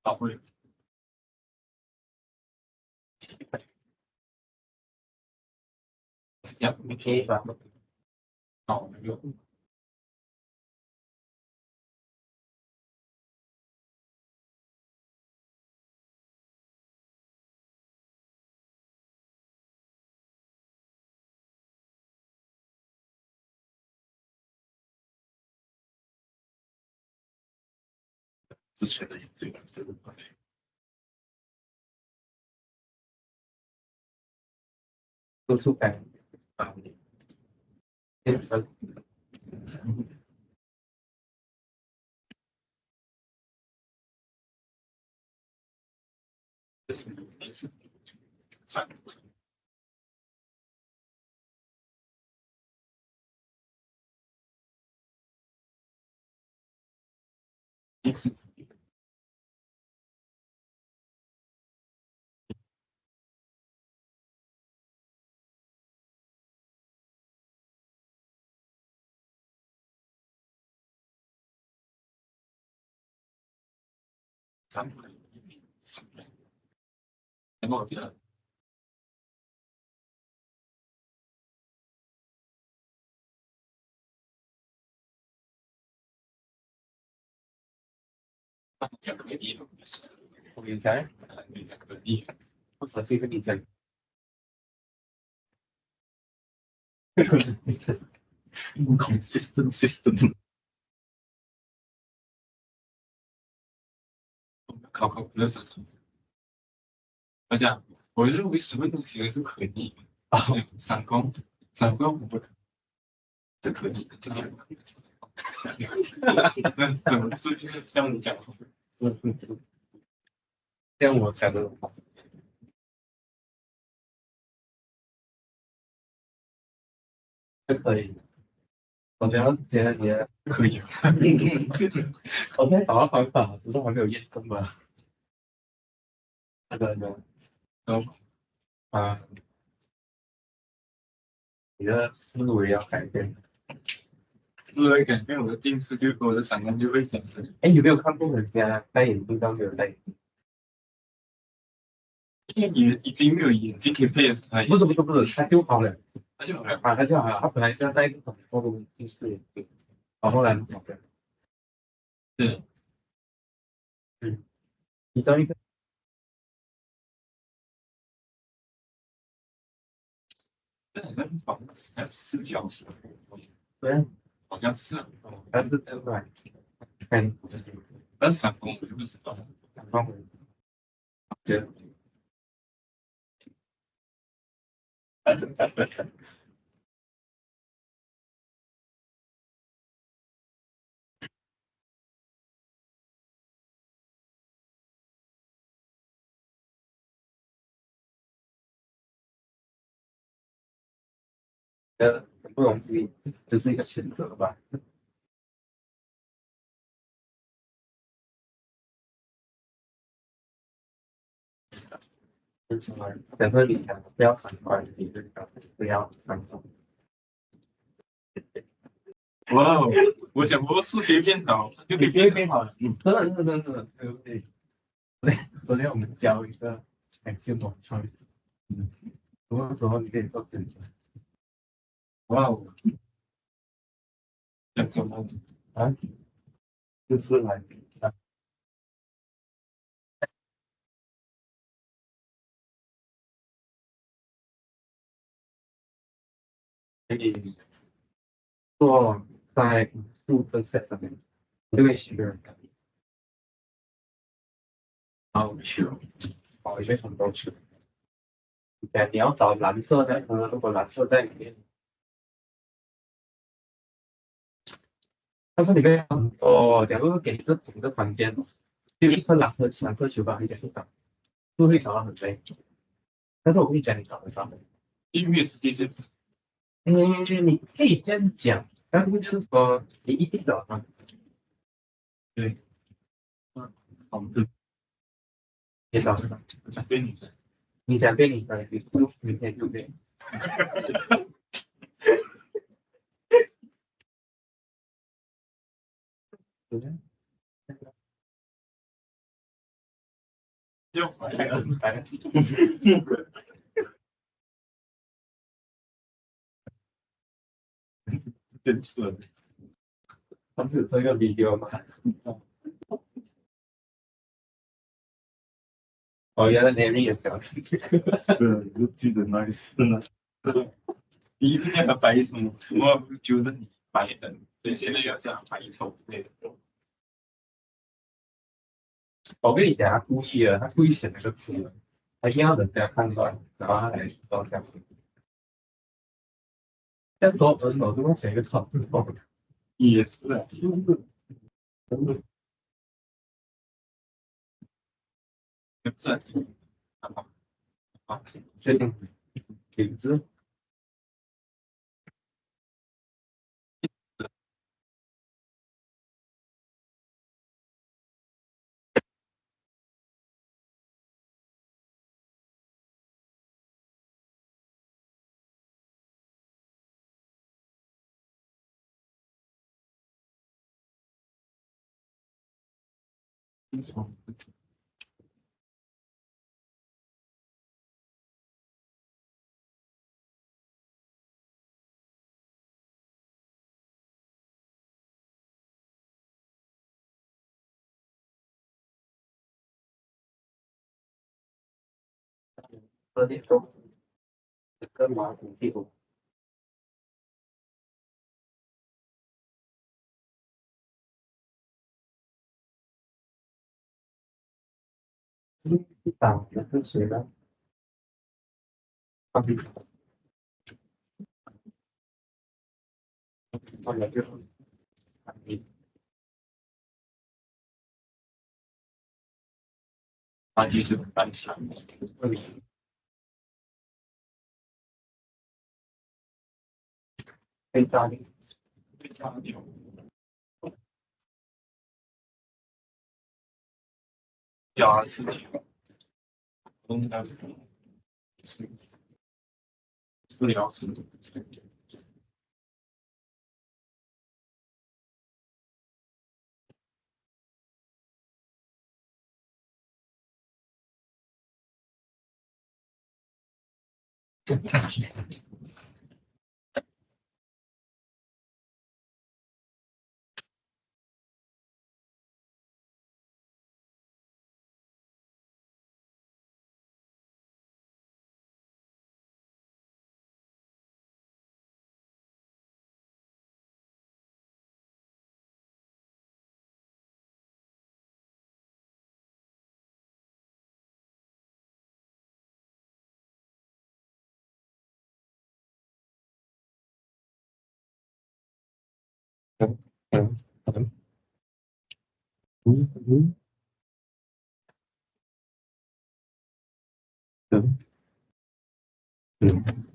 好会。要不可以吧？好，没有。之前的这个多数感啊，天生。这是天生。三。这是。三分。然后第二。讲可以，我跟你讲，你讲可以，我才是一个你讲。Inconsistent system。考不了这种。大家，我认为什么东西是可逆啊？三观不可，这可逆，这是。是像你讲的，像我讲的，这可以。我觉得你可以。我在找到方法，只是还没有验证嘛。那个呢？啊，你的思维要改变。思维改变，我的近视就我的散光就会减轻。哎，有没有看过人家戴眼镜到没有戴眼镜？也已经没有眼镜可以配的时候，不是，他就好了，他就好了啊，他就好了。他本来是要戴一个很厚的近视眼镜，后来好的。是。嗯，你知道一个那房子才4角形，对，好像是，但是真的，看，但闪光我就不知道，闪光我觉得。很不容易，这是一个选择吧。就是等着你讲，不要闪光，你就不要闪光。哇哦！我想我数学变好，就比别人变好了。真的，对不对？昨天我们教一个 axiom choice，什么时候你可以做选择？哇哦！要怎么啊？就是来啊，可以做在数分 set 上面，6个人。好，去。里面很多球。你要找蓝色的，如果蓝色在里面，但是里面很多，假如给你这整个房间就一颗蓝色球吧，你想去找，不会找到很累。但是我跟你讲，你找得到的。音乐时间限制。你可以这样讲，但是就是说你一定找到。对，好的，你找得到。我想变女生。你想变你的，你就明天就变。就回来了。来，真是。他们是做一个 video 吗？哦，原来年龄也小。对，我记得那一次呢。第一次见到白什么，我觉得你白的，跟现在有像白丑那种。我跟你讲，他故意的，他故意写那个字的，他一定要人家判断，然后他来照相。这样说，我都要写一个草字头。也是啊，不是啊，确定名字。2点钟，这个马桶屁股。打的是谁呢？啊，我来就他其实蛮强的。被炸裂。非常牛。加事情，是治疗程度。嗯嗯嗯嗯嗯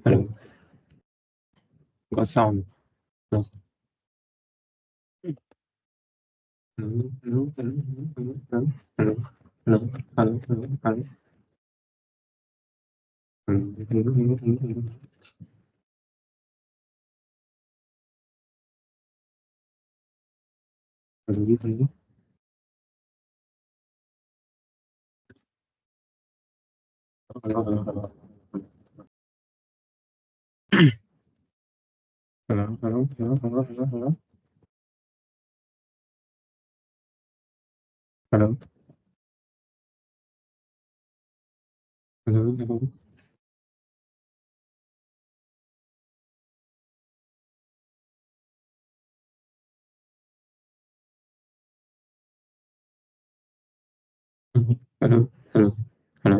嗯，我上了。嗯嗯嗯嗯嗯嗯嗯嗯嗯嗯嗯嗯 hello hello hello hello hello hello hello hello hello hello hello hello hello hello hello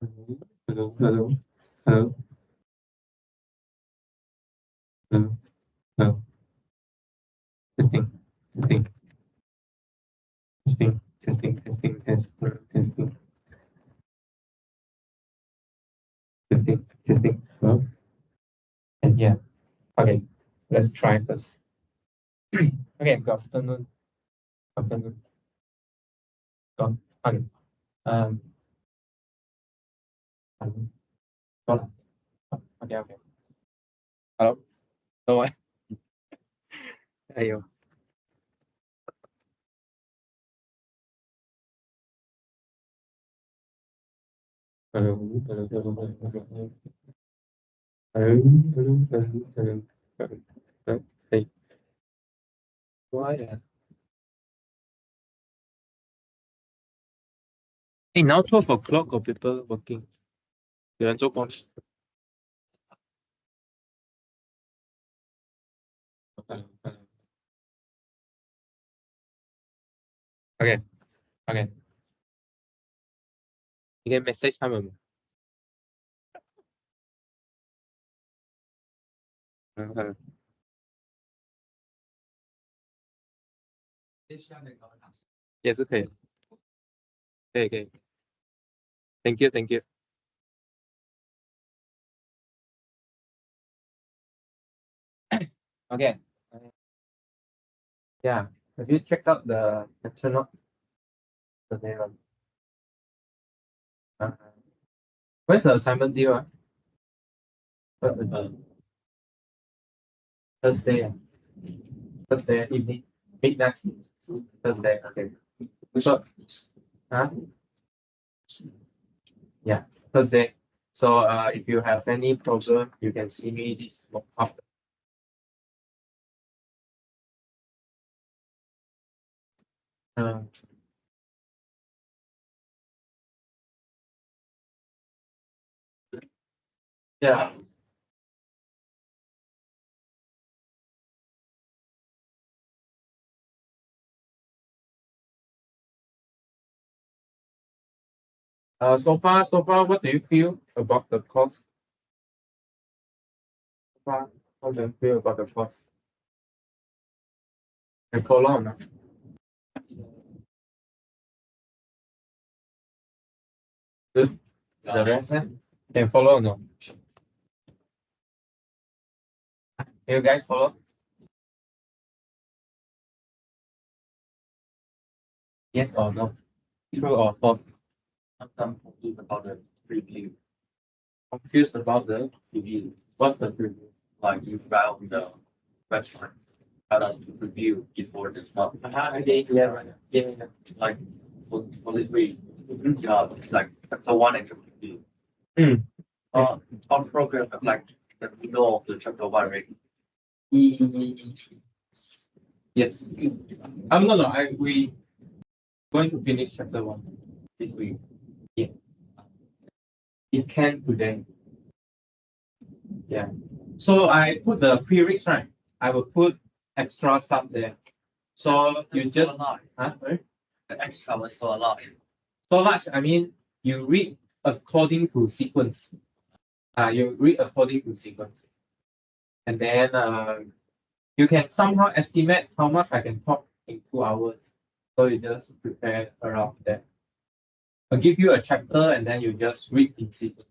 Hello, hello, hello, hello, hello. Testing, testing, testing, testing, testing, testing. Hello. And yeah, okay, let's try first. Okay, good afternoon. Afternoon. Okay. Hello. Okay. Hello. No one. Ayo. Hello. Hey. Why? Hey, now 12 o'clock, got people working. 有人做工。Okay. Okay. 你可以 message 他们吗？也是可以。可以。Thank you. Okay. Yeah. Have you checked out the lecture note? The name. Where's the assignment due? Thursday. Thursday evening. Midnight. Thursday. Okay. So, yeah, Thursday. So if you have any problem, you can see me this after. Yeah. So far, what do you feel about the course? So far, how do you feel about the course? Can follow or not? Good. The rest, can follow or not? Can you guys follow? Yes or no? True or false? I'm confused about the review. Confused about the Review. what's the preview? Like you found the website. Tell us to review before the stuff. Yeah. Like for this week, yeah, it's like chapter 1 and chapter 2. On program like the middle of the chapter 1, right? Yes. No. We going to finish chapter 1 this week. Yeah. It can today. Yeah. So I put the prereqs, right? I will put extra stuff there. So you just The extra was so a lot. so much. I mean, you read according to sequence. You read according to sequence, and then you can somehow estimate how much I can talk in 2 hours. So you just prepare around that. I'll give you a chapter and then you just read in sequence.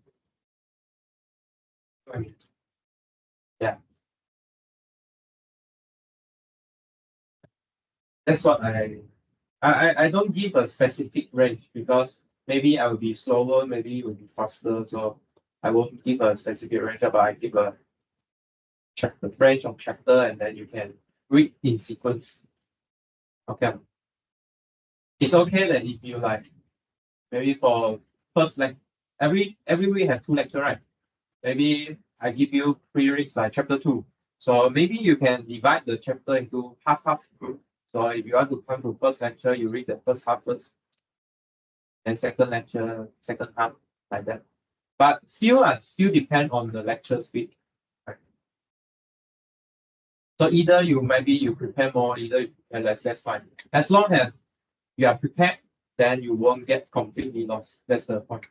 Yeah. That's what I don't give a specific range because maybe I will be slower, maybe it will be faster. So I won't give a specific range, but I give a chapter range of chapter and then you can read in sequence. Okay. It's okay that if you like maybe for first every week have 2 lectures, right? Maybe I give you pre-reads like chapter 2. So maybe you can divide the chapter into half. So if you want to come to first lecture, you read the first half first. Then second lecture, second half, like that. But still depend on the lecture speed. Right? So either you prepare more, either that's fine. As long as you are prepared, then you won't get completely lost. That's the point.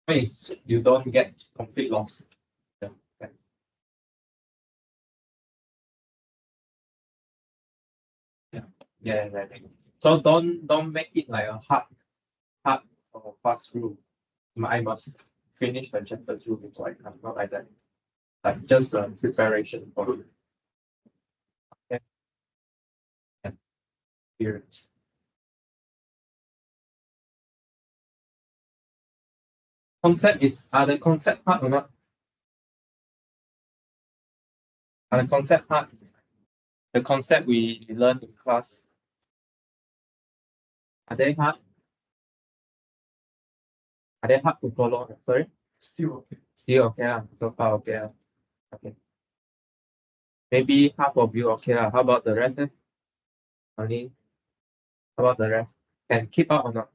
Is you don't get complete loss. Yeah. So don't make it like a hard or fast rule. I must finish the chapter 2 before I come. Not like that. Like just a preparation for it. Okay. Yeah. Experience. Concept is are the concept part or not? Are the concept part? The concept we learn in class. Are they hard? Are they hard to follow? Sorry? Still okay. Still okay. So far okay. Okay. Maybe half of you okay. How about the rest? Only how about the rest? Can keep up or not?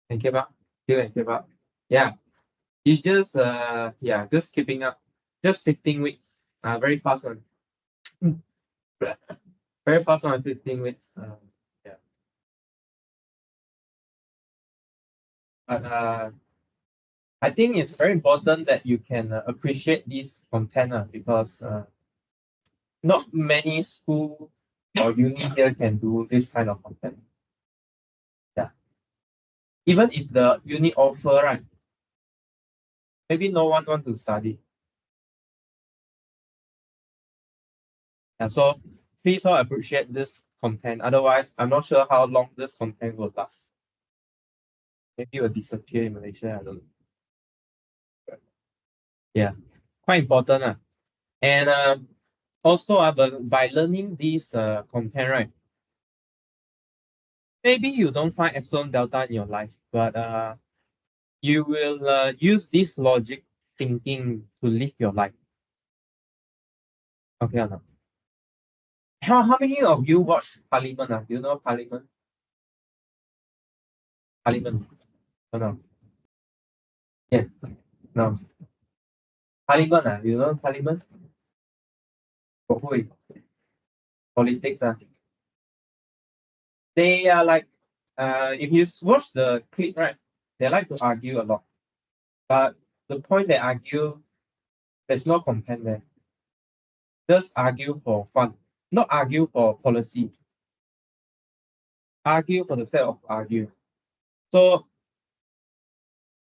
Can keep up? Still can keep up. Yeah. You just just keeping up. Just 15 weeks. Very fast one. Very fast on 15 weeks. Yeah. But I think it's very important that you can appreciate this content because not many school or uni here can do this kind of content. Yeah. Even if the uni offer, right, maybe no one want to study. Yeah, so please all appreciate this content. Otherwise, I'm not sure how long this content will last. Maybe it will disappear in Malaysia. I don't know. Yeah, quite important. And also, by learning this content, right, maybe you don't find epsilon delta in your life, but you will use this logic thinking to live your life. Okay or not? How many of you watch Parliament? Do you know Parliament? Parliament? No. Yeah. No. Parliament? You know Parliament? Politics. They are like, if you watch the clip, right, they like to argue a lot. But the point they argue, there's no content there. Just argue for fun, not argue for policy. Argue for the sake of argue. So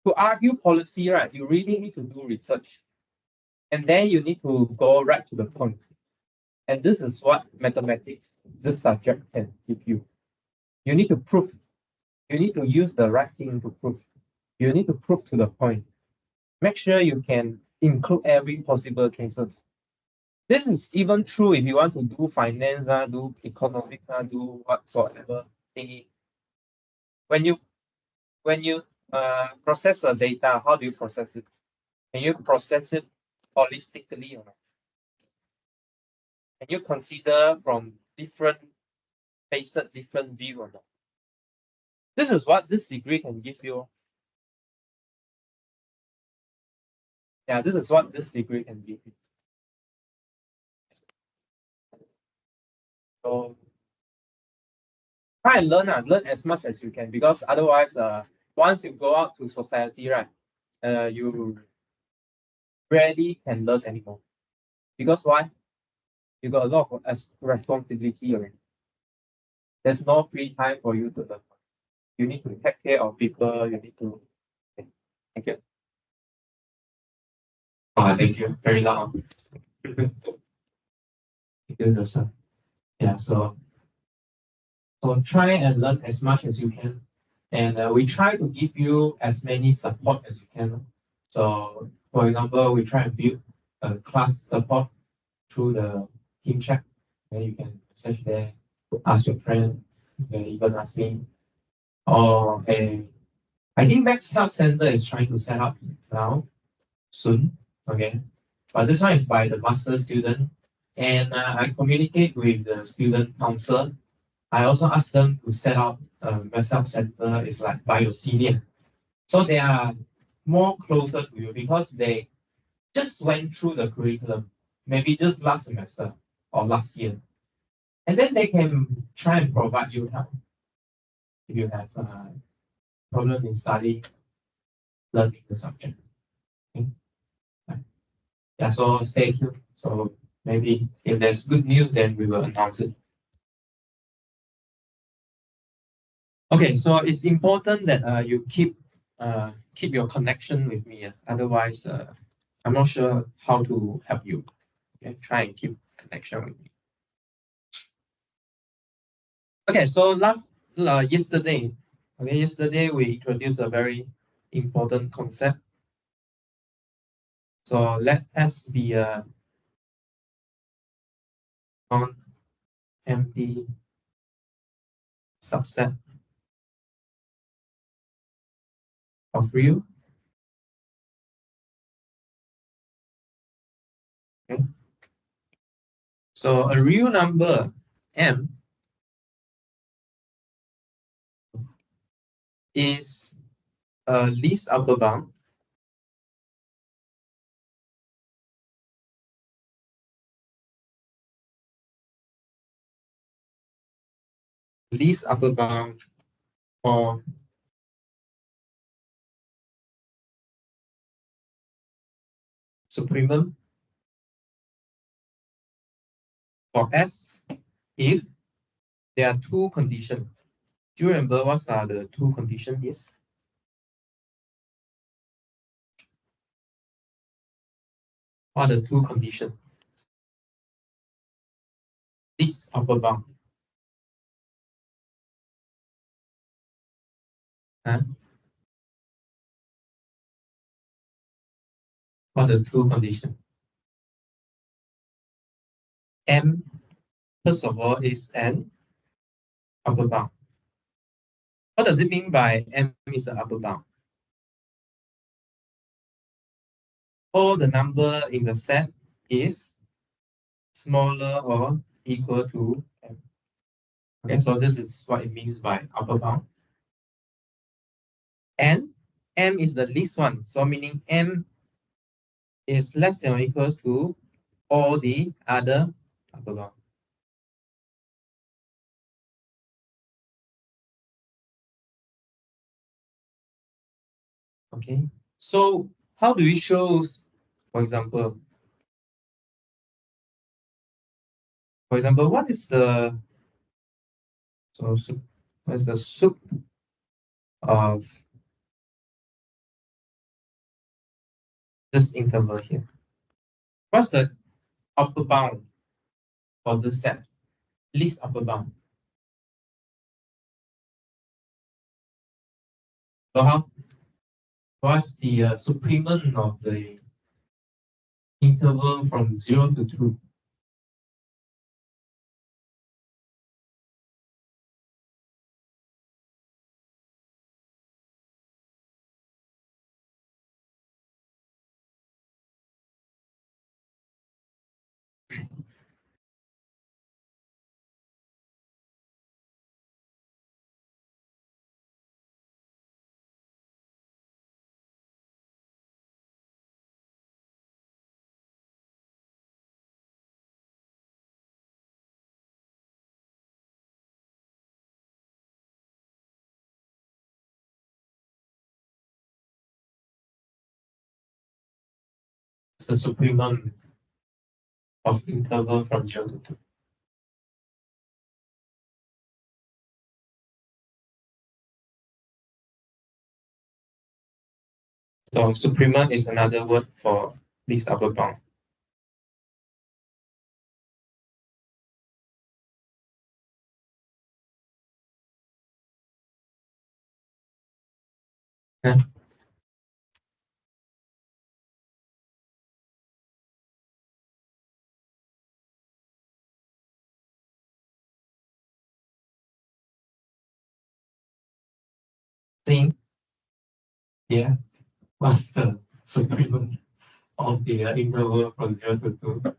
to argue policy, right, you really need to do research. And then you need to go right to the point. And this is what mathematics, this subject can give you. You need to prove. You need to use the right thing to prove. You need to prove to the point. Make sure you can include every possible cases. This is even true if you want to do finance, do economics, do whatsoever. When you process the data, how do you process it? Can you process it holistically or not? Can you consider from different faces, different view or not? This is what this degree can give you. Yeah, this is what this degree can give you. So try and learn as much as you can because otherwise, once you go out to society, right, you rarely can learn anymore. Because why? You got a lot of responsibility already. There's no free time for you to learn. You need to take care of people. You need to. Okay. Thank you. Oh, thank you. Very loud. Thank you, Joseph. Yeah. So try and learn as much as you can, and we try to give you as many support as you can. So, for example, we try and build a class support through the team chat, where you can message there, ask your friend, you can even ask me. Or I think Max Help Center is trying to set up now soon. Okay, but this one is by the master student, and I communicate with the student council. I also asked them to set up a Max Help Center is like by your senior, so they are more closer to you because they just went through the curriculum, maybe just last semester or last year, and then they can try and provide you help if you have a problem in studying, learning the subject. Okay? Yeah, so stay tuned. So maybe if there's good news, then we will announce it. Okay, so it's important that you keep your connection with me. Otherwise, I'm not sure how to help you. Okay, try and keep connection with me. Okay, so yesterday, we introduced a very important concept. So let S be a non-empty subset of real. Okay. So a real number M is a least upper bound for supremum for S if there are two conditions. Do you remember what are the two conditions? Yes. What are the two conditions? Least upper bound. Huh? What are the two conditions? M, first of all, is an upper bound. What does it mean by M is an upper bound? All the number in the set is smaller or equal to M. Okay, so this is what it means by upper bound. And M is the least one, so meaning M is less than or equal to all the other upper bound. Okay, so how do we show, for example, what is the what is the sup of this interval here? What's the upper bound for this set? Least upper bound. So what's the supremum of the interval from 0 to 2? It's the supremum of interval from 0 to 2. So supremum is another word for this upper bound. Yeah. Seng, yeah, what's the supremum of the interval from 0 to 2?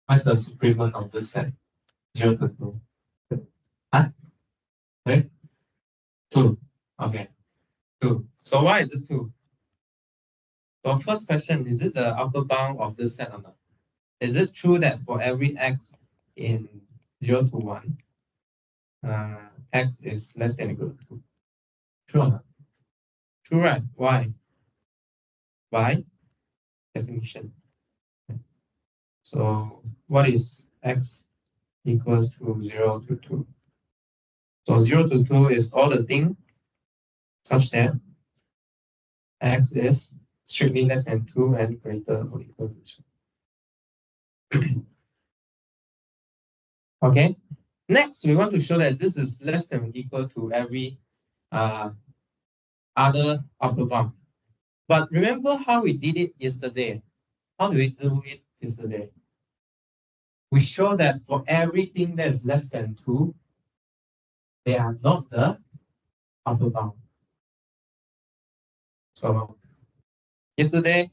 What's the supremum of the set 0 to 2? Huh? Right? 2. Okay, 2. So why is it 2? So first question, is it the upper bound of this set or not? Is it true that for every x in 0 to 1, x is less than or equal to 2? True or not? True, right? Why? By definition. So what is x equals to 0 to 2? So 0 to 2 is all the thing such that x is strictly less than 2 and greater or equal to 2. Okay. Next, we want to show that this is less than or equal to every other upper bound. But remember how we did it yesterday? How do we do it yesterday? We show that for everything that is less than 2, they are not the upper bound. So yesterday,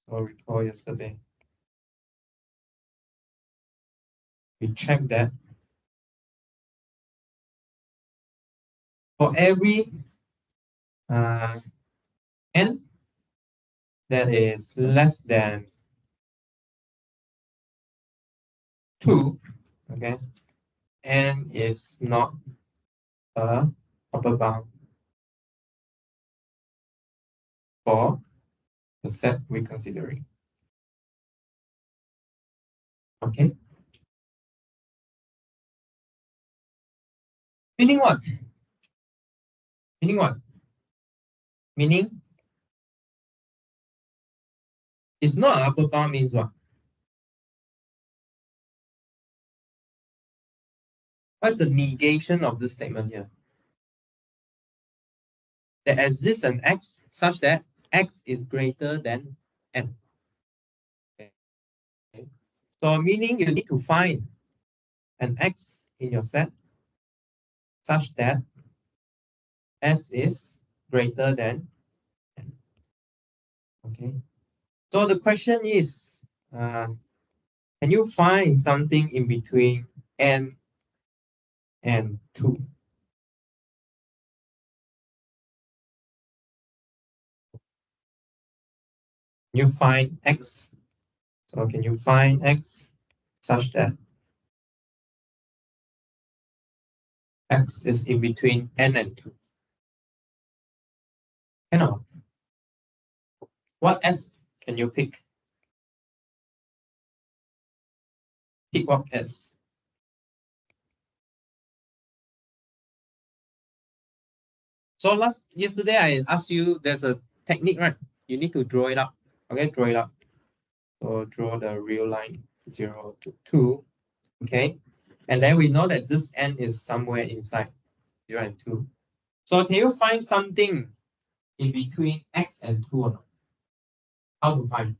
or recall yesterday, we checked that for every n that is less than 2, okay, n is not a upper bound for the set we're considering. Okay. Meaning what? Meaning what? Meaning it's not an upper bound means what? What's the negation of this statement here? There exists an x such that x is greater than n. Okay. So meaning you need to find an x in your set such that s is greater than n. Okay. So the question is, can you find something in between n and 2? You find x. So can you find x such that x is in between n and 2? Cannot. What s can you pick? Pick what s? So yesterday I asked you, there's a technique, right? You need to draw it up. Okay, draw it up. So draw the real line 0 to 2. Okay. And then we know that this n is somewhere inside 0 and 2. So can you find something in between x and 2 or not? How to find?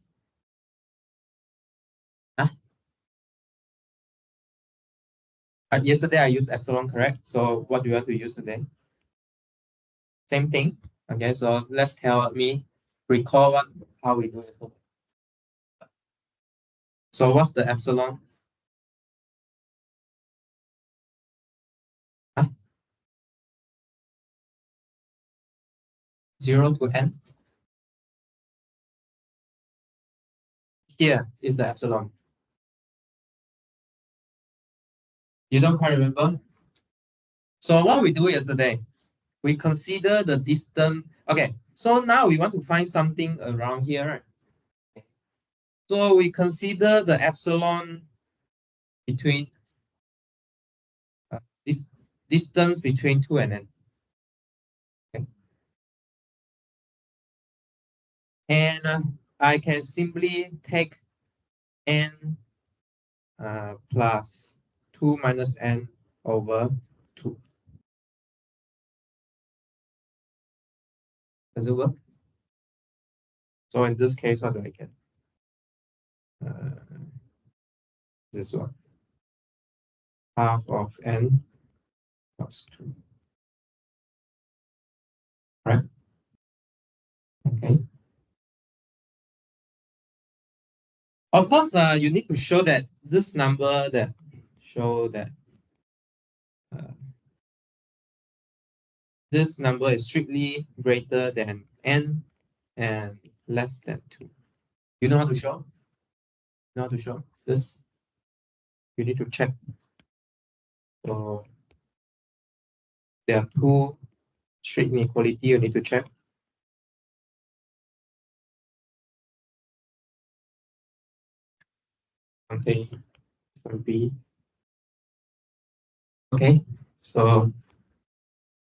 Huh? Yesterday I used epsilon, correct? So what do you have to use today? Same thing. Okay, so let's recall how we do it. So what's the epsilon? Huh? 0 to n. Here is the epsilon. You don't quite remember? So what we do yesterday, we consider the distance. Okay, so now we want to find something around here, right? So we consider the epsilon between this distance between 2 and n. Okay. And I can simply take n plus 2 minus n over 2. Does it work? So in this case, what do I get? This one. Half of n plus 2. Right? Okay. Of course, you need to show that this number that show that this number is strictly greater than n and less than 2. You know how to show? You know how to show this? You need to check. So there are two strict inequality you need to check. Okay, so B. Okay, so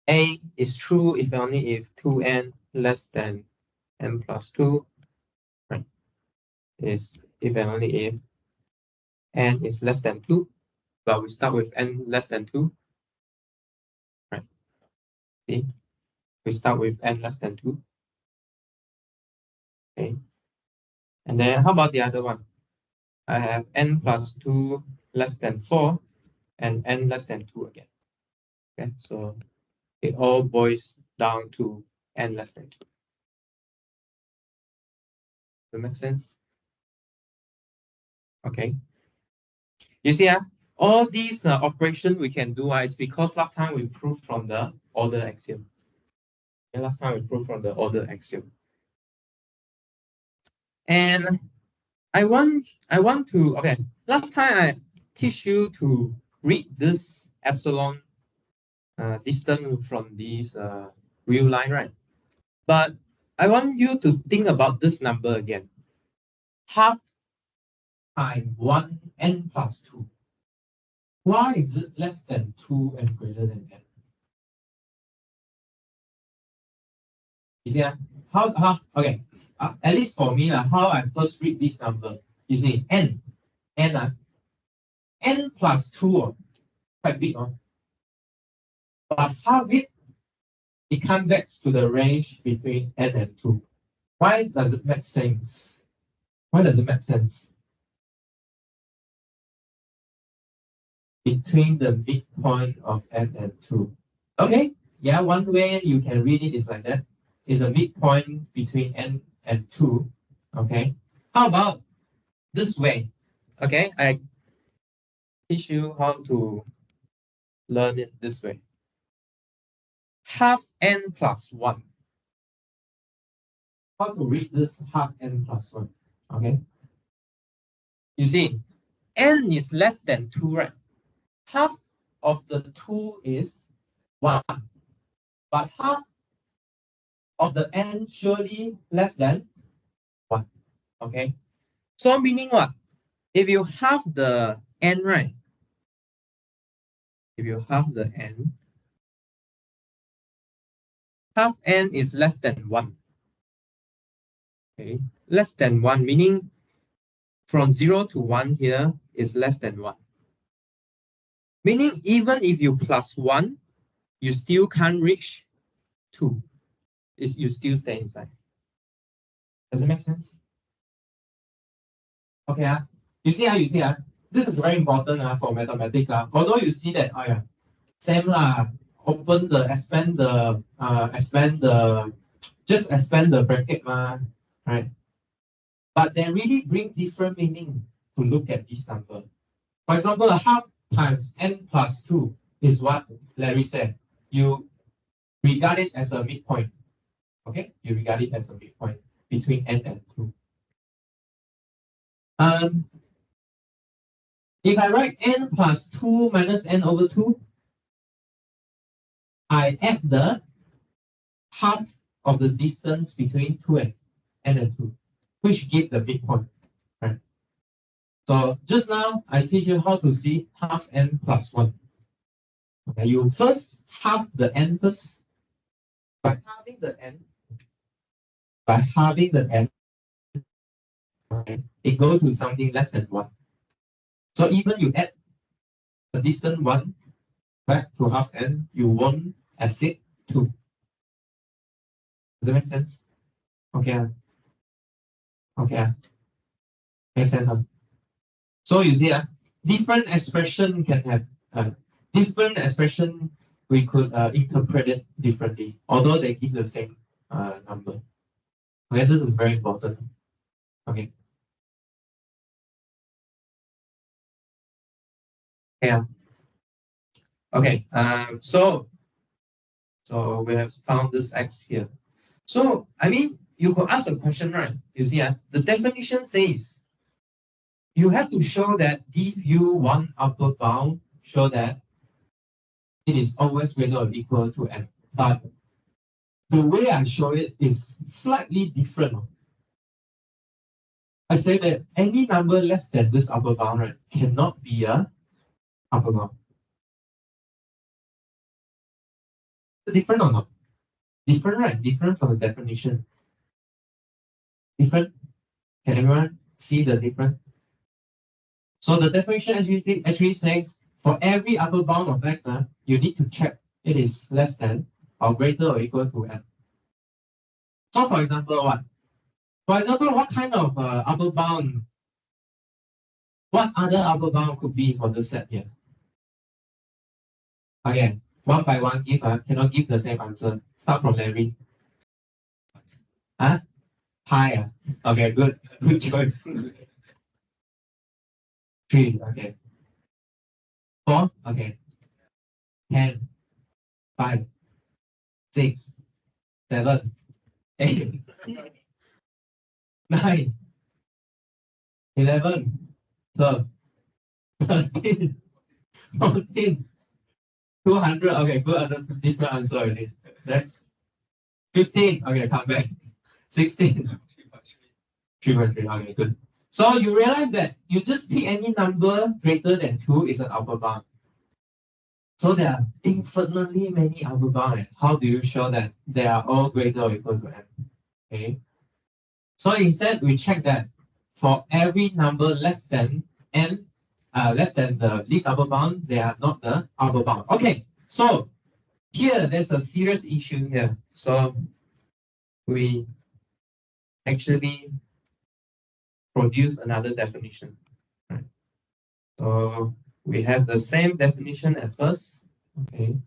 A is true if only if 2n less than n plus 2, right? Is if and only if n is less than 2, but we start with n less than 2, right? See, we start with n less than 2. Okay, and then how about the other one? I have n plus 2 less than 4 and n less than 2 again. Okay, so it all boils down to n less than 2. Does that make sense? Okay. You see, all these operations we can do is because last time we proved from the order axiom. Okay, last time we proved from the order axiom. And I want to, okay, last time I teach you to read this epsilon distance from this real line, right? But I want you to think about this number again. Half times 1 n plus 2. Why is it less than 2 and greater than n? You see, okay, at least for me, how I first read this number, you see, n plus 2, quite big, but half it comes back to the range between n and 2. Why does it make sense? Why does it make sense? Between the midpoint of n and 2. Okay, yeah, one way you can read it is like that. Is a midpoint between n and 2. Okay, how about this way? Okay, I teach you how to learn it this way. Half n plus 1. How to read this half n plus 1? Okay, you see, n is less than 2, right? Half of the 2 is 1, but half of the n surely less than 1. Okay, so meaning what? If you halve the n, right? If you halve the n, half n is less than 1. Okay, less than 1 meaning from 0 to 1 here is less than 1. Meaning even if you plus 1, you still can't reach 2. You still stay inside. Does it make sense? Okay, you see, this is very important for mathematics. Although you see that, oh yeah, same open the, expand the, just expand the bracket, right? But they really bring different meaning to look at this number. For example, half times n plus 2 is what Larry said. You regard it as a midpoint. Okay, you regard it as a midpoint between n and 2. If I write n plus 2 minus n over 2, I add the half of the distance between 2 and n and 2, which give the midpoint. Right? So just now, I teach you how to see half n plus 1. Okay, you first half the n first. By halving the n, by halving the n, okay, it goes to something less than 1. So even you add a distant 1 back to half n, you won't exceed 2. Does that make sense? Okay. Okay. Makes sense. So you see, different expression can have different expression. We could interpret it differently, although they give the same number. Okay, this is very important. Okay. Yeah. Okay. So we have found this x here. So I mean, you could ask a question, right? You see, the definition says you have to show that give you one upper bound, show that it is always greater or equal to n. But the way I show it is slightly different. I say that any number less than this upper bound, right, cannot be a upper bound. Different or not? Different, right? Different from the definition. Different. Can everyone see the difference? So the definition actually says for every upper bound of x, you need to check it is less than or greater or equal to n. So for example, what? For example, what kind of upper bound? What other upper bound could be for the set here? Again, one by one, cannot give the same answer. Start from Larry. Huh? Pi. Okay, good. Good choice. 3. Okay. 4. Okay. 10. 5. 6. 7. 8. 9. 11. 12. 13. 14. 200. Okay, good. Different answer already. Next. 15. Okay, come back. 16. 3.3. Okay, good. So you realize that you just pick any number greater than 2 is an upper bound. So there are infinitely many upper bounds. How do you show that they are all greater or equal to n? Okay. So instead, we check that for every number less than n, less than the least upper bound, they are not the upper bound. Okay. So here, there's a serious issue here. So we actually produce another definition. Right? So we have the same definition at first. Okay.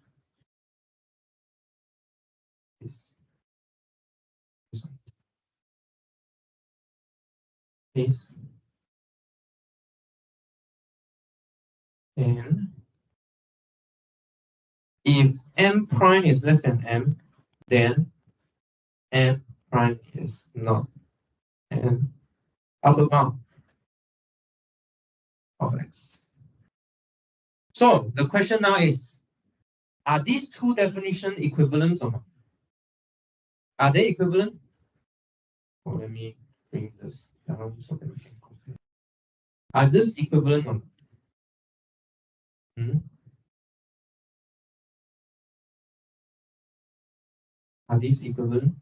This. And if m prime is less than m, then m prime is not an upper bound of x. So the question now is, are these two definitions equivalent or not? Are they equivalent? Oh, let me bring this down so that we can compare. Are these equivalent or not? Are these equivalent?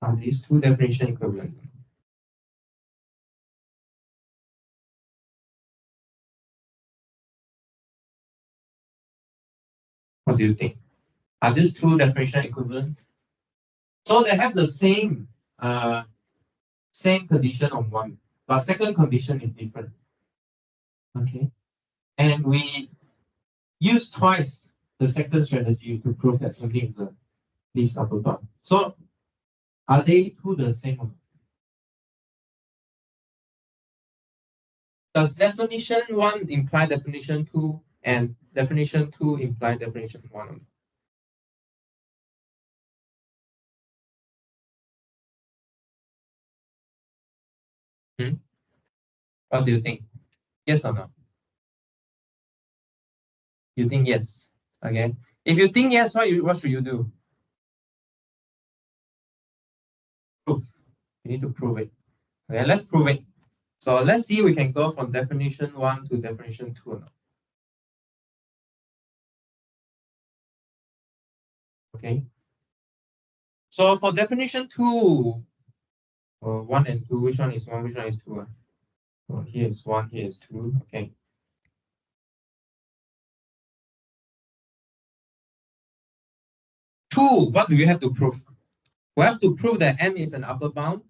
Are these two definitions equivalent? What do you think? Are these two definitions equivalent? So they have the same condition on one, but second condition is different. Okay. And we use twice the second strategy to prove that something is the least upper bound. So are they two the same one? Does definition 1 imply definition 2 and definition 2 imply definition 1? What do you think? Yes or no? You think yes. Okay. If you think yes, what should you do? Prove. You need to prove it. Okay, let's prove it. So let's see if we can go from definition 1 to definition 2 or not. Okay. So for definition 2, 1 and 2, which one is 1, which one is 2? So here is 1, here is 2, okay. Two, what do you have to prove? We have to prove that M is an upper bound,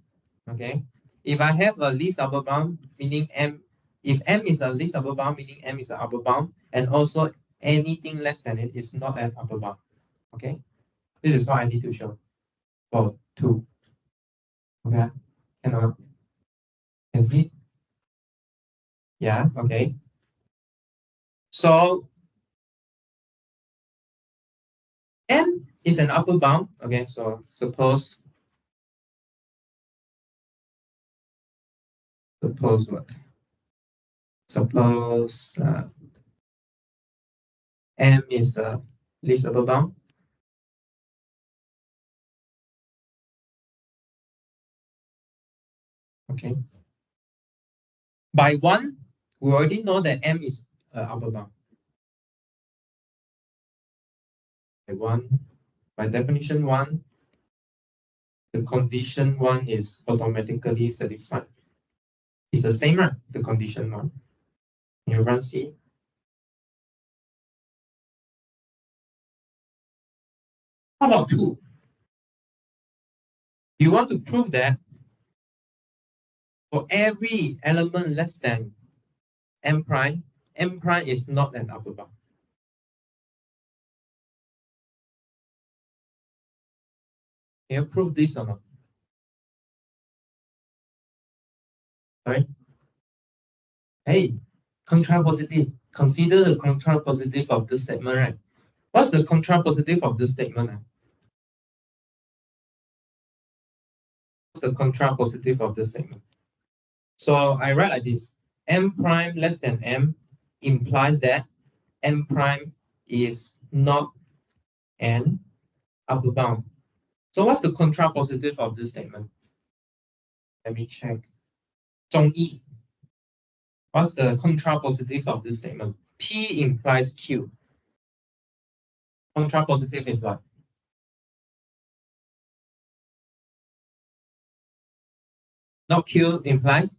okay. If I have a least upper bound, meaning M, if M is a least upper bound, meaning M is an upper bound, and also anything less than it is not an upper bound, okay. This is what I need to show for 2, okay. Can see? Yeah, okay. So M is an upper bound, okay. So suppose what? Suppose M is a least upper bound. Okay. By 1, we already know that M is upper bound. By 1, by definition 1, the condition 1 is automatically satisfied. It's the same, right? The condition 1. You run C. How about 2? You want to prove that for every element less than M prime is not an upper bound. Can you prove this or not? Sorry? Hey, contrapositive. Consider the contrapositive of this statement, right? What's the contrapositive of this statement? What's the contrapositive of this statement? So I write like this. M prime less than M implies that M prime is not an upper bound. So what's the contrapositive of this statement? Let me check. 中义. What's the contrapositive of this statement? P implies Q. Contrapositive is what? Not Q implies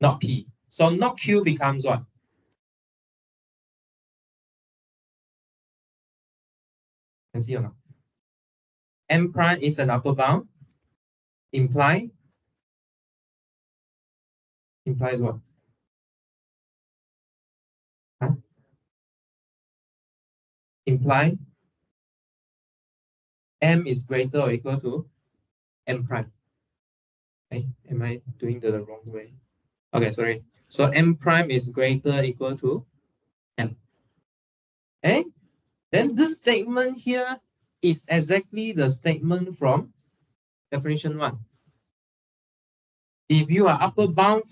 not P. So not Q becomes what? Can see or not? M prime is an upper bound. Implies what? Huh? Imply M is greater or equal to M prime. Okay, am I doing the wrong way? Okay, sorry. So M prime is greater or equal to M. Okay, then this statement here is exactly the statement from definition 1. If you are upper bound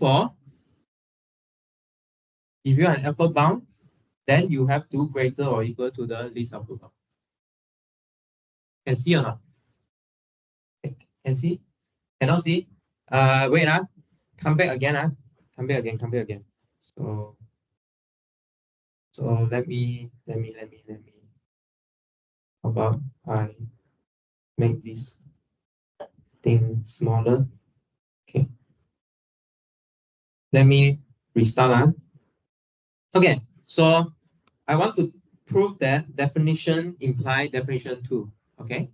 then you have to greater or equal to the least upper bound. Can see or not? Can see? Cannot see? Wait, come back again, come back again. So let me. How about I make this thing smaller? Okay. Let me restart. Okay, so I want to prove that definition implies definition 2. Okay.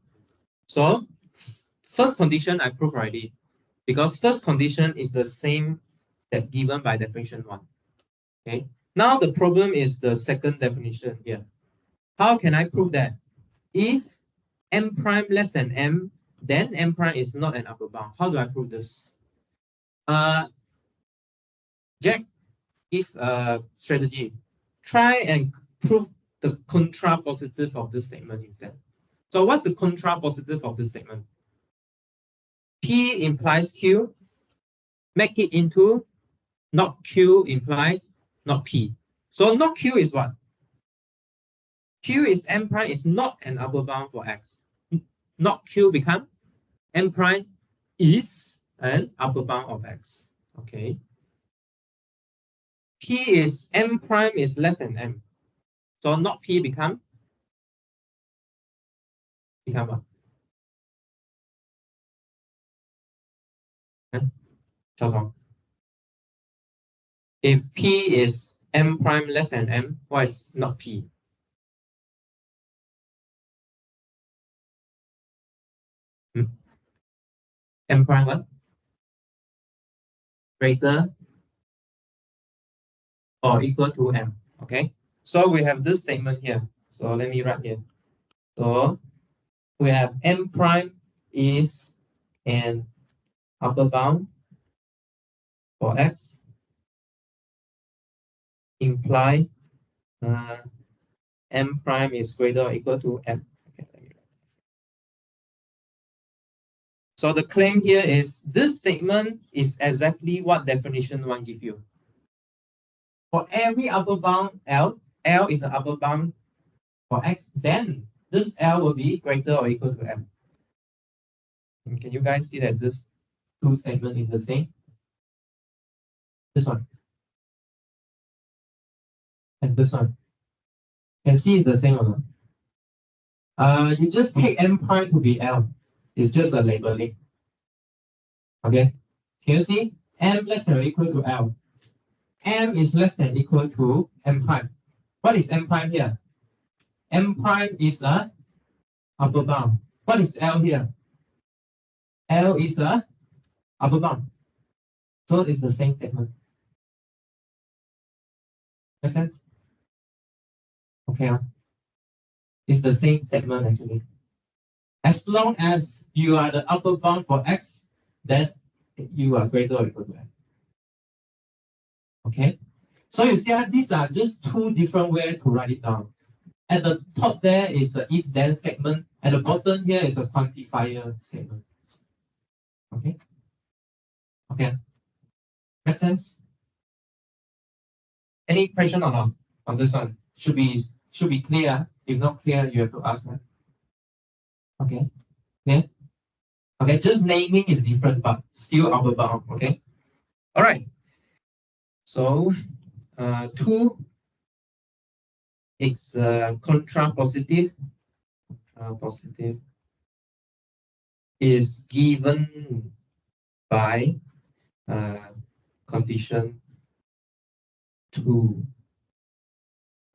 So first condition I proved already, because first condition is the same that given by definition 1. Okay. Now the problem is the second definition here. How can I prove that? If M prime less than M, then M prime is not an upper bound. How do I prove this? Jack, give a strategy. Try and prove the contrapositive of this statement instead. So what's the contrapositive of this statement? P implies Q. Make it into not Q implies not P. So not Q is what? Q is M prime is not an upper bound for X. Not Q become M prime is an upper bound of X. Okay. P is M prime is less than M. So not P become what? If P is M prime less than M, why is not P? M prime what? Greater or equal to M. Okay. So we have this statement here. So let me write here. So we have M prime is an upper bound for X, imply M prime is greater or equal to M. Okay, let me write. So the claim here is this statement is exactly what definition 1 give you. For every upper bound L, L is an upper bound for X, then this L will be greater or equal to M. And can you guys see that this two statement is the same? This one. And this one. Can see it's the same or not? You just take M prime to be L. It's just a labeling. Okay. Can you see? M less than or equal to L. M is less than or equal to M prime. What is M prime here? M prime is a upper bound. What is L here? L is a upper bound. So it's the same statement. Make sense? Okay. It's the same statement actually. As long as you are the upper bound for X, then you are greater or equal to M. Okay. So you see these are just two different ways to write it down. At the top there is an if-then statement. At the bottom here is a quantifier statement. Okay. Okay. Make sense? Any question or not on this one? Should be clear. If not clear, you have to ask. Right? Okay. Okay. Okay. Just naming is different, but still upper bound. Okay. All right. So 2 is contra-positive. Positive is given by condition 2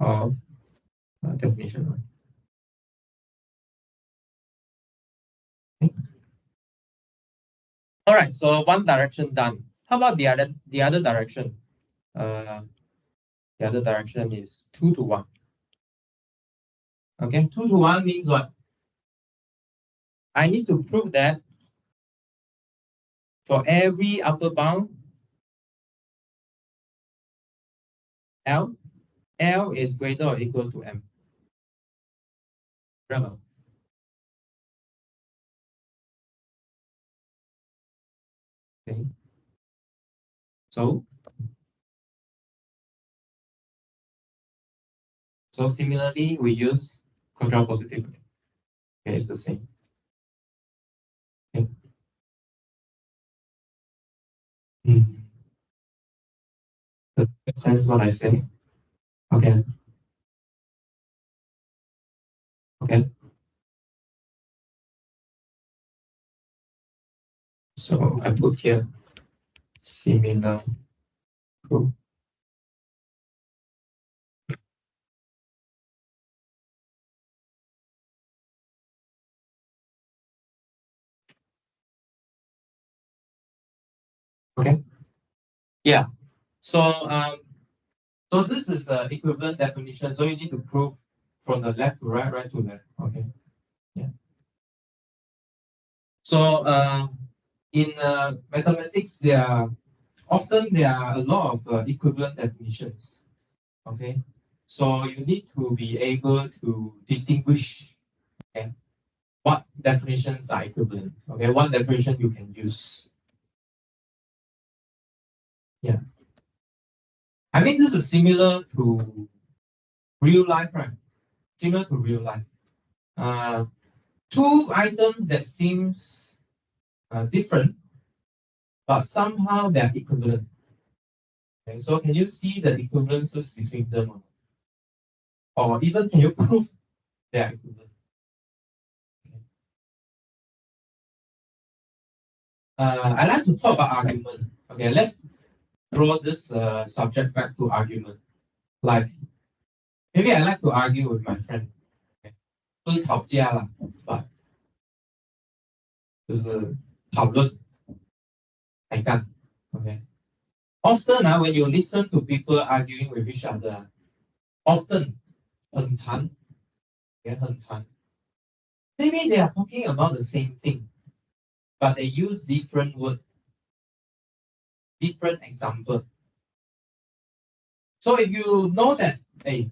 of definition 1. Okay. All right, so one direction done. How about the other direction? The other direction is 2 to 1. Okay, 2 to 1 means what? I need to prove that for every upper bound L is greater or equal to M. Remember. Okay. So similarly, we use contra-positive. Okay, it's the same. Okay. Does it make sense what I say? Okay. Okay. So I put here similar proof. Okay. Yeah. So so this is an equivalent definition. So you need to prove from the left to right, right to left. Okay. Yeah. So in mathematics, there are a lot of equivalent definitions. Okay. So you need to be able to distinguish what definitions are equivalent. Okay, what definition you can use. Yeah. I mean, this is similar to real life, right? Similar to real life. Two items that seems different, but somehow they are equivalent. Okay, so can you see the equivalences between them? Or even can you prove they are equivalent? Okay. I like to talk about argument. Okay, let's draw this subject back to argument. Like maybe I like to argue with my friend. 不是吵架啦 but 就是讨论来干 okay often when you listen to people arguing with each other often 很长也很长 maybe they are talking about the same thing but they use different word different example so if you know that hey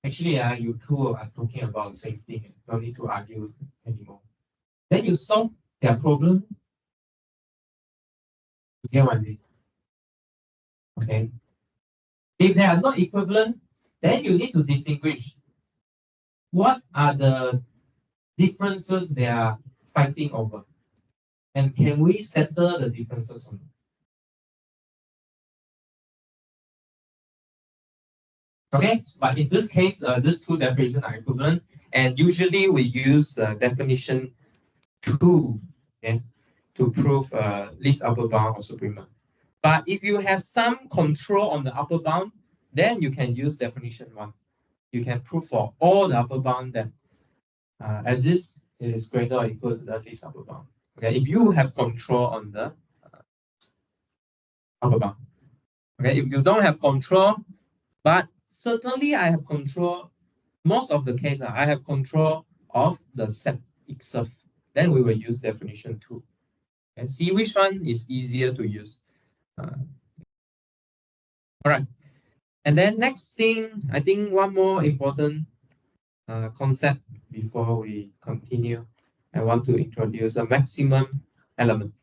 actually you two are talking about the same thing don't need to argue anymore then you solve their problem. You get what I mean? Okay. If they are not equivalent, then you need to distinguish what are the differences they are fighting over. And can we settle the differences or not? Okay, but in this case, these two definitions are equivalent, and usually we use definition 2, okay, to prove least upper bound or supremum. But if you have some control on the upper bound, then you can use definition 1. You can prove for all the upper bound that as this is greater or equal to the least upper bound. Okay, if you have control on the upper bound. Okay, if you don't have control, but certainly I have control, most of the case I have control of the set itself. Then we will use definition 2 and see which one is easier to use. All right. And then next thing, I think one more important concept before we continue, I want to introduce a maximum element.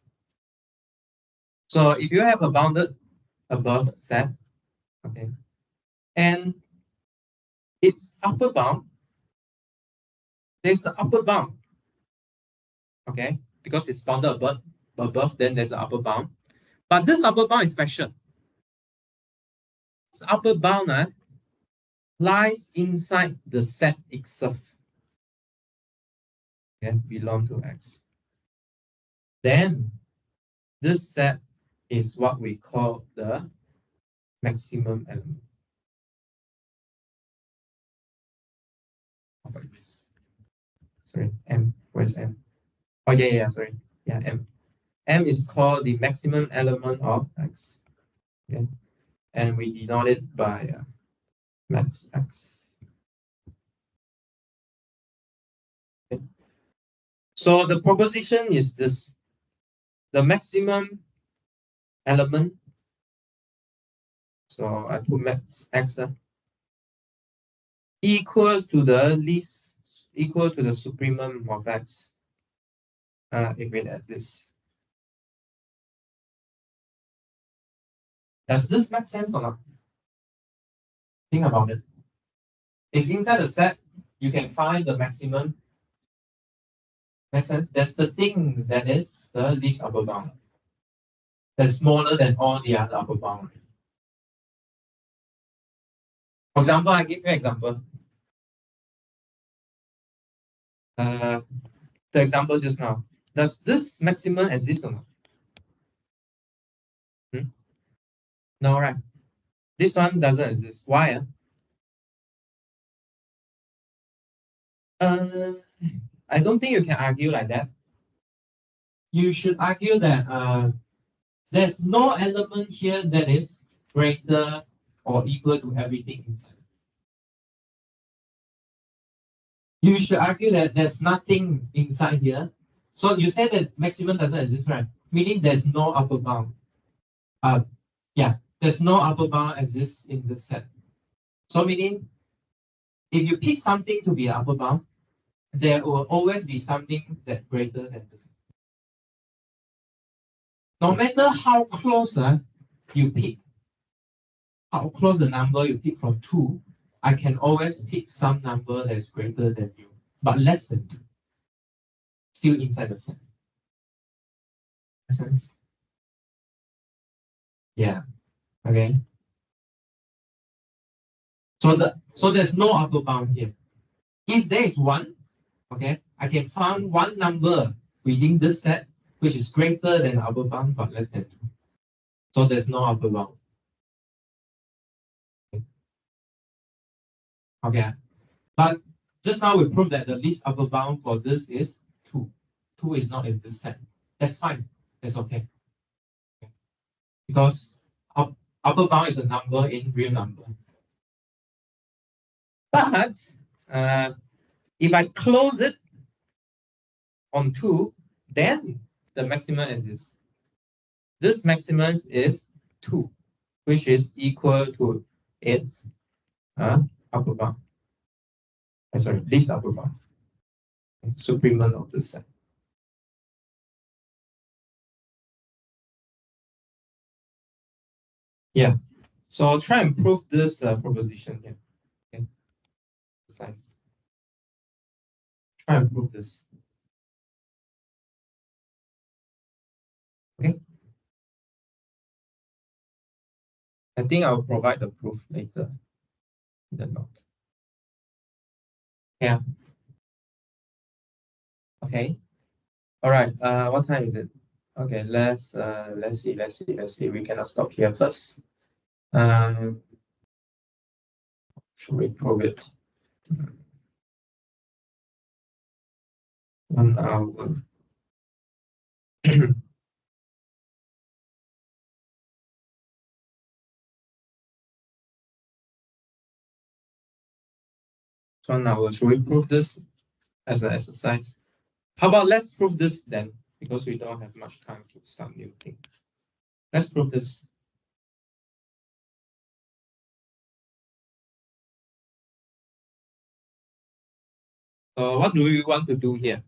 So if you have a bounded above set, okay, and its upper bound, there's an upper bound, okay, because it's bounded above, then there's an upper bound. But this upper bound is special. This upper bound lies inside the set itself. Okay, belong to X. Then this set is what we call the maximum element of X. Sorry, M. Where's M? Oh yeah, sorry. Yeah, M. M is called the maximum element of X. Okay, and we denote it by max X. Okay. So the proposition is this: the maximum element. So I put max X equals to the least, equal to the supremum of X. If it exists. Does this make sense or not? Think about it. If inside the set you can find the maximum, makes sense? That's the thing that is the least upper bound. That's smaller than all the other upper bound. For example, I give you an example. The example just now. Does this maximum exist or not? No, right? This one doesn't exist. Why? I don't think you can argue like that. You should argue that there's no element here that is greater or equal to everything inside. You should argue that there's nothing inside here. So you say that maximum doesn't exist, right? Meaning there's no upper bound. Yeah, there's no upper bound exists in the set. So meaning if you pick something to be an upper bound, there will always be something that greater than this. No matter how close you pick, how close the number you pick from 2, I can always pick some number that's greater than you, but less than 2. Still inside the set. Makes sense? Yeah. Okay. So there's no upper bound here. If there is 1, okay, I can find one number within this set which is greater than the upper bound but less than 2. So there's no upper bound. Okay. But just now we proved that the least upper bound for this is 2. 2 is not in this set. That's fine. That's okay. Because upper bound is a number in real number. But if I close it on 2, then the maximum exists. This maximum is 2, which is equal to its upper bound. Sorry, least upper bound. Supremum of the set. Yeah. So I'll try and prove this proposition here. Okay. Size. Try and prove this. Okay. I think I'll provide the proof later in the note. Yeah. Okay. All right. What time is it? Okay. Let's see. We cannot stop here first. Should we prove it? 1 hour. So 1 hour. Should we prove this as an exercise? How about let's prove this then, because we don't have much time to start new thing. Let's prove this. So what do we want to do here?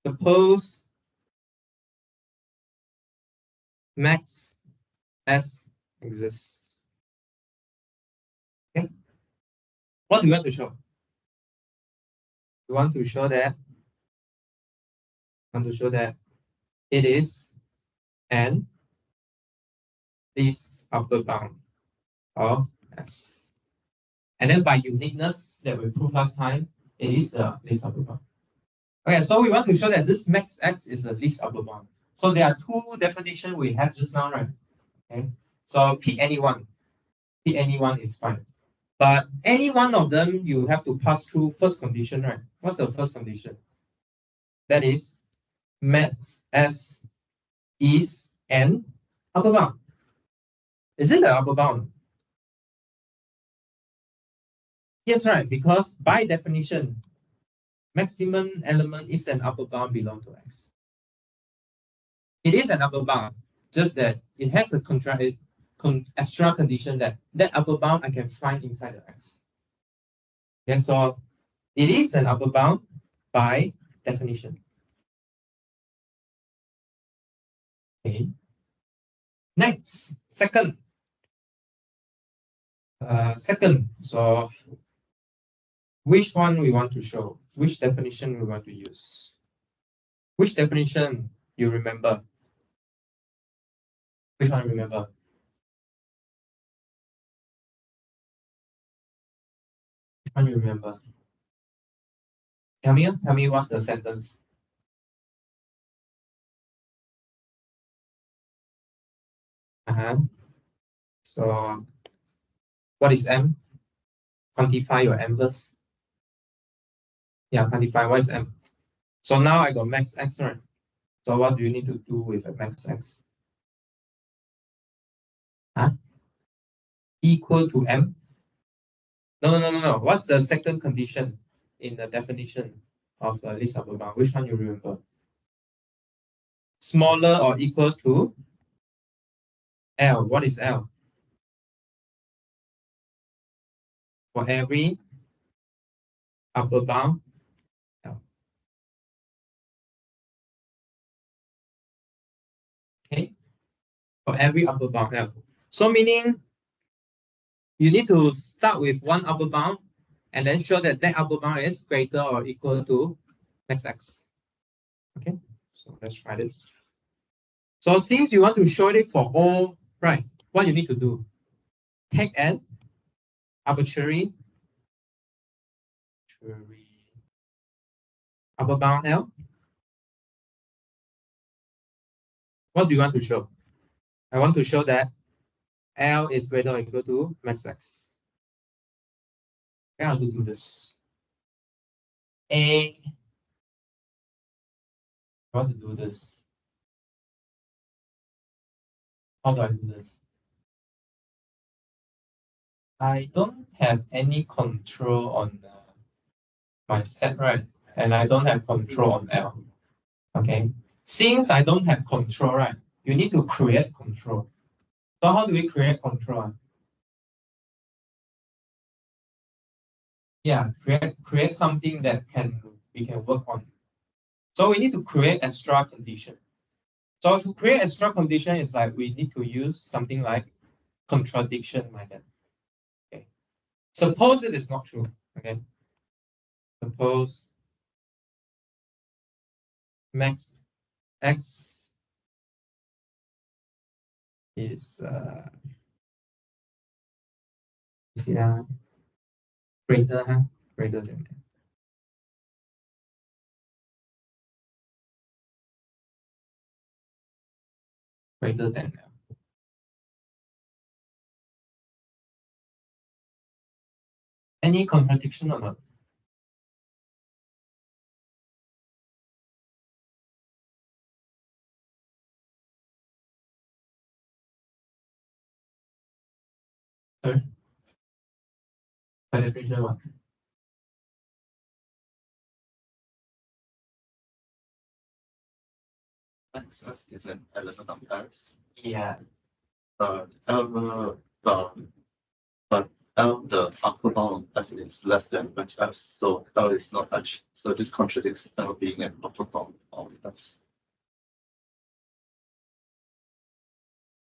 Suppose max S exists. Okay. What do you want to show? We want to show that it is an least upper bound of S. And then by uniqueness that we proved last time, it is the least upper bound. Okay, so we want to show that this max X is the least upper bound. So there are 2 definitions we have just now, right? Okay. So pick any one. Pick any one is fine. But any one of them, you have to pass through first condition, right? What's the first condition? That is max S is an upper bound. Is it the upper bound? Yes, right, because by definition, maximum element is an upper bound belong to X. It is an upper bound, just that it has a extra condition that upper bound I can find inside the X. Yeah, so it is an upper bound by definition. Okay. Next, second. So which one we want to show? Which definition we want to use? Which definition you remember? Which one remember? Which one you remember? Tell me what's the sentence? So what is M? Quantify your M first. Yeah, quantify what is M. So now I got max X, right? So what do you need to do with a max X? Equal to M? No. What's the second condition in the definition of a least upper bound? Which one you remember? Smaller or equals to L. What is L? For every upper bound, L. Okay? For every upper bound, L. So meaning you need to start with one upper bound and then show that upper bound is greater or equal to max X. Okay? So let's try this. So since you want to show it for all, right, what you need to do? Take an arbitrary upper bound L. What do you want to show? I want to show that L is greater or equal to max X. I want to do this. I want to do this. How do I do this? I don't have any control on my set, right? And I don't have control on L. Okay. Since I don't have control, right? You need to create control. So how do we create control? Yeah, create something that we can work on. So we need to create extra condition. So to create extra condition is like we need to use something like contradiction method. Okay. Suppose it is not true. Okay. Suppose max X is greater than that. Greater than that. Any contradiction or not? Sorry? By definition, what? X is an element of S. Yeah. But L, the upper bound of S is less than max S, so L is not H. So this contradicts L being an upper bound of S.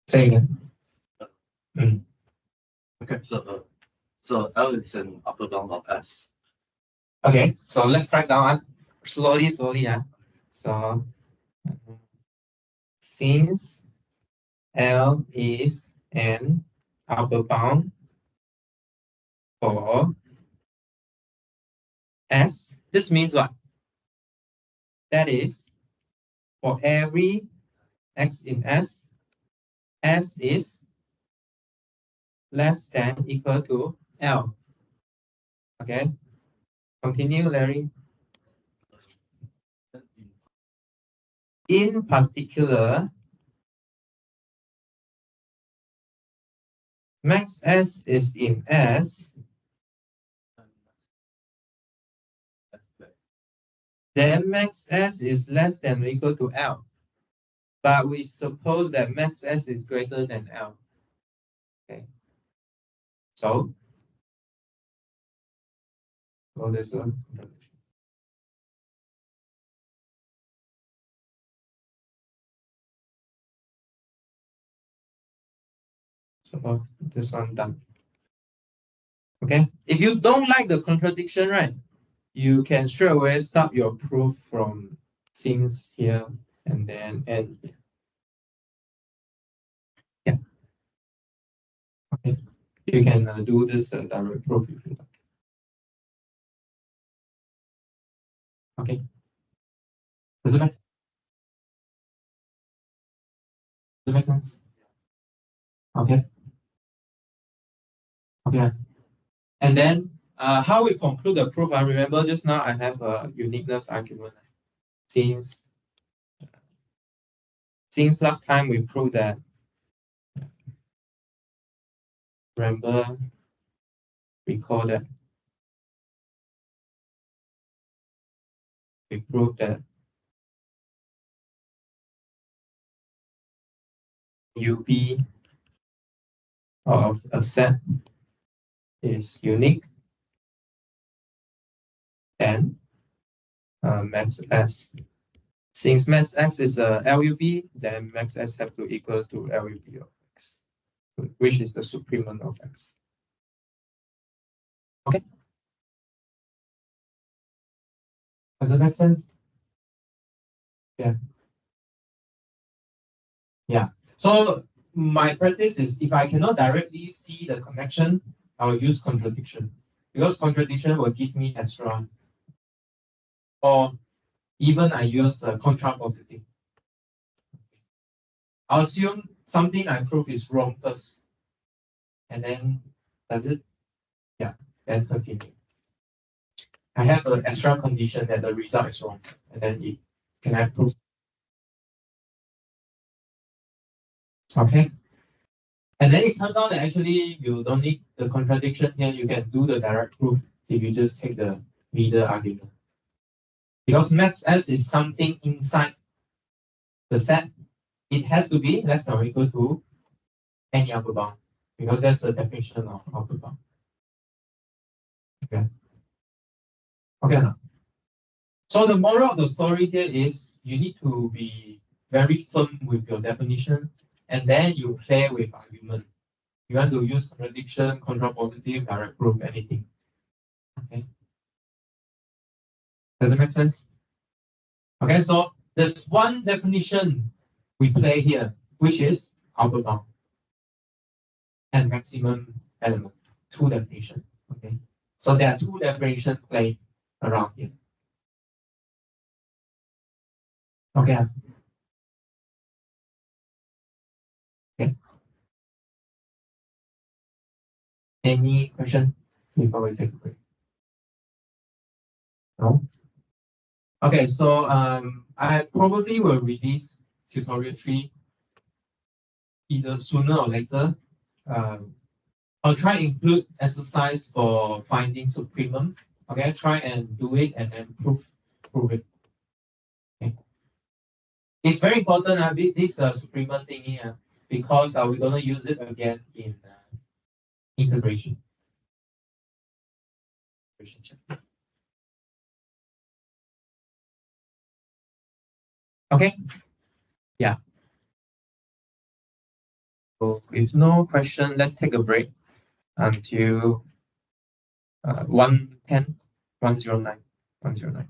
Say again. Okay, so L is an upper bound of S. Okay, so let's write down slowly. So since L is an upper bound for S, this means what? That is, for every X in S, S is less than equal to L. Okay, continue, Larry. In particular, max S is in S, then max S is less than or equal to L. But we suppose that max S is greater than L. Okay. So there's a so this one done. Okay. If you don't like the contradiction, right, you can straight away start your proof from since here and then end here. Yeah. Okay. You can do this direct proof if you like. Okay. Does it make sense? Does it make sense? Okay. Okay. And then how we conclude the proof, I remember just now I have a uniqueness argument. Since last time we proved that, recall that we proved that UP of a set is unique and max S. Since max S is a LUP, then max S have to equal to LUP of X, which is the supremum of X. Okay. Does that make sense? Yeah. Yeah. So my practice is if I cannot directly see the connection, I'll use contradiction, because contradiction will give me extra. Or even I use contrapositive. I'll assume something I prove is wrong first. And then does it? Yeah, then continue. I have an extra condition that the result is wrong. And then it can I prove? Okay. And then it turns out that actually you don't need the contradiction here. You can do the direct proof if you just take the middle argument. Because max S is something inside the set, it has to be less than or equal to any upper bound. Because that's the definition of upper bound. Okay. Okay now. So the moral of the story here is you need to be very firm with your definition, and then you play with argument. You want to use contradiction, contrapositive, direct proof, anything. Okay. Does it make sense? Okay, so there's one definition we play here, which is upper bound and maximum element. Two definitions. Okay. So there are two definitions played around here. Okay. Okay. Any question before we take a break? No? Okay, so I probably will release tutorial 3 either sooner or later. I'll try and include exercise for finding supremum. Okay, try and do it and then prove it. Okay. It's very important this supremum thingy because we're gonna use it again in integration. Okay. Yeah. So if no question, let's take a break until 110, 109, 109.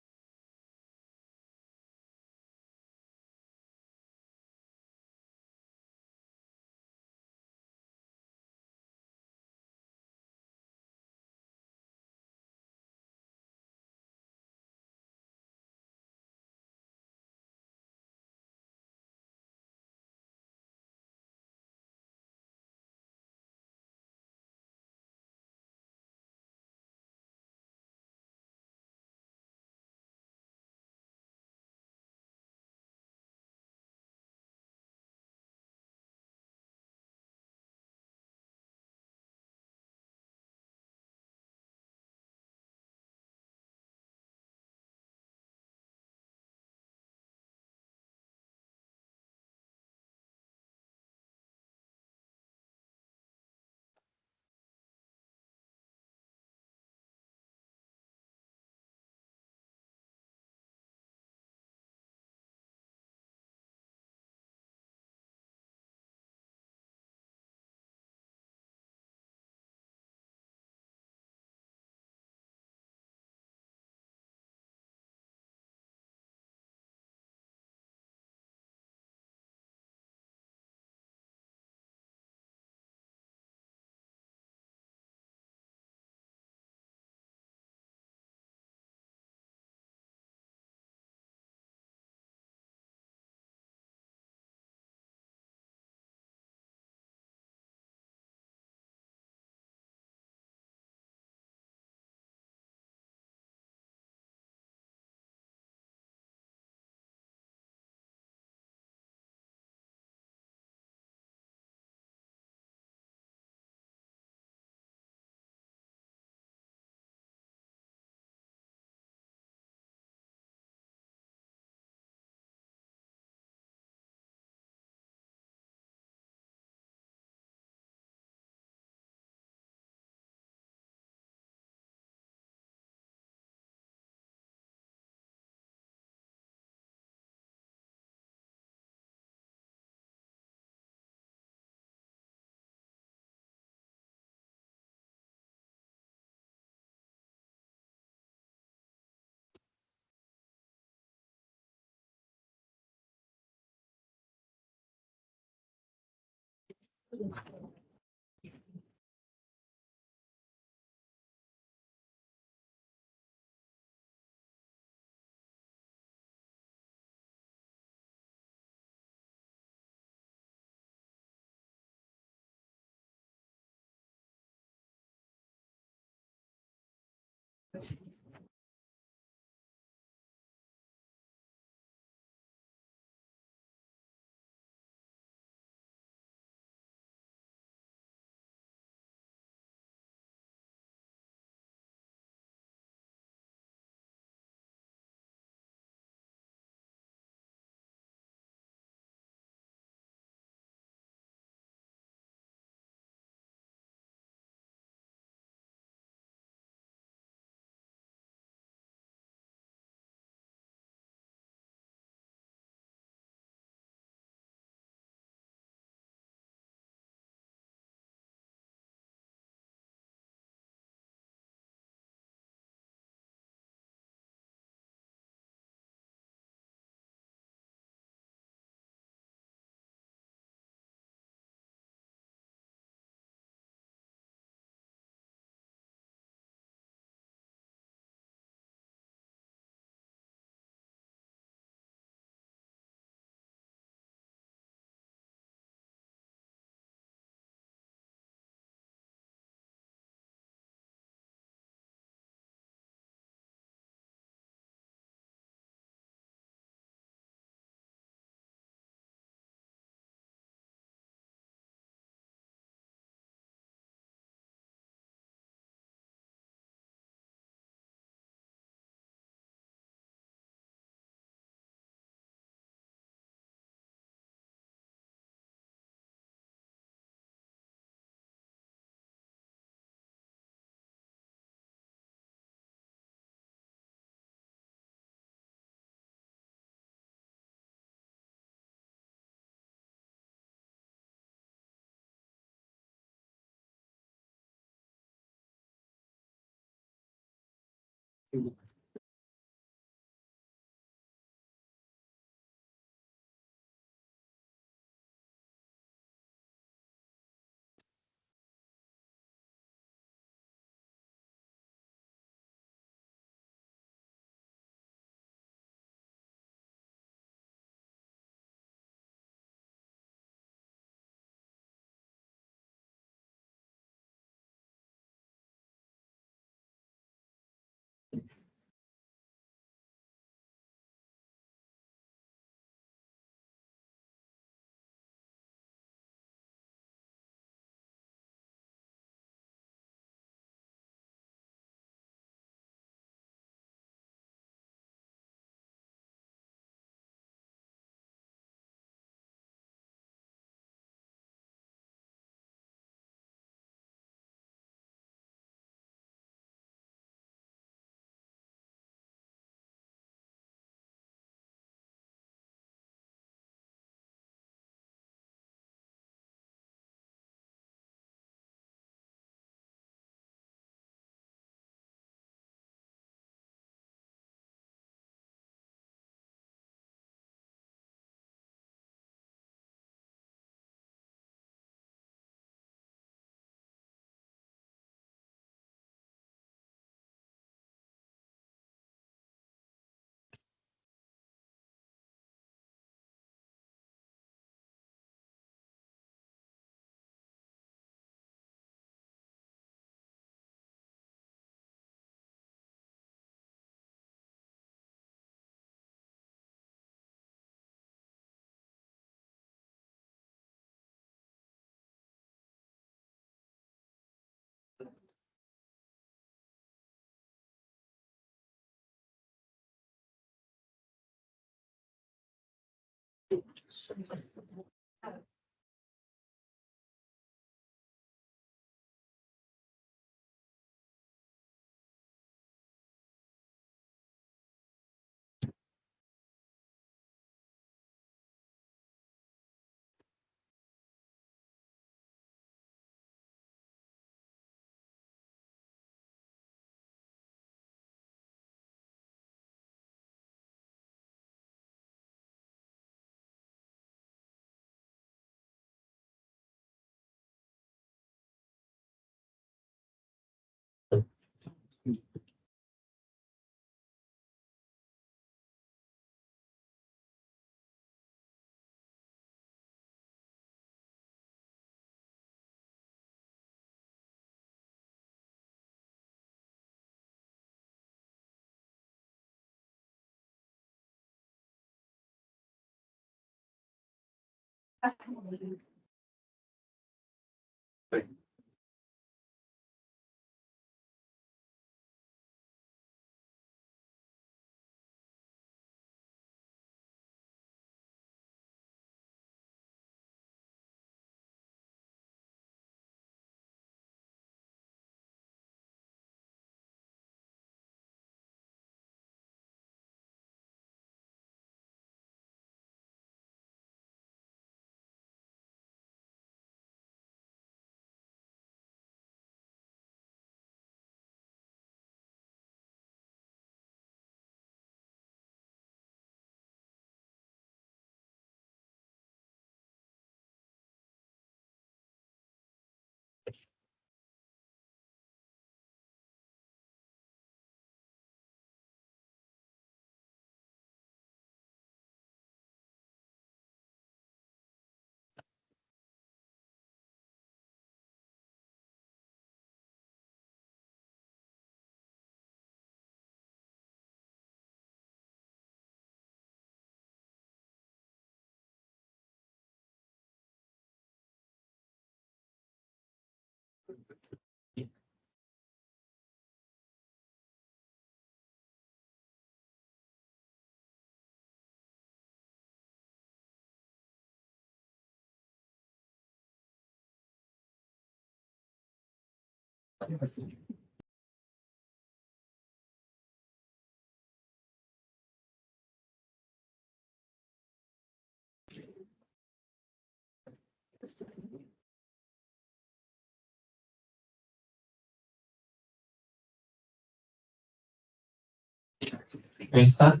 We start.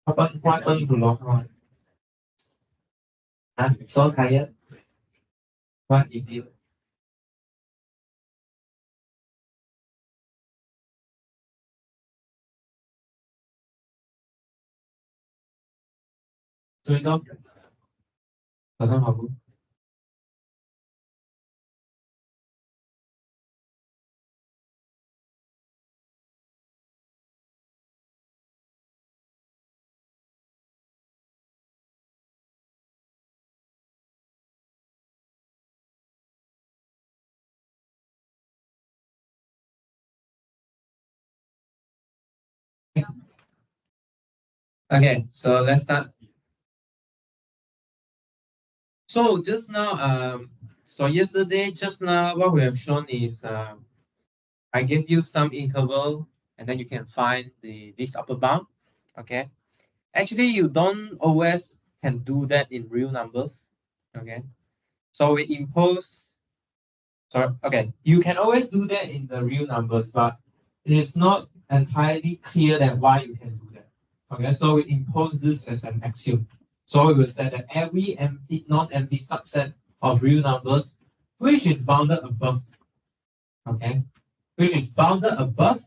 What happened to log on? I'm so tired. What is it? Tôi đâu? Ở trong học. Okay, so let's start. So just now, so yesterday, just now, what we have shown is I gave you some interval, and then you can find this upper bound. Okay. Actually, you don't always can do that in real numbers. Okay. So we impose. Sorry. Okay. You can always do that in the real numbers, but it is not entirely clear that why you can do that. Okay. So we impose this as an axiom. So we will say that every empty, non-empty subset of real numbers, which is bounded above, okay, which is bounded above,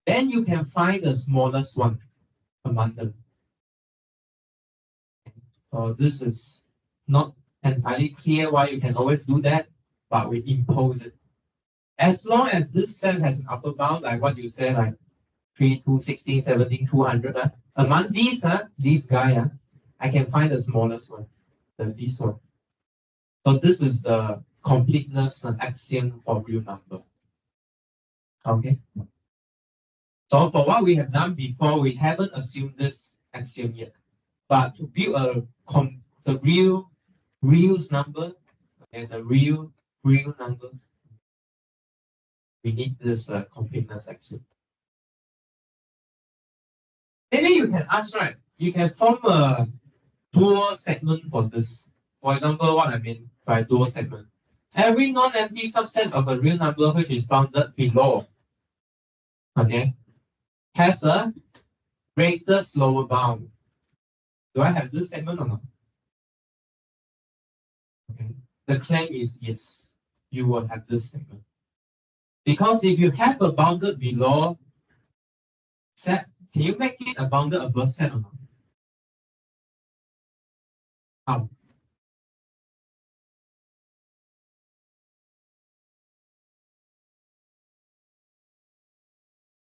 then you can find the smallest one among them. So this is not entirely clear why you can always do that, but we impose it. As long as this set has an upper bound, like what you said, like 3, 2, 16, 17, 200, among these, this guy, I can find the smallest one, this one. So this is the completeness axiom for real number. Okay. So for what we have done before, we haven't assumed this axiom yet. But to build the real number, okay, the real numbers, we need this completeness axiom. Maybe you can ask, right? You can form a dual segment for this. For example, what I mean by dual segment. Every non-empty subset of a real number which is bounded below, okay, has a greatest lower bound. Do I have this segment or not? The claim is yes, you will have this segment. Because if you have a bounded below set, can you make it a bounded above set or not? How?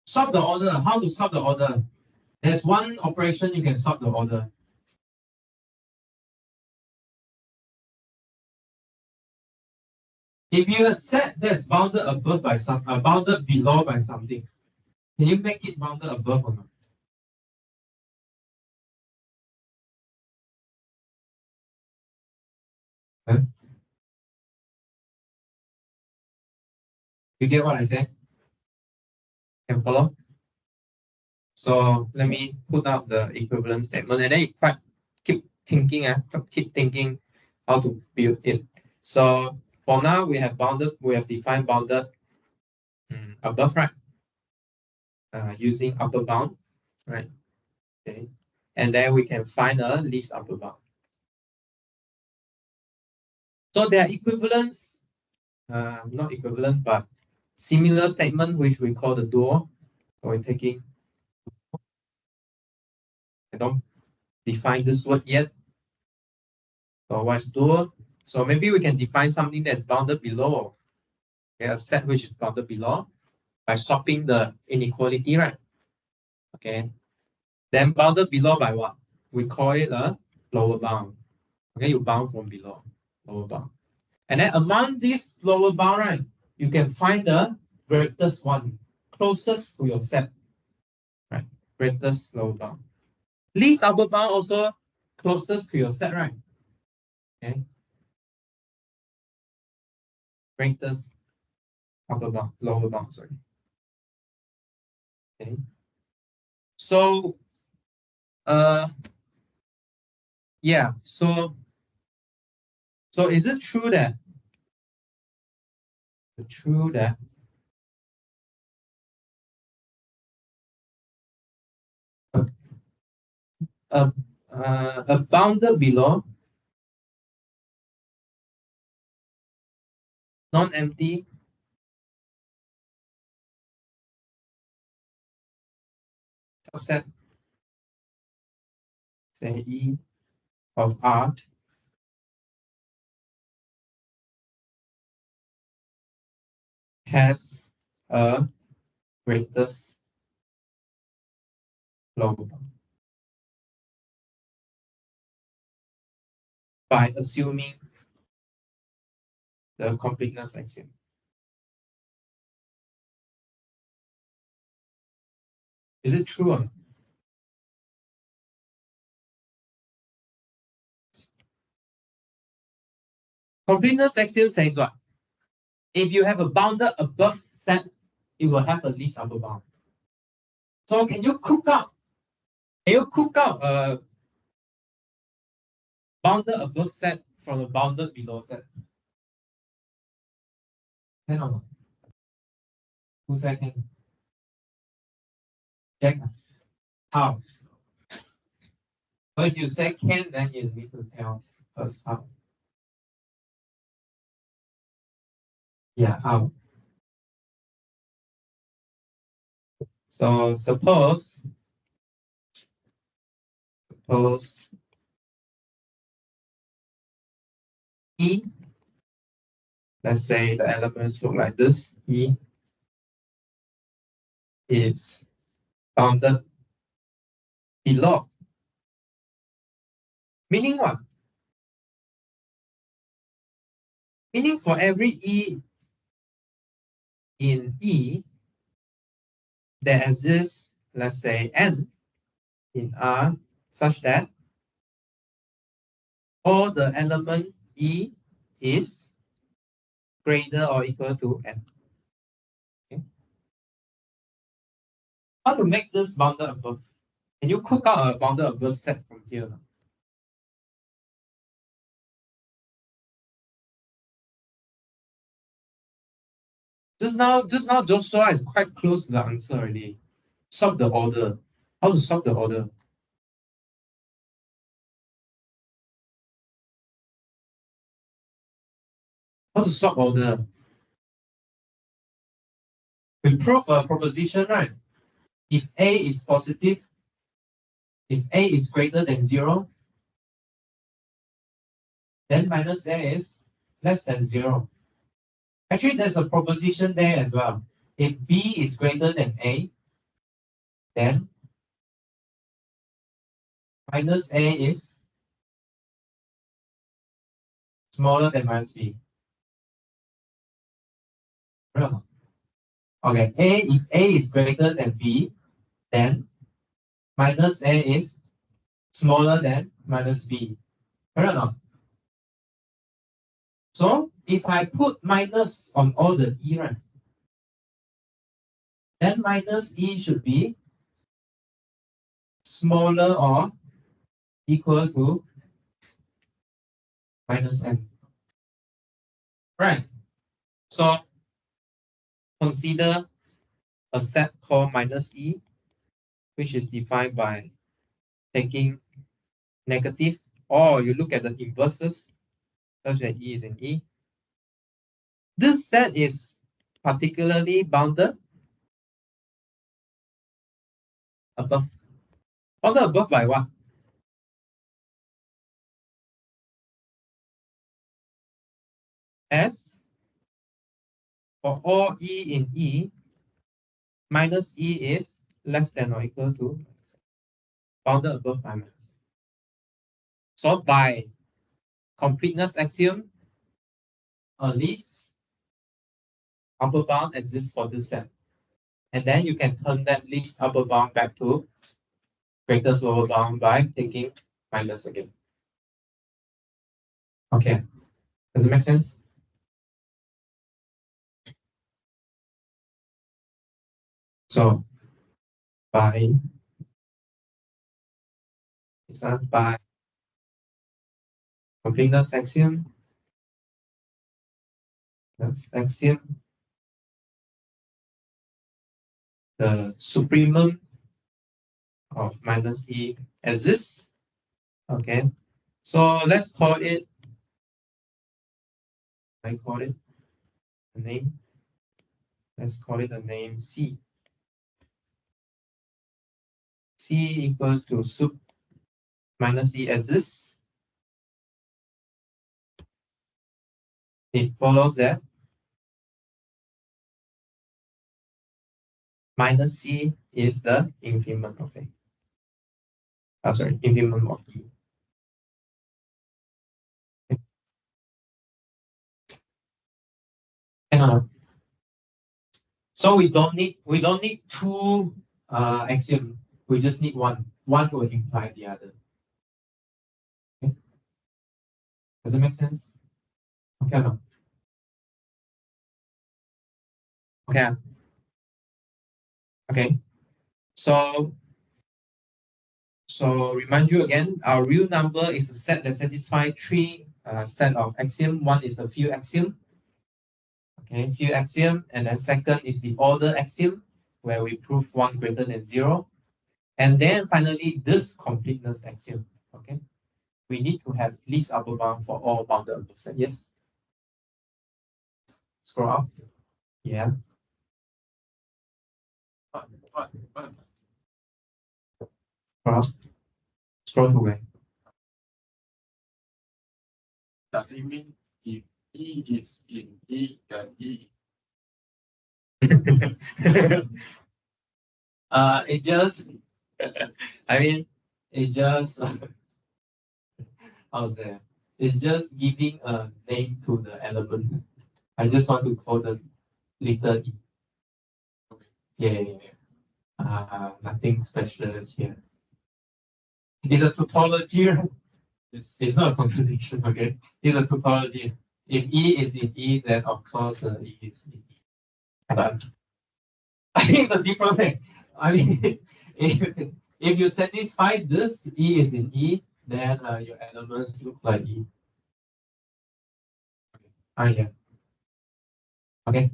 Sort the order. How to sort the order? There's one operation you can sort the order. If you have set that's bounded above by some, bounded below by something, can you make it bounded above or not? Huh? You get what I said? Can follow? So let me put out the equivalent statement and then you keep thinking how to build it. So for now we have defined bounded above, right? Using upper bound, right? Okay. And then we can find a least upper bound. So there are equivalents, not equivalent, but similar statement which we call the dual. So we're taking, I don't define this word yet. So what's dual? So maybe we can define something that's bounded below. Okay, a set which is bounded below by swapping the inequality, right? Okay. Then bounded below by what? We call it a lower bound. Okay, you bound from below, lower bound. And then among these lower bound, right, you can find the greatest one, closest to your set, right? Greatest lower bound. Least upper bound also closest to your set, right? Okay. Greatest upper bound, lower bound, sorry. Okay. So, yeah, so is it true that a bounded below non-empty subset, say E of R, has a greatest lower bound by assuming the completeness axiom. Is it true or not? Completeness axiom says what? If you have a bounded above set, it will have a least upper bound. So can you cook out a bounded above set from a bounded below set? Can or not? 2 seconds. Check. How? So if you say can, then you need to tell us how. Yeah, how? So suppose E, let's say the elements look like this, E is bounded below. Meaning what? Meaning for every E in E, there exists, let's say, N in R such that all the element E is greater or equal to N. Okay. How to make this bounded above? Can you cook out a bounded above set from here? Just now Joshua is quite close to the answer already. Sort the order. How to sort the order? How to sort order? We prove a proposition, right? If A is positive, if A is greater than 0, then minus A is less than 0. Actually, there's a proposition there as well. If B is greater than A, then minus A is smaller than minus B. Real? Okay, if A is greater than B, then minus A is smaller than minus B. Correct or not? So if I put minus on all the E, right, then minus E should be smaller or equal to minus N. Right. So consider a set called minus E, which is defined by taking negative, or you look at the inverses, such that E is in E. This set is particularly bounded above. Bounded above by what? S for all E in E, minus E is less than or equal to bounded above by minus. So by completeness axiom, a least upper bound exists for this set. And then you can turn that least upper bound back to greatest lower bound by taking minus again. Okay. Does it make sense? So by completeness axiom, that's axiom, the supremum of minus E exists. Okay. So let's call it, I call it a name. Let's call it a name C. C equals to sup minus E exists. It follows that minus C is the infimum of A. Oh, sorry, infimum of E. So we don't need two axioms. We just need one. One will imply the other. Okay. Does it make sense? Okay or no? Okay. Okay. So remind you again, our real number is a set that satisfies three set of axiom. One is the field axiom. Okay, field axiom, and then second is the order axiom, where we prove 1 greater than 0. And then finally, this completeness axiom. Okay, we need to have least upper bound for all bounded above set. Yes. Scroll up. Yeah. Scroll up. Scroll to where? Does it mean if E is in E, then E? It just, I mean, it just, how's that? It's just giving a name to the element. I just want to call the little E. Yeah. Nothing special here. It's a tautology, right? It's not a contradiction, okay? It's a tautology. If E is in E, then of course E is in E. But I think it's a different way. I mean, if you satisfy this, E is in E, then your elements look like E. Yeah. Okay.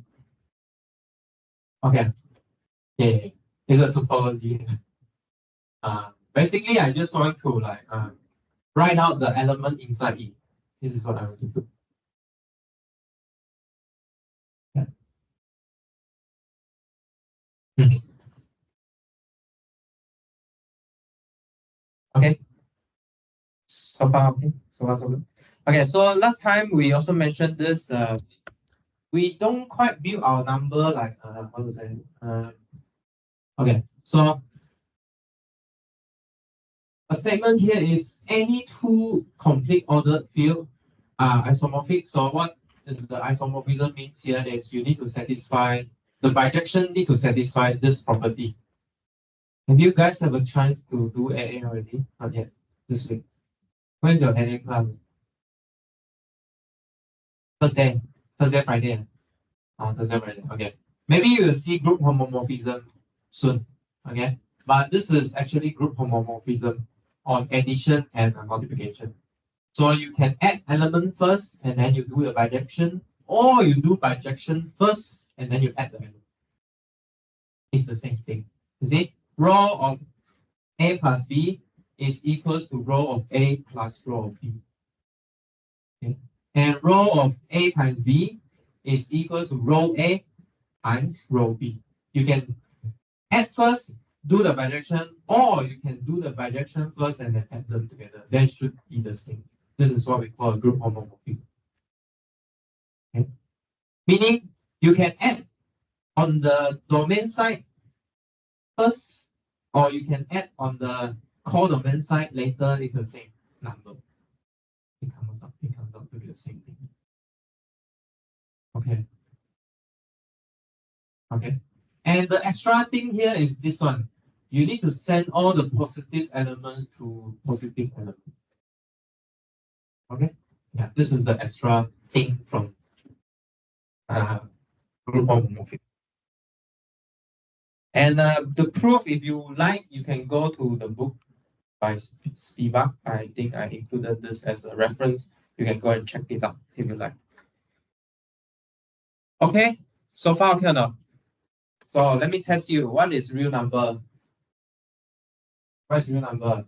Okay. Yeah. It's a topology. Basically, I just want to like write out the element inside E. This is what I want to do. Okay. So far, okay. So far, so good. Okay, so last time we also mentioned this. We don't quite build our number like how to say. Okay, so a statement here is any two complete ordered field are isomorphic. So what is the isomorphism means here is you need to satisfy the bijection need to satisfy this property. Have you guys have a chance to do AA already? Not yet. This week. When is your AA class? Thursday, Friday. Thursday, Friday. Okay. Maybe you will see group homomorphism soon. Okay. But this is actually group homomorphism on addition and multiplication. So you can add element first and then you do the bijection, or you do bijection first and then you add the element. It's the same thing. You see, row of A plus B is equals to row of A plus row of B. Okay. And row of A times B is equal to row A times row B. You can add first, do the bijection, or you can do the bijection first and then add them together. That should be the same. This is what we call a group homomorphism. Okay. Meaning you can add on the domain side first, or you can add on the codomain side later. It's the same number. It comes up to be the same thing. Okay. Okay. And the extra thing here is this one. You need to send all the positive elements to positive elements. Okay. Yeah, this is the extra thing from group homomorphism. And the proof, if you like, you can go to the book by Spivak. I think I included this as a reference. You can go and check it out if you like. Okay, so far okay or not? So let me test you. What is real number? What is real number?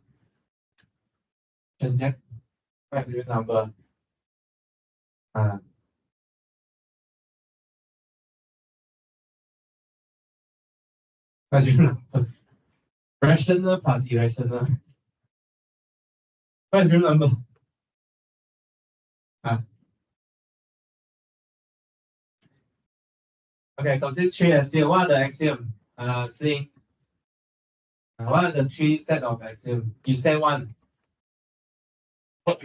What is real number? What is real number? Rational plus irrational. What is real number? Okay, consists three axioms. What are the axioms? Seng. What are the three set of axioms? You say one. No,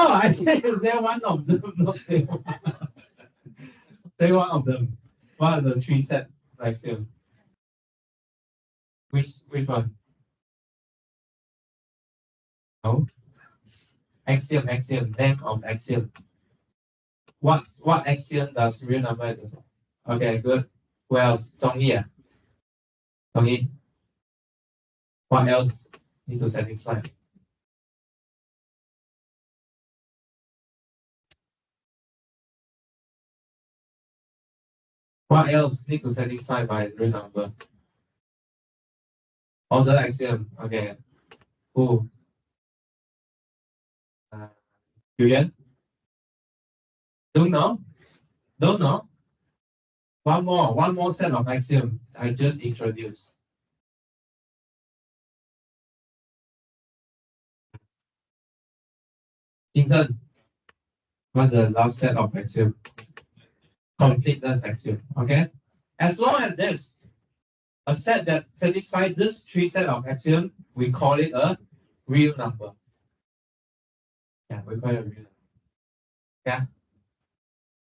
I said you say one of them, not say one. Say one of them. What are the three set of axioms? Which one? No. Axiom, name of axiom. What axiom does real number exist? Okay, good. Who else? Zhongyi. Zhongyi. What else need to satisfy? What else need to satisfy by real number? Order axiom. Okay. Who? Yuan? Don't know? Don't know? One more set of axiom I just introduced. Jingzhen, what's the last set of axiom? Completeness axiom. Okay. As long as there's a set that satisfies this three set of axiom, we call it a real number. Yeah, we call it a real number. Yeah.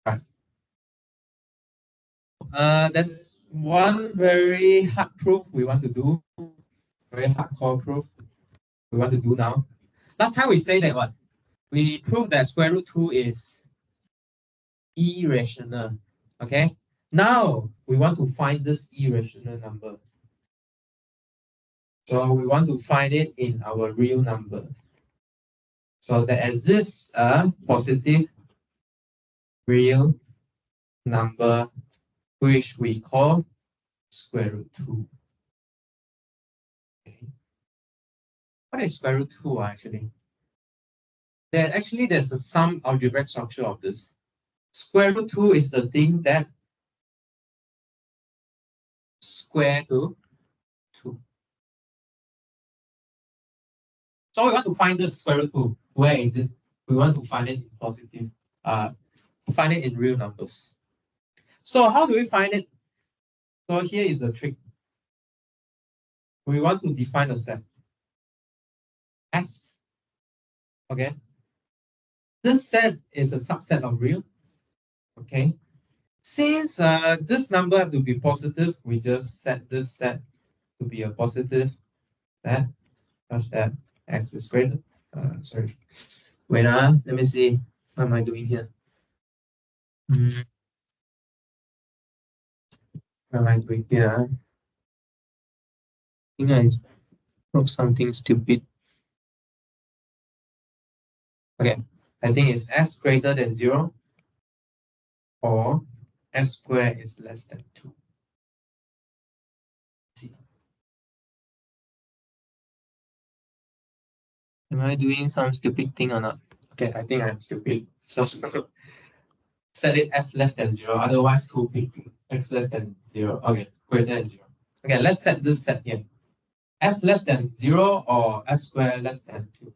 Right. There's one very hard proof we want to do. Very hardcore proof we want to do now. Last time we say that what? We proved that square root 2 is irrational. Okay. Now we want to find this irrational number. So we want to find it in our real number. So there exists a positive real number which we call square root 2. Okay. What is square root 2 actually? There's a some algebraic structure of this. Square root 2 is the thing that square to 2. So we want to find the square root 2. Where is it? We want to find it in positive, find it in real numbers. So how do we find it? So here is the trick. We want to define a set S. Okay. This set is a subset of real. Okay. Since this number have to be positive, we just set this set to be a positive set such that x is greater. Sorry. Wait, let me see. What am I doing here? What am I doing here? I think I wrote something stupid. Okay, I think it's s greater than 0 or s squared is less than 2. Let's see. Am I doing some stupid thing or not? Okay, I think I'm stupid. So set it s less than 0, otherwise too big. X less than 0. Okay, greater than 0. Okay, let's set this set here. S less than 0 or s squared less than 2.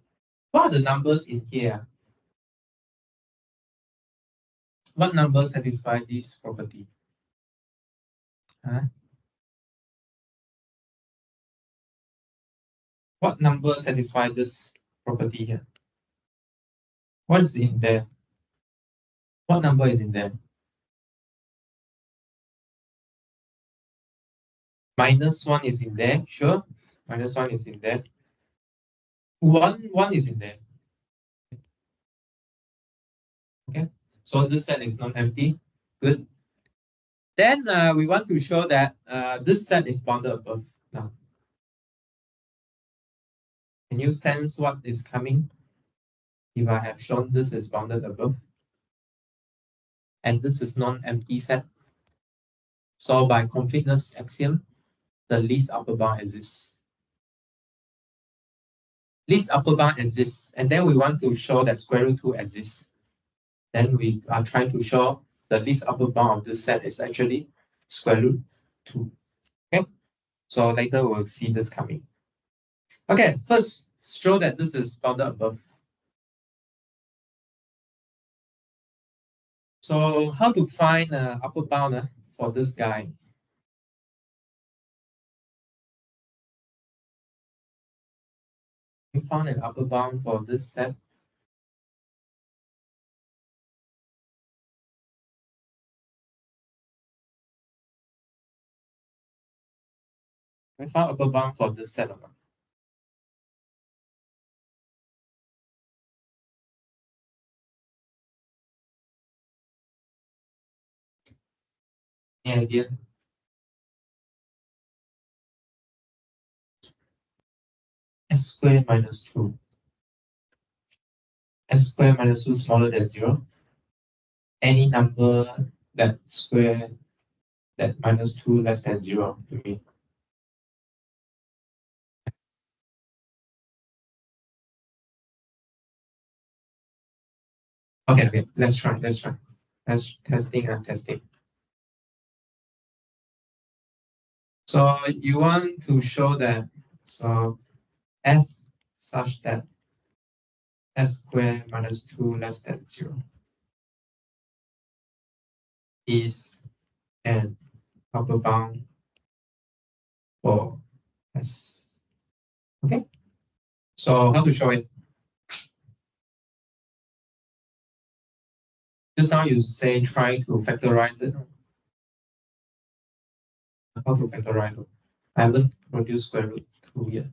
What are the numbers in here? What number satisfy this property? Huh? What number satisfy this property here? What is in there? What number is in there? -1 is in there, sure. -1 is in there. 1 is in there. Okay, so this set is not empty. Good. Then we want to show that this set is bounded above. Now, can you sense what is coming if I have shown this is bounded above? And this is non-empty set. So by completeness axiom, the least upper bound exists. Least upper bound exists, and then we want to show that square root 2 exists. Then we are trying to show the least upper bound of this set is actually square root 2. Okay, so later we'll see this coming. Okay, first show that this is bounded above. So how to find upper bound for this guy? We found an upper bound for this set. We found upper bound for this set or not? Any idea? S squared minus 2. S squared minus 2 smaller than 0. Any number that square that minus 2 less than 0, you mean? Okay, let's try. Let's testing. So you want to show that, so S such that S squared minus 2 less than 0 is an upper bound for S. Okay, so how to show it? Just now you say try to factorize it. How to factorize it? I haven't produced square root 2 yet.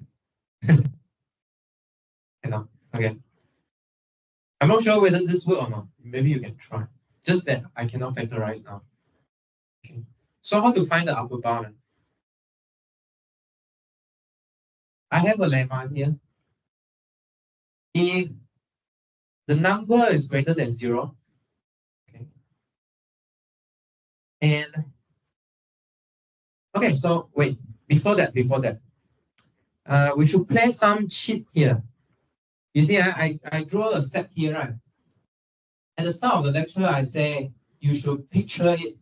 Enough. Okay. I'm not sure whether this works or not. Maybe you can try. Just that I cannot factorize now. Okay. So how to find the upper bound? I have a lemma here. If the number is greater than 0, okay, and okay, so wait, before that, we should play some cheat here. You see, I draw a set here, right? At the start of the lecture, I say you should picture it.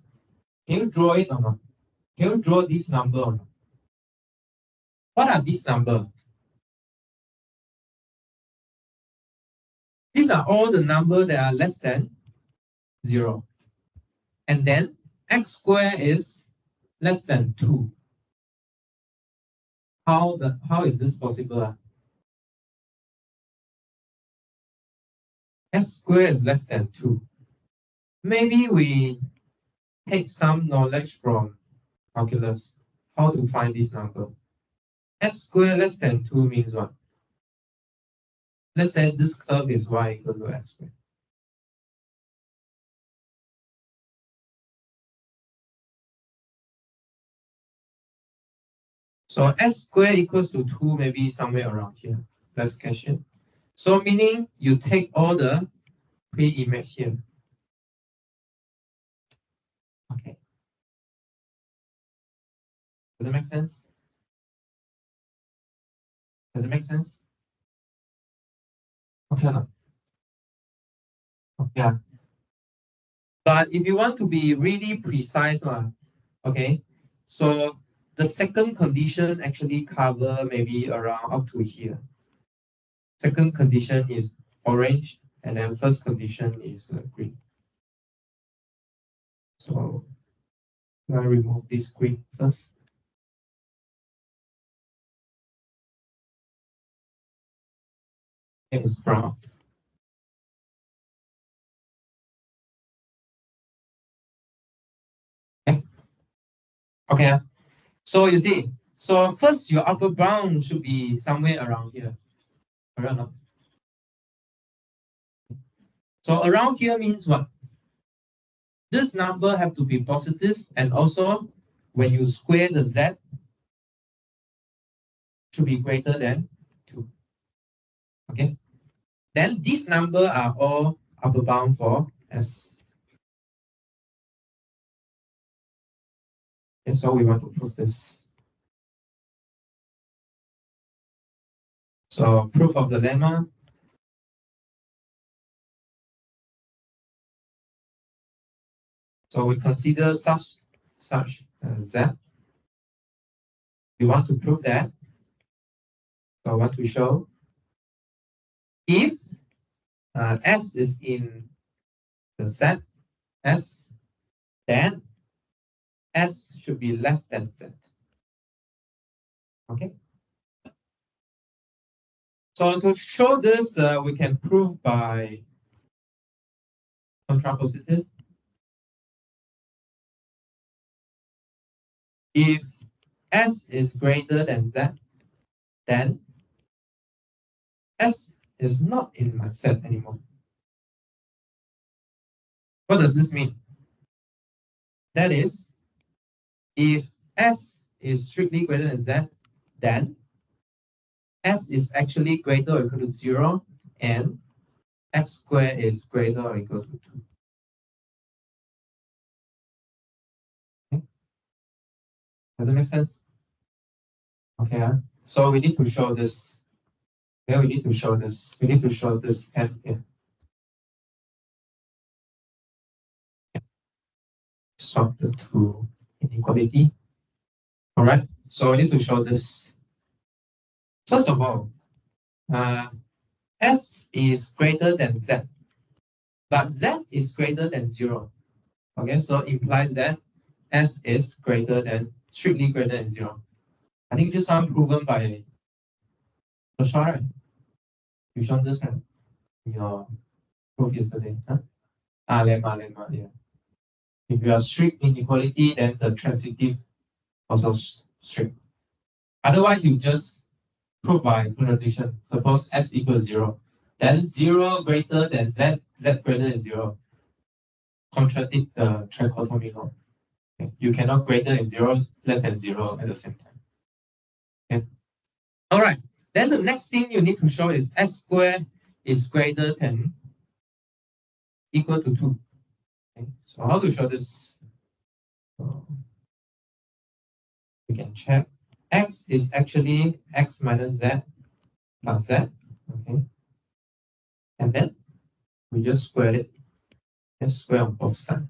Can you draw it or not? Can you draw this number or not? What are these numbers? These are all the numbers that are less than 0. And then x squared is less than 2. How is this possible? S squared is less than 2. Maybe we take some knowledge from calculus, how to find this number. S squared less than 2 means what? Let's say this curve is y equal to x squared. So s squared equals to 2, maybe somewhere around here. Let's catch it. So meaning you take all the pre-image here. Okay. Does it make sense? Does it make sense? Okay. Okay. But if you want to be really precise, okay, so the second condition actually cover maybe around up to here. Second condition is orange, and then first condition is green. So I remove this green first. It's brown. Okay. So you see, so first your upper bound should be somewhere around here. Around. So around here means what? This number have to be positive, and also when you square the z, should be greater than 2. Okay. Then these numbers are all upper bound for S. Okay, so we want to prove this. So proof of the lemma. So we consider such z. We want to prove that. So what we show, if S is in the set S, then S should be less than Z. Okay. So to show this, we can prove by contrapositive. If S is greater than Z, then S is not in my set anymore. What does this mean? That is, if S is strictly greater than Z, then S is actually greater or equal to 0, and x squared is greater or equal to 2. Okay. Does that make sense? Okay, so we need to show this. Yeah, we need to show this. We need to show this and here. Swap the two inequality. All right, so we need to show this. First of all, S is greater than Z, but Z is greater than 0. Okay, so implies that S is strictly greater than 0. I think this one proven by Joshua, right? You shown this one in your proof yesterday, huh? Lemma, yeah. If you are strict inequality, then the transitive also strict. Otherwise, you just prove by contradiction. Suppose S equals 0, then 0 greater than Z, Z greater than 0. Contradict the trichotomy law. Okay. You cannot greater than 0, less than 0 at the same time. Okay. All right. Then the next thing you need to show is S squared is greater than equal to 2. Okay. So how to show this? We can check. X is actually x minus z plus z. Okay. And then we just square it. Just square on both sides.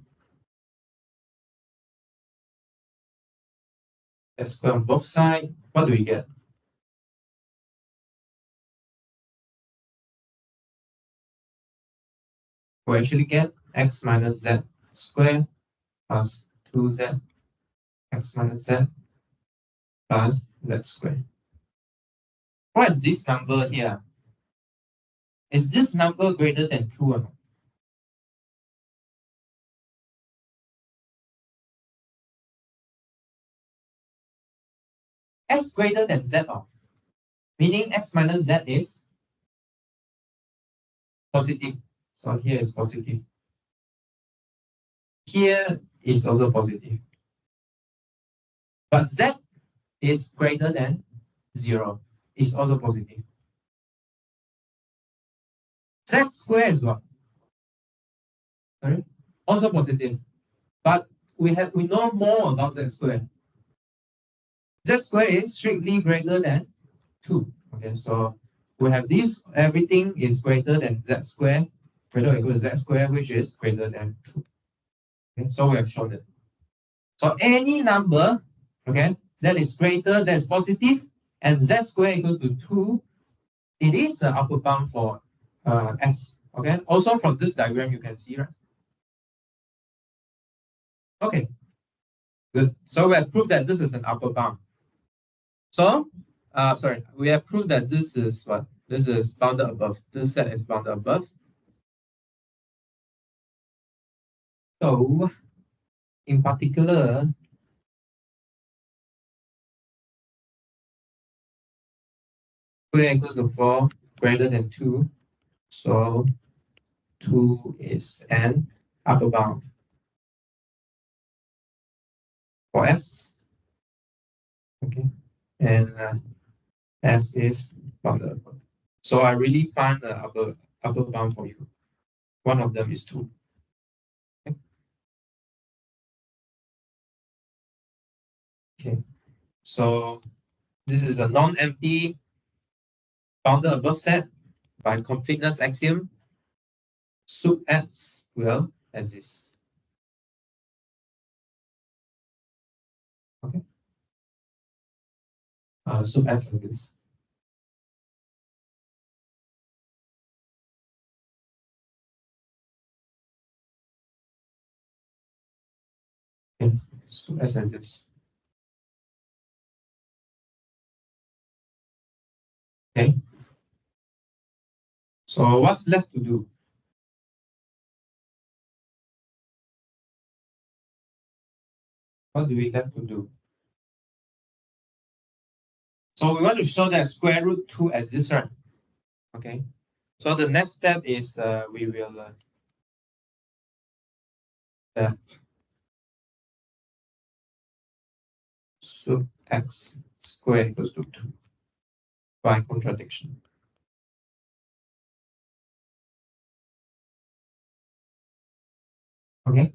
x square on both sides. What do we get? We actually get x minus z squared plus 2z x minus z plus z squared. What is this number here? Is this number greater than 2 or not? X greater than z, meaning x minus z is positive. So here is positive. Here is also positive. But z is greater than 0. It's also positive. Z squared is what? Sorry? Also positive. But we know more about z squared. Z squared is strictly greater than 2. Okay, so we have this, everything is greater than z squared, greater or equal to z squared, which is greater than 2. Okay, so we have shown it. So any number, okay, that is greater, that is positive, and z squared equals to 2, it is the upper bound for s. Okay, also from this diagram you can see, right? Okay, good. So we have proved that this is an upper bound. So, we have proved that this is what? This is bounded above. This set is bounded above. So, in particular, square equals to 4 greater than 2. So, 2 is an upper bound for S. Okay, and S is bounded above. So I really find the upper bound for you. One of them is 2. Okay, so this is a non-empty bounded above set by completeness axiom. Sup S will exist. Okay. Sup S exists. Okay. Sup S exists. Okay. So what's left to do? What do we have to do? So we want to show that square root 2 exists, right? Okay. So the next step is we will sup x squared equals to 2 by contradiction. Okay.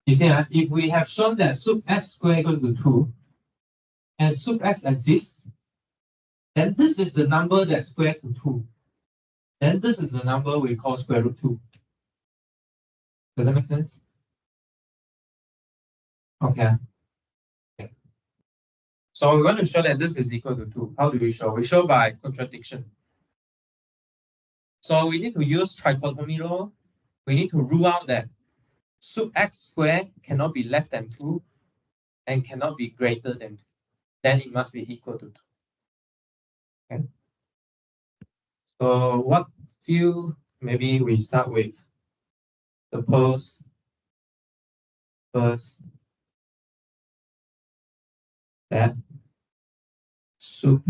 You see, if we have shown that sup x squared equals to 2 and sup x exists, then this is the number that's squared to 2. Then this is the number we call square root 2. Does that make sense? Okay. So we want to show that this is equal to 2. How do we show? We show by contradiction. So we need to use trichotomy law. We need to rule out that sup x squared cannot be less than 2 and cannot be greater than 2. Then it must be equal to 2. Okay. So what few, maybe we start with, suppose first that sup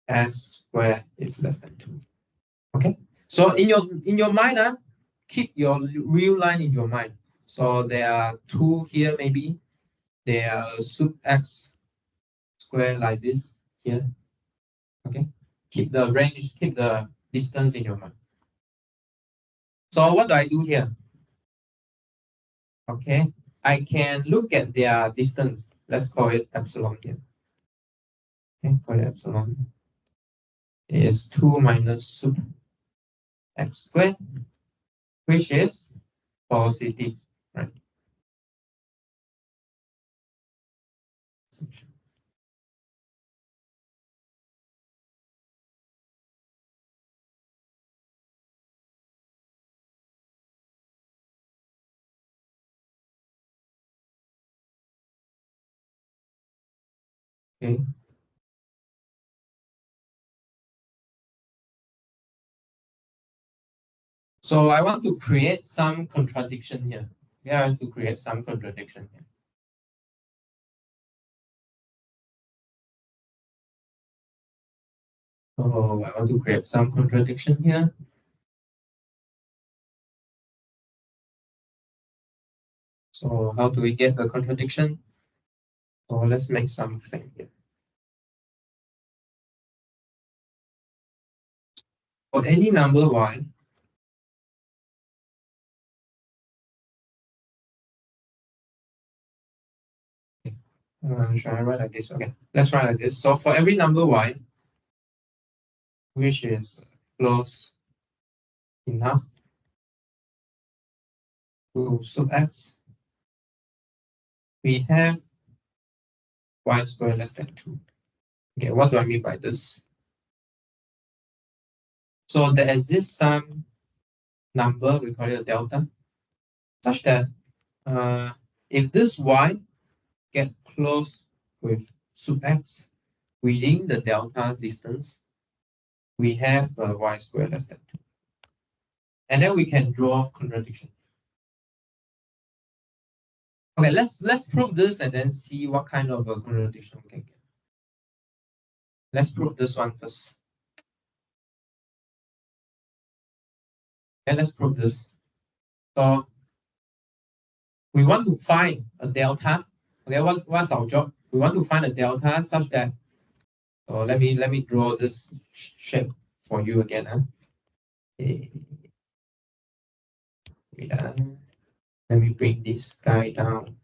s squared is less than 2. Okay. So in your mind, keep your real line in your mind. So there are 2 here, maybe. There are sup x squared like this here. Okay. Keep the range, keep the distance in your mind. So what do I do here? Okay. I can look at their distance. Let's call it epsilon here. Okay, call it epsilon. Is 2 minus sup x squared, which is positive, right? solution. Okay. So I want to create some contradiction here. Yeah, I want to create some contradiction here. So I want to create some contradiction here. So how do we get the contradiction? So let's make some claim here. For any number y, should I write like this? Okay, let's write like this. So for every number y, which is close enough to sub x, we have y squared less than 2. Okay, what do I mean by this? So there exists some number, we call it a delta, such that if this y gets close with sub x within the delta distance, we have y squared less than 2. And then we can draw contradiction. Okay, let's prove this and then see what kind of a contradiction we can get. Let's prove this one first. Okay, let's prove this. So we want to find a delta. Okay, what's our job? We want to find a delta such that. So let me draw this shape for you again. Okay. Yeah. Let me bring this guy down.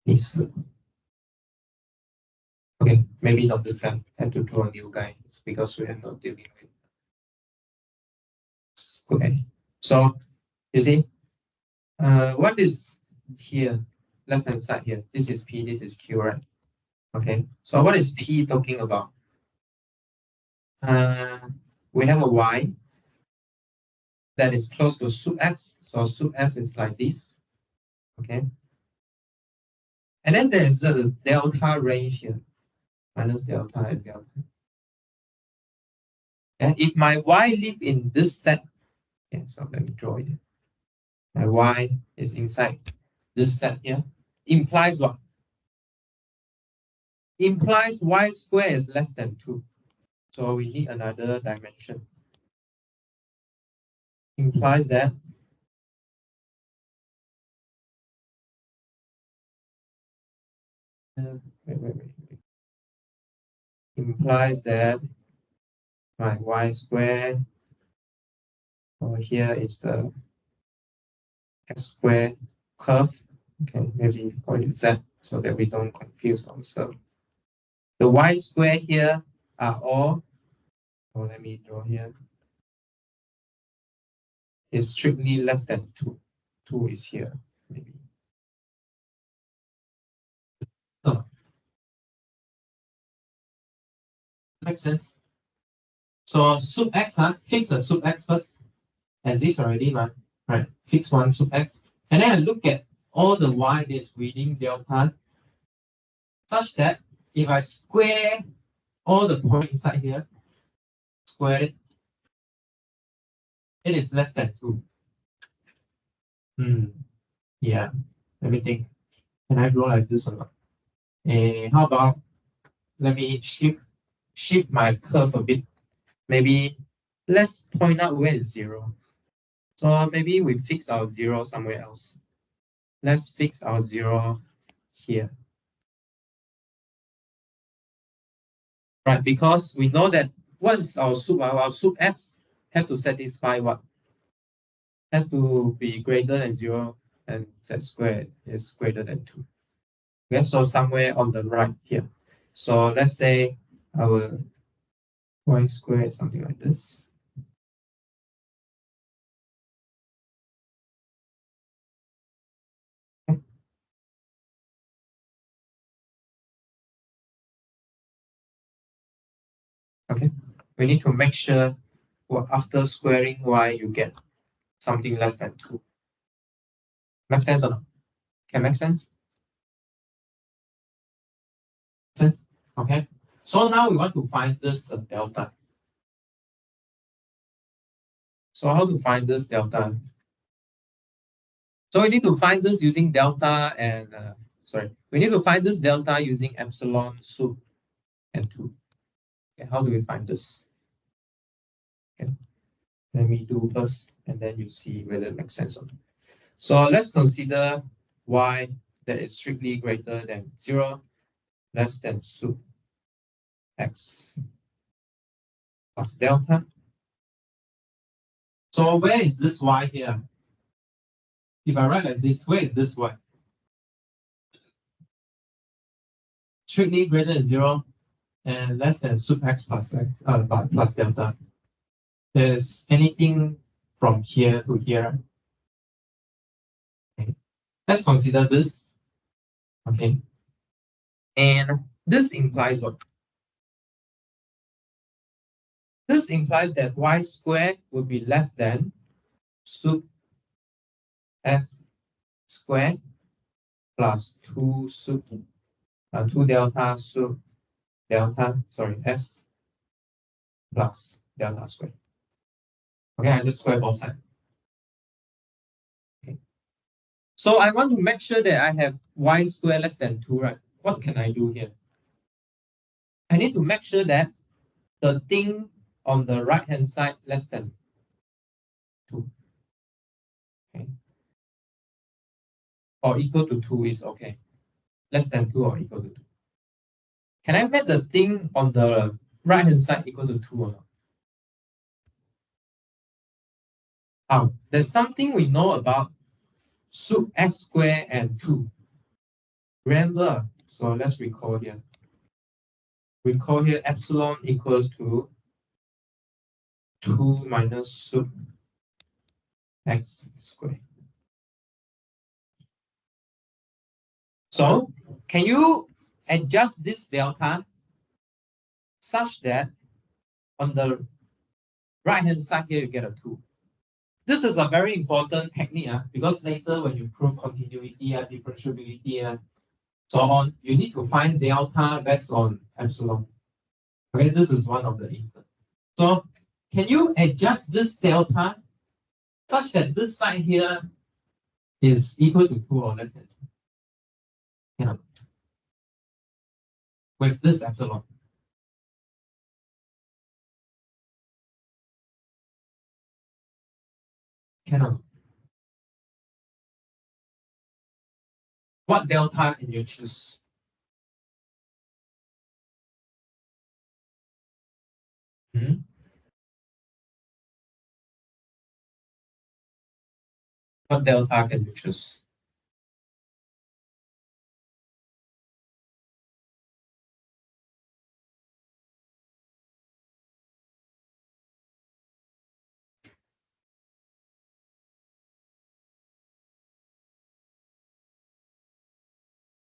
This. Okay, maybe not this guy. I have to draw a new guy because we are not dealing with square. So you see, what is here? Left hand side here. This is P, this is Q, right? Okay. So what is P talking about? We have a Y that is close to sub X. So sub X is like this. Okay. And then there's a delta range here. Minus delta and delta. And if my Y live in this set, okay, so let me draw it. My Y is inside this set here. Implies what? Implies Y square is less than 2. So we need another dimension. Implies that implies that my y squared over here is the x squared curve. Okay, maybe call it z so that we don't confuse ourselves. The y square here are all, oh, let me draw here, is strictly less than 2. 2 is here, maybe. So, makes sense. So sub x, fix the sub x first. As this already, right? Fix one sub x. And then I look at all the y that's within delta, such that if I square all the points inside here, square it, it is less than 2. Yeah, let me think. Can I draw like this or not? How about let me shift my curve a bit. Maybe let's point out where is 0. So maybe we fix our 0 somewhere else. Let's fix our 0 here. Right, because we know that what is our sub x have to satisfy what? Has to be greater than 0 and z squared is greater than 2. Okay, so somewhere on the right here. So let's say our y squared is something like this. Okay. Okay, we need to make sure after squaring y, you get something less than 2. Make sense or not? Can make sense? Sense? Okay. So now we want to find this delta. So how to find this delta? So we need to find this using delta and we need to find this delta using epsilon, sup, and 2. Okay, how do we find this? Okay, let me do first, and then you see whether it makes sense or not. So let's consider y that is strictly greater than 0, less than sup x plus delta. So where is this y here? If I write like this, where is this y? Strictly greater than 0 and less than sup x plus plus delta. Is anything from here to here? Okay. Let's consider this. Okay. And this implies what? This implies that y squared would be less than sup s squared plus 2 sup 2 delta sup delta, s plus delta squared. Okay, I just square both sides. Okay. So I want to make sure that I have y squared less than 2, right? What can I do here? I need to make sure that the thing on the right hand side less than 2. Okay. Or equal to 2 is okay. Less than 2 or equal to 2. Can I make the thing on the right hand side equal to 2 or not? Oh, there's something we know about sup x squared and 2. Remember, so let's recall here. Recall here epsilon equals to 2 minus sup x squared. So can you adjust this delta such that on the right hand side here you get a 2? This is a very important technique because later when you prove continuity, differentiability, so on, you need to find delta based on epsilon. Okay, this is one of the instances. So can you adjust this delta such that this side here is equal to 2 or less than 2? Cannot. With this epsilon. Cannot. What delta can you choose? What delta can you choose?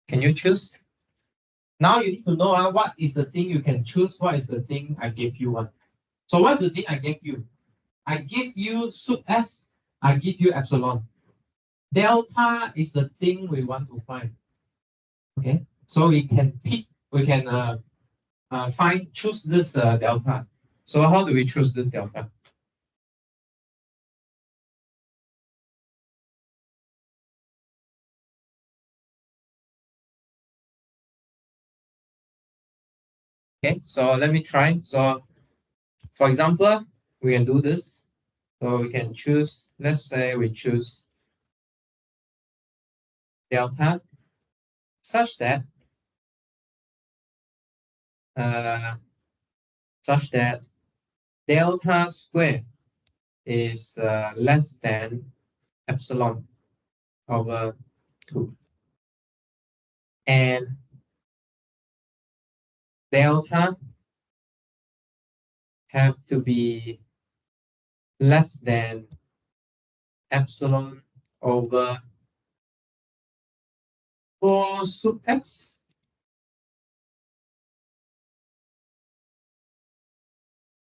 Can you choose? Now you need to know what is the thing you can choose, what is the thing I gave you one. So what's the thing I gave you? I give you sup s, I give you epsilon. Delta is the thing we want to find. Okay, so we can pick, we can choose this delta. So how do we choose this delta? Okay, so let me try. So for example, we can do this. So we can choose, let's say we choose delta such that delta squared is less than epsilon over 2. And delta have to be less than epsilon over 4 sup x.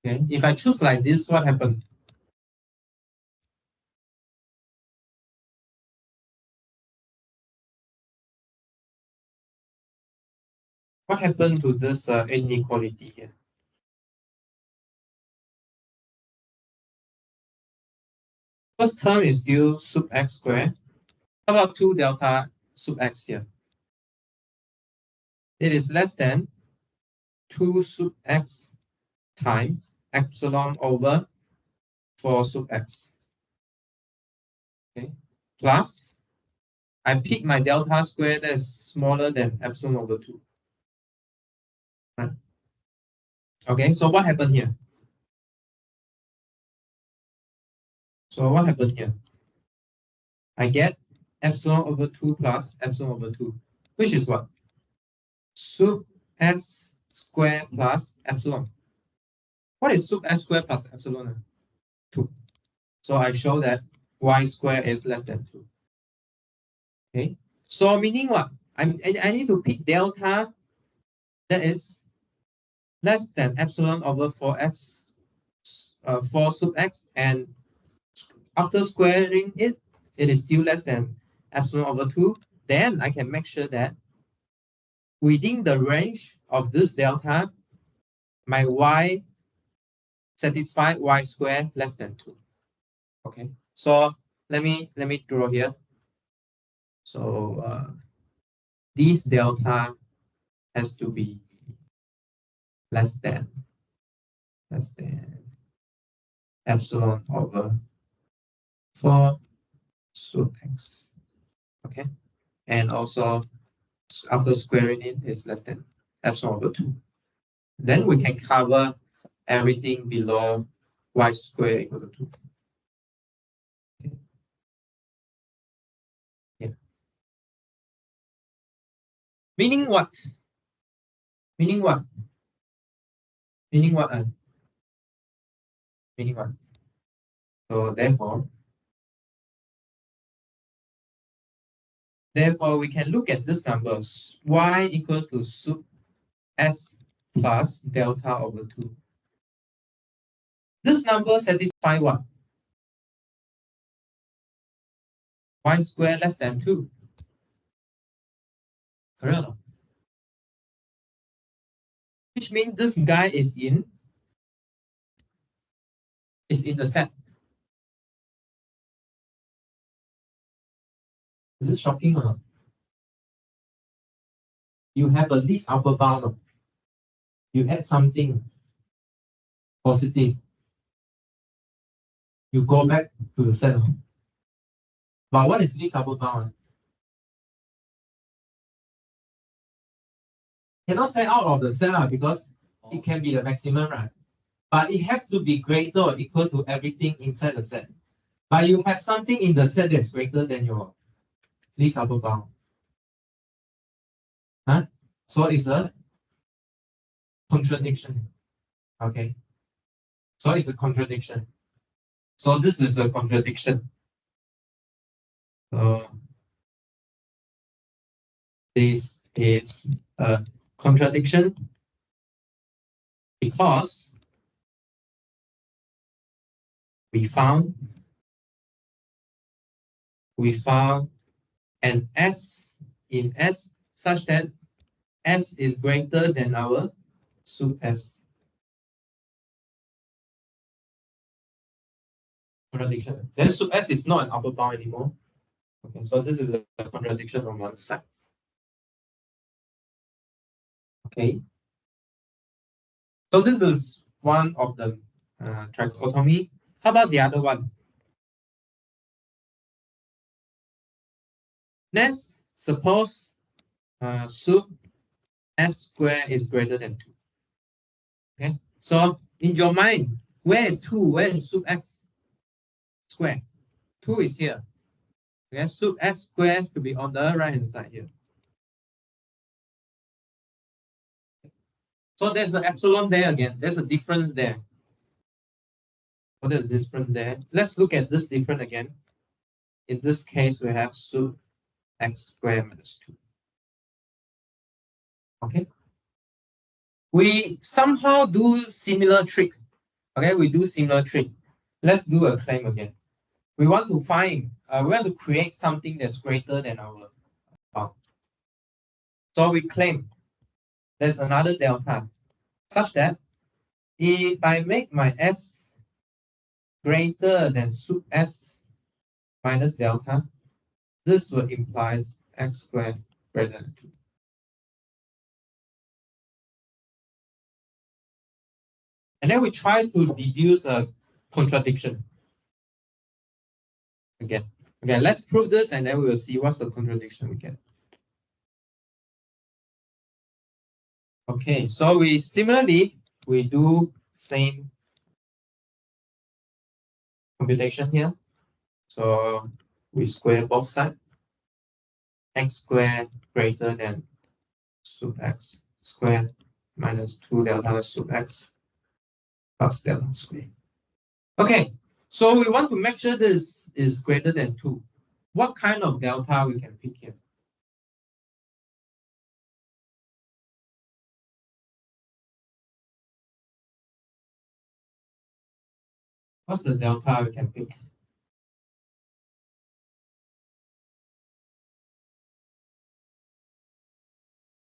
Okay, if I choose like this, what happened? What happened to this inequality here? First term is still sub x squared. How about 2 delta sub x here? It is less than 2 sub x times epsilon over 4 sub x. Okay, plus I pick my delta square that is smaller than epsilon over 2. Right? Okay, so what happened here? So what happened here? I get epsilon over 2 plus epsilon over 2, which is what? Sub s square plus epsilon. What is sub s square plus epsilon? 2. So I show that y square is less than 2. Okay, so meaning what? I need to pick delta that is less than epsilon over 4x, 4 sub x, and after squaring it, it is still less than epsilon over 2. Then I can make sure that within the range of this delta, my y satisfy y square less than 2. Okay, so let me draw here. So this delta has to be less than epsilon over 4 sub x. Okay, and also after squaring it is less than epsilon over 2. Then we can cover everything below y square equal to 2. Okay. Yeah. Meaning what? Meaning what? Meaning what? Meaning what? So therefore, we can look at this numbers. Y equals to sub s plus delta over 2. This number satisfy what? Y square less than 2. Correct? Which means this guy is in the set. Is it shocking or not? You have a least upper bound. You add something positive. You go back to the set. But what is least upper bound? Cannot set out of the set because it can be the maximum, right? But it has to be greater or equal to everything inside the set. But you have something in the set that's greater than your least upper bound. Huh? So it's a contradiction. Okay. So it's a contradiction. So this is a contradiction. This is a contradiction because we found an S in S such that S is greater than our sub S. Contradiction. Then sub S is not an upper bound anymore. Okay, so this is a contradiction on one side. Okay. So this is one of the trichotomy. How about the other one? Next, suppose sub S square is greater than 2. Okay, so in your mind, where is 2? Where is sub x square? 2 is here. Okay, sub x square should be on the right hand side here. So there's an epsilon there again. There's a difference there. So there's a difference there. Let's look at this difference again. In this case, we have sub x square minus 2. Okay. We somehow do similar trick Okay, we do similar trick. Let's do a claim again. We want to find, we want to create something that's greater than our bound. So we claim there's another delta such that if I make my S greater than sub S minus delta, this would imply x squared greater than 2. And then we try to deduce a contradiction. Again, let's prove this and then we will see what's the contradiction we get. Okay, so we do same computation here. So we square both sides. X squared greater than sub x squared minus 2 delta sub x plus delta squared. Okay, so we want to make sure this is greater than 2. What kind of delta we can pick here? What's the delta we can pick?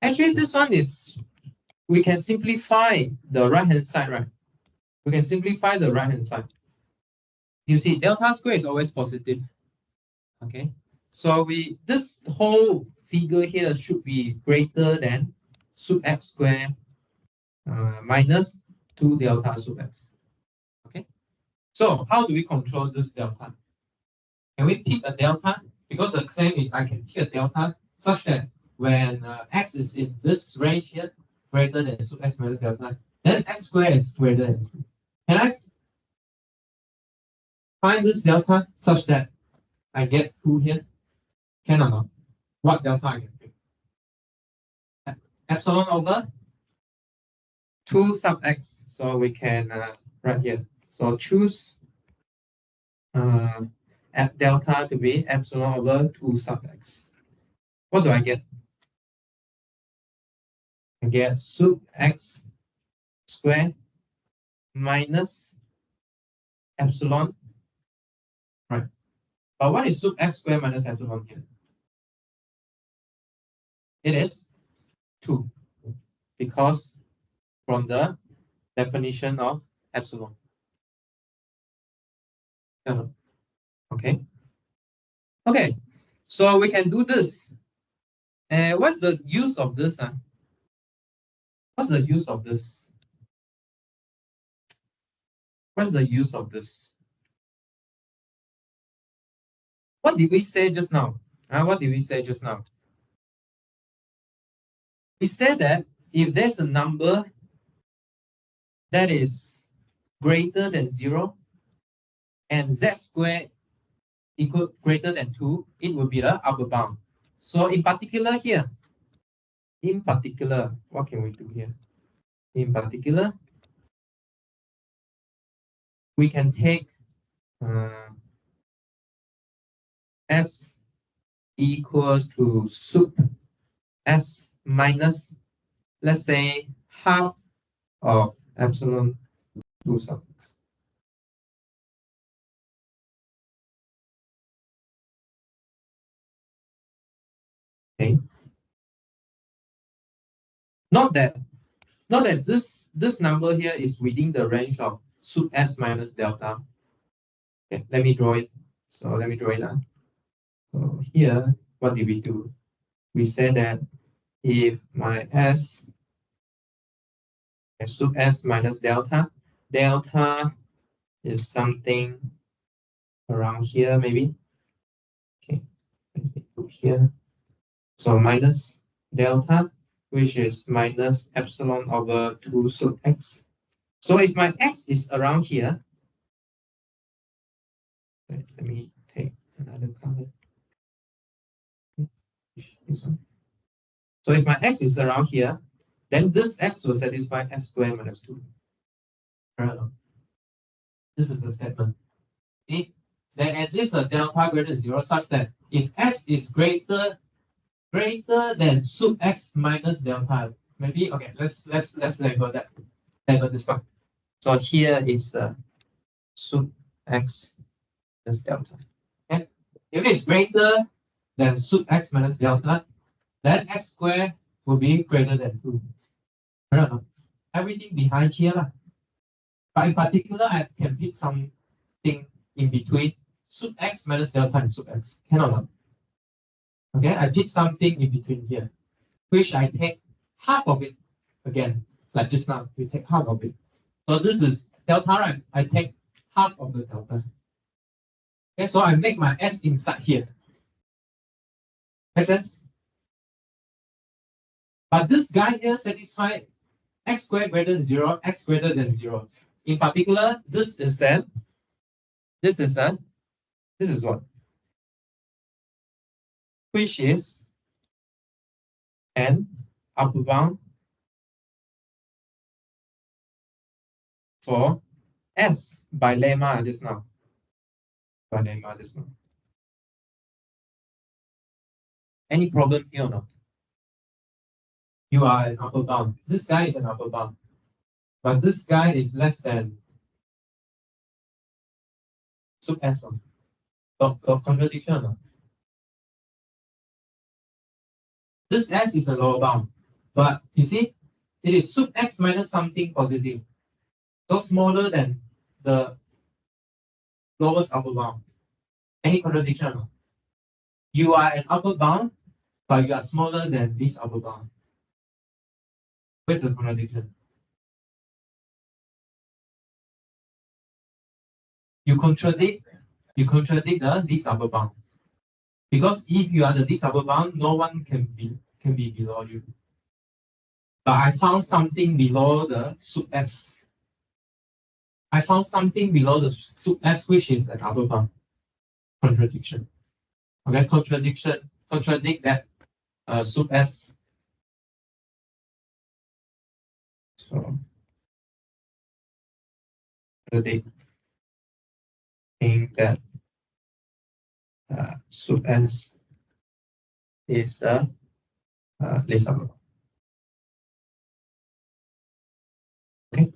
Actually, this one is, we can simplify the right-hand side, right? We can simplify the right-hand side. You see, delta square is always positive. Okay, so this whole figure here should be greater than sub x squared minus 2 delta sub x. Okay, so how do we control this delta? Can we pick a delta? Because the claim is I can pick a delta such that when x is in this range here, greater than sub x minus delta, then x squared is greater than 2. Can I find this delta such that I get 2 here? Can or not? What delta I can pick? Epsilon over 2 sub x. So we can write here. So choose delta to be epsilon over 2 sub x. What do I get? I get sub x squared minus epsilon. Right. But what is sub x squared minus epsilon here? It is 2, because from the definition of epsilon. Okay. Okay. So we can do this. What's the use of this? What's the use of this? What's the use of this? What did we say just now? What did we say just now? We said that if there's a number that is greater than 0 and z squared equal greater than 2, it will be the upper bound. So in particular here, what can we do here? In particular, we can take s equals to sub s minus, let's say, half of epsilon 2 sub x. Okay. Not that this number here is within the range of sub s minus delta. Okay, let me draw it. So let me draw it out. So here, what did we do? We said that if my s is sub s minus delta, delta is something around here, maybe. Okay, let me put here. So minus delta, which is minus epsilon over 2 sub x. So if my x is around here, let me take another color. This one. So if my x is around here, then this x will satisfy s squared minus 2. Parallel. This is the statement. See, there exists a delta greater than 0 such that if s is greater than sub x minus delta, maybe okay, let's label this one. So here is sub x minus delta. Okay? If it's greater than sub x minus delta, then x squared will be greater than 2. I don't know. Everything behind here. But in particular, I can pick something in between sub x minus delta and sub x. Can or not? Okay, I pick something in between here, which I take half of it again, like just now, we take half of it. So this is delta, right? I take half of the delta. Okay, so I make my s inside here. Make sense? But this guy here satisfies x squared greater than 0, x greater than 0. In particular, this is what? Which is an upper bound for S by lemma just now. Any problem here or not? You are an upper bound. This guy is an upper bound. But this guy is less than sub S. Got contradiction or not? This S is a lower bound. But you see, it is sub X minus something positive. So smaller than the lowest upper bound. Any contradiction or not? You are an upper bound, but you are smaller than this upper bound. Where's the contradiction? You contradict this upper bound. Because if you are the this upper bound, no one can be below you. But I found something below the sub S. I found something below the sub S, which is an upper bound. Contradiction. Okay, contradict that sub S. So contradict that sub S is this upper bound. Okay.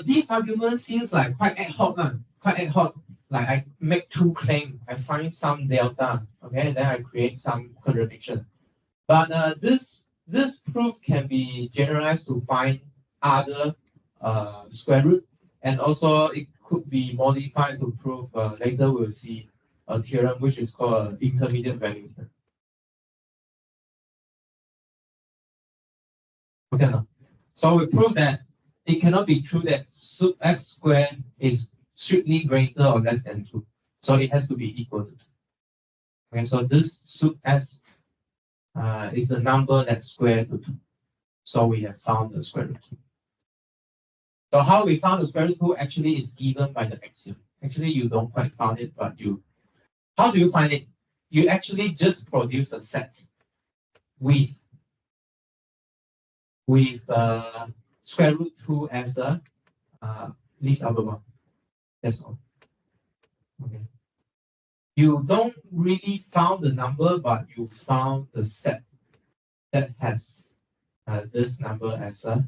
This argument seems like quite ad hoc, Like I make two claims, I find some delta, okay, then I create some contradiction. But this proof can be generalized to find other square root, and also it could be modified to prove later we'll see a theorem which is called intermediate value theorem. Okay, now. So we prove that it cannot be true that sub x squared is strictly greater or less than 2. So it has to be equal to 2. Okay, so this sub s is the number that's square to 2. So we have found the square root 2. So how we found the square root 2 actually is given by the axiom. Actually, you don't quite find it, but how do you find it? You actually just produce a set with square root 2 as the least upper bound. That's all. Okay. You don't really found the number, but you found the set that has this number as a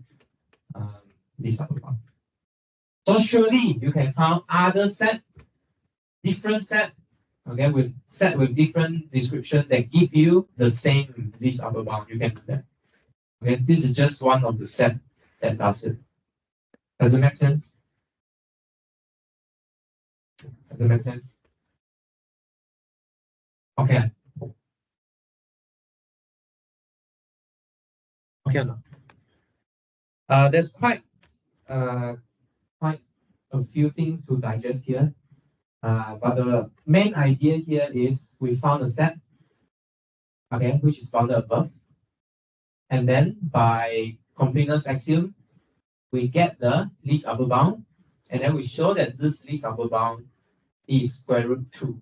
least upper bound. So surely you can find other set, different set, okay, with different description that give you the same least upper bound. You can do that. Okay, this is just one of the set that does it. Does it make sense? Does it make sense? Okay. Okay, no. There's quite a few things to digest here. But the main idea here is we found a set, okay, which is found above. And then by completeness axiom, we get the least upper bound, and then we show that this least upper bound is square root 2.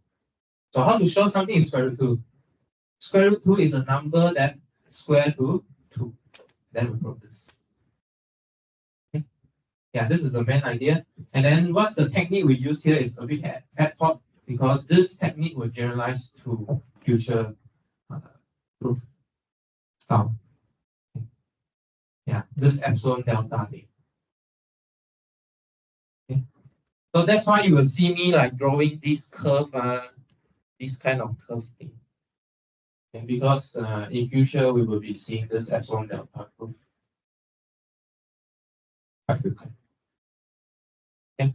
So how to show something is square root 2? Square root 2 is a number that square to 2. Then we prove this. Okay. Yeah, this is the main idea. And then what's the technique we use here is a bit ad hoc, because this technique will generalize to future proof style. Yeah, this epsilon delta thing. Okay. So that's why you will see me like drawing this curve, this kind of curve thing. Okay, because in future we will be seeing this epsilon delta proof quite frequently. Okay.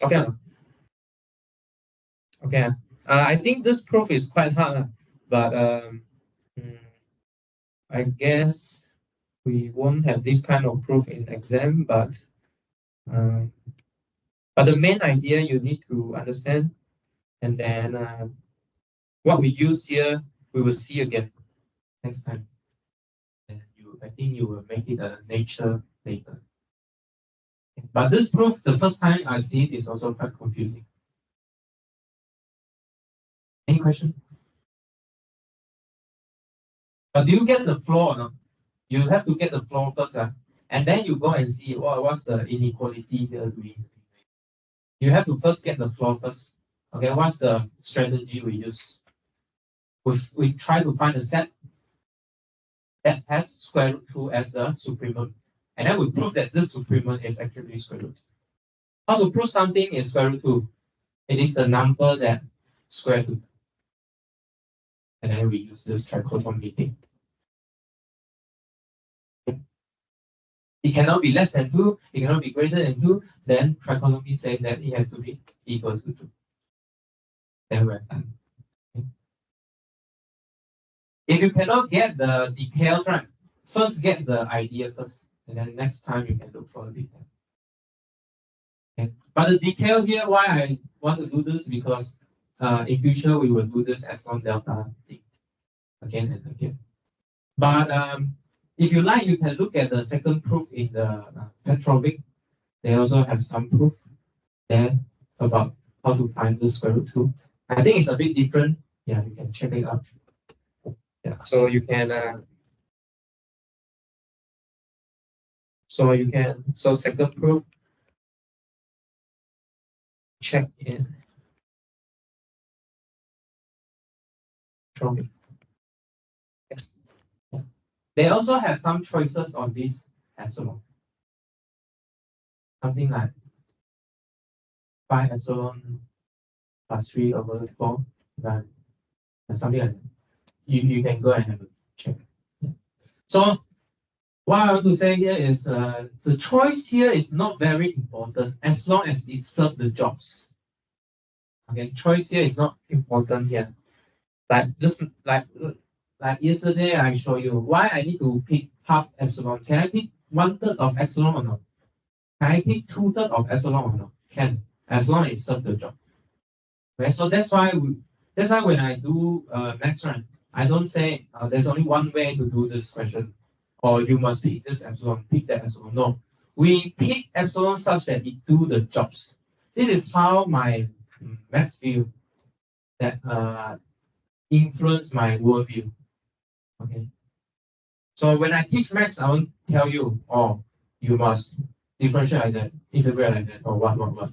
Okay. Okay. I think this proof is quite hard, but I guess we won't have this kind of proof in exam, but the main idea you need to understand, and then what we use here, we will see again next time. And I think you will make it a nature later. But this proof, the first time I see it is also quite confusing. Any question? But do you get the floor or not? You have to get the floor first, and then you go and see what's the inequality here doing. You have to first get the floor first. Okay, what's the strategy we use? We try to find a set that has square root 2 as the supremum. And then we prove that this supremum is actually square root. How to prove something is square root 2? It is the number that square root. And then we use this trichotomy thing. It cannot be less than 2, it cannot be greater than 2, then trichotomy says that it has to be equal to 2. Then we're done. If you cannot get the details right, first get the idea first, and then next time you can look for the detail. Okay. But the detail here, why I want to do this, because in future we will do this epsilon delta thing again and again. But if you like, you can look at the second proof in the Petrovic. They also have some proof there about how to find the square root 2. I think it's a bit different. Yeah, you can check it out. Yeah, so you can second proof, check in Petrovic. Yes. Yeah. They also have some choices on this epsilon. Something like 5 epsilon plus 3 over 4, and something like that. You can go and have a check. Yeah. So what I want to say here is the choice here is not very important as long as it serves the jobs. Okay, choice here is not important here. But just like yesterday, I show you why I need to pick half epsilon. Can I pick 1/3 of epsilon or not? Can I pick 2/3 of epsilon or not? Can, as long as it serves the job. Okay, so that's why when I do maths, right, I don't say there's only one way to do this question, or you must pick this epsilon, pick that epsilon. No, we pick epsilon such that it do the jobs. This is how my maths view that influence my worldview. Okay. So when I teach maths, I won't tell you, oh, you must differentiate like that, integrate like that, or what.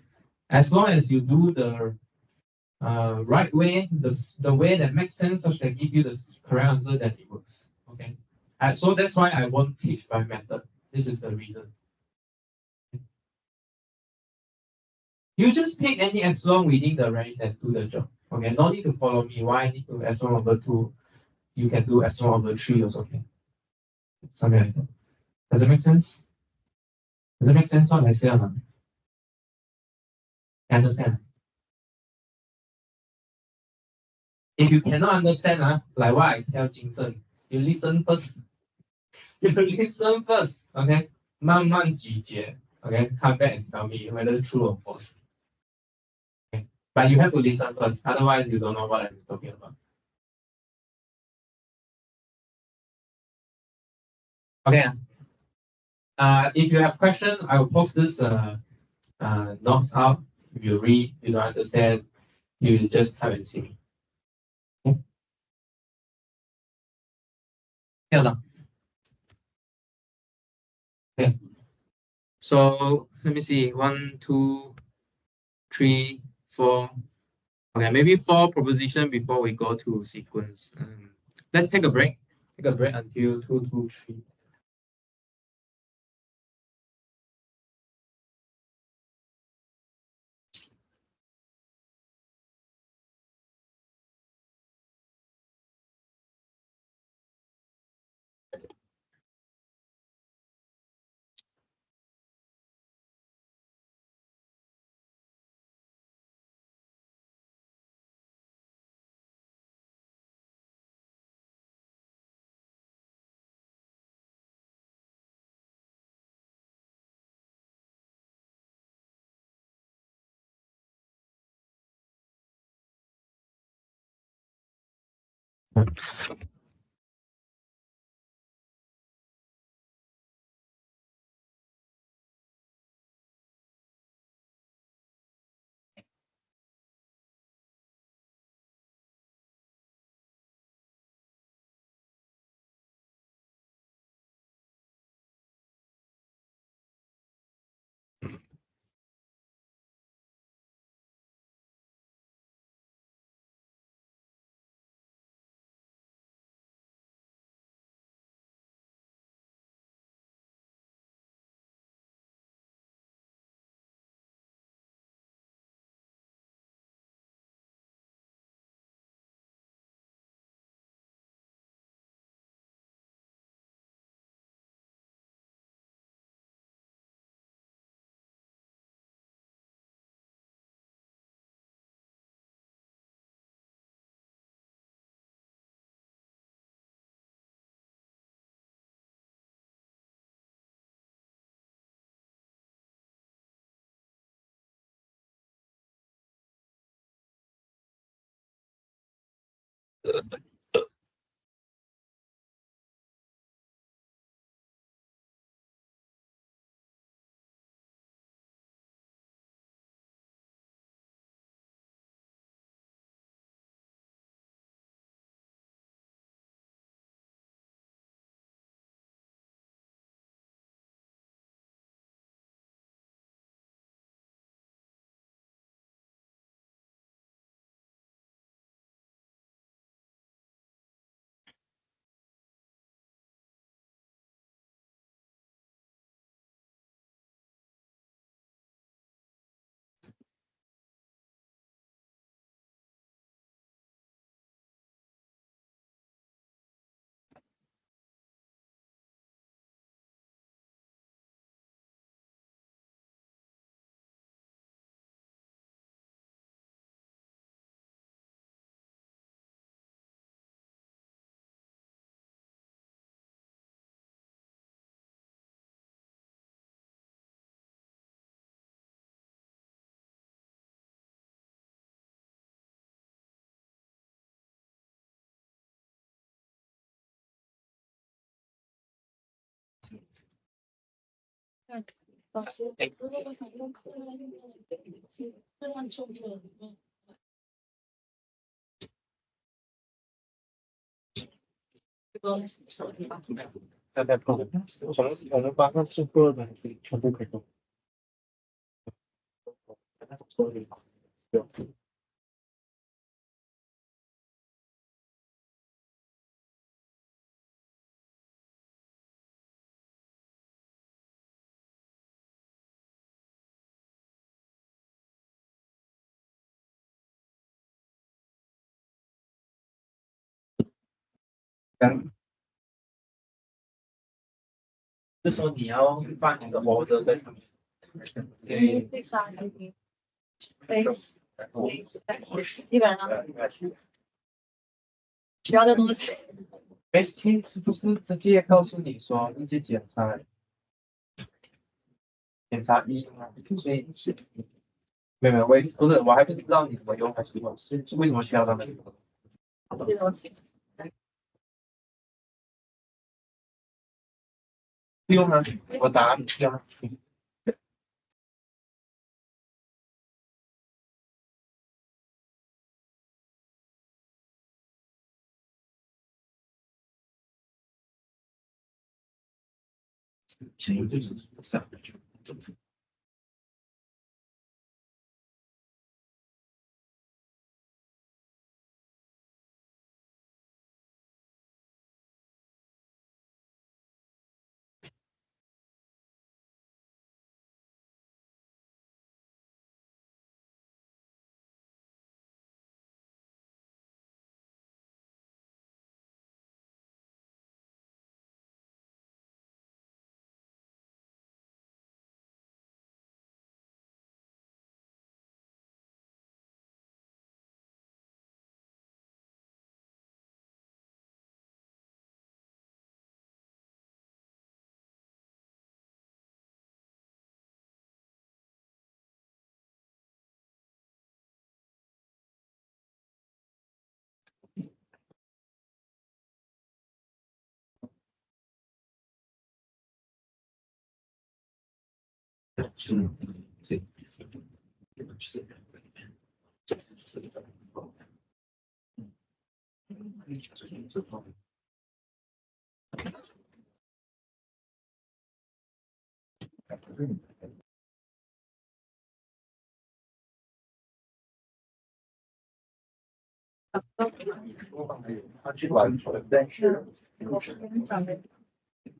As long as you do the right way, the way that makes sense, such that give you the correct answer, that it works. Okay. So that's why I won't teach by method. This is the reason. You just pick any epsilon within the range and do the job. Okay, no need to follow me. Why I need to epsilon over 2? You can do epsilon over 3 also. Okay. Something like that. Does it make sense? Does it make sense what I say or not? Understand? If you cannot understand, like what I tell Jinsen, you listen first. You listen first, okay? 慢慢咀嚼, okay? Come back and tell me whether true or false. Okay? But you have to listen first, otherwise you don't know what I'm talking about. Okay. If you have questions, I will post this notes out. If you read, you don't understand, you just come and see me. Okay. Yeah. Okay. So let me see. 1, 2, 3, 4. Okay, maybe 4 proposition before we go to sequence. Let's take a break. take a break until 223.老师，不是我想用课来用这样做的。在碰的，我们班上是所有的东西全部可以用。就说你要放你的 order 在上面。第三个，base，基本上需要的东西。Base case 不是直接告诉你说一直检查一吗？所以是没有，不是，我还不知道你怎么用还是我是为什么需要他们用？这东西。不用啊，我答你用。前一就是三个就正常。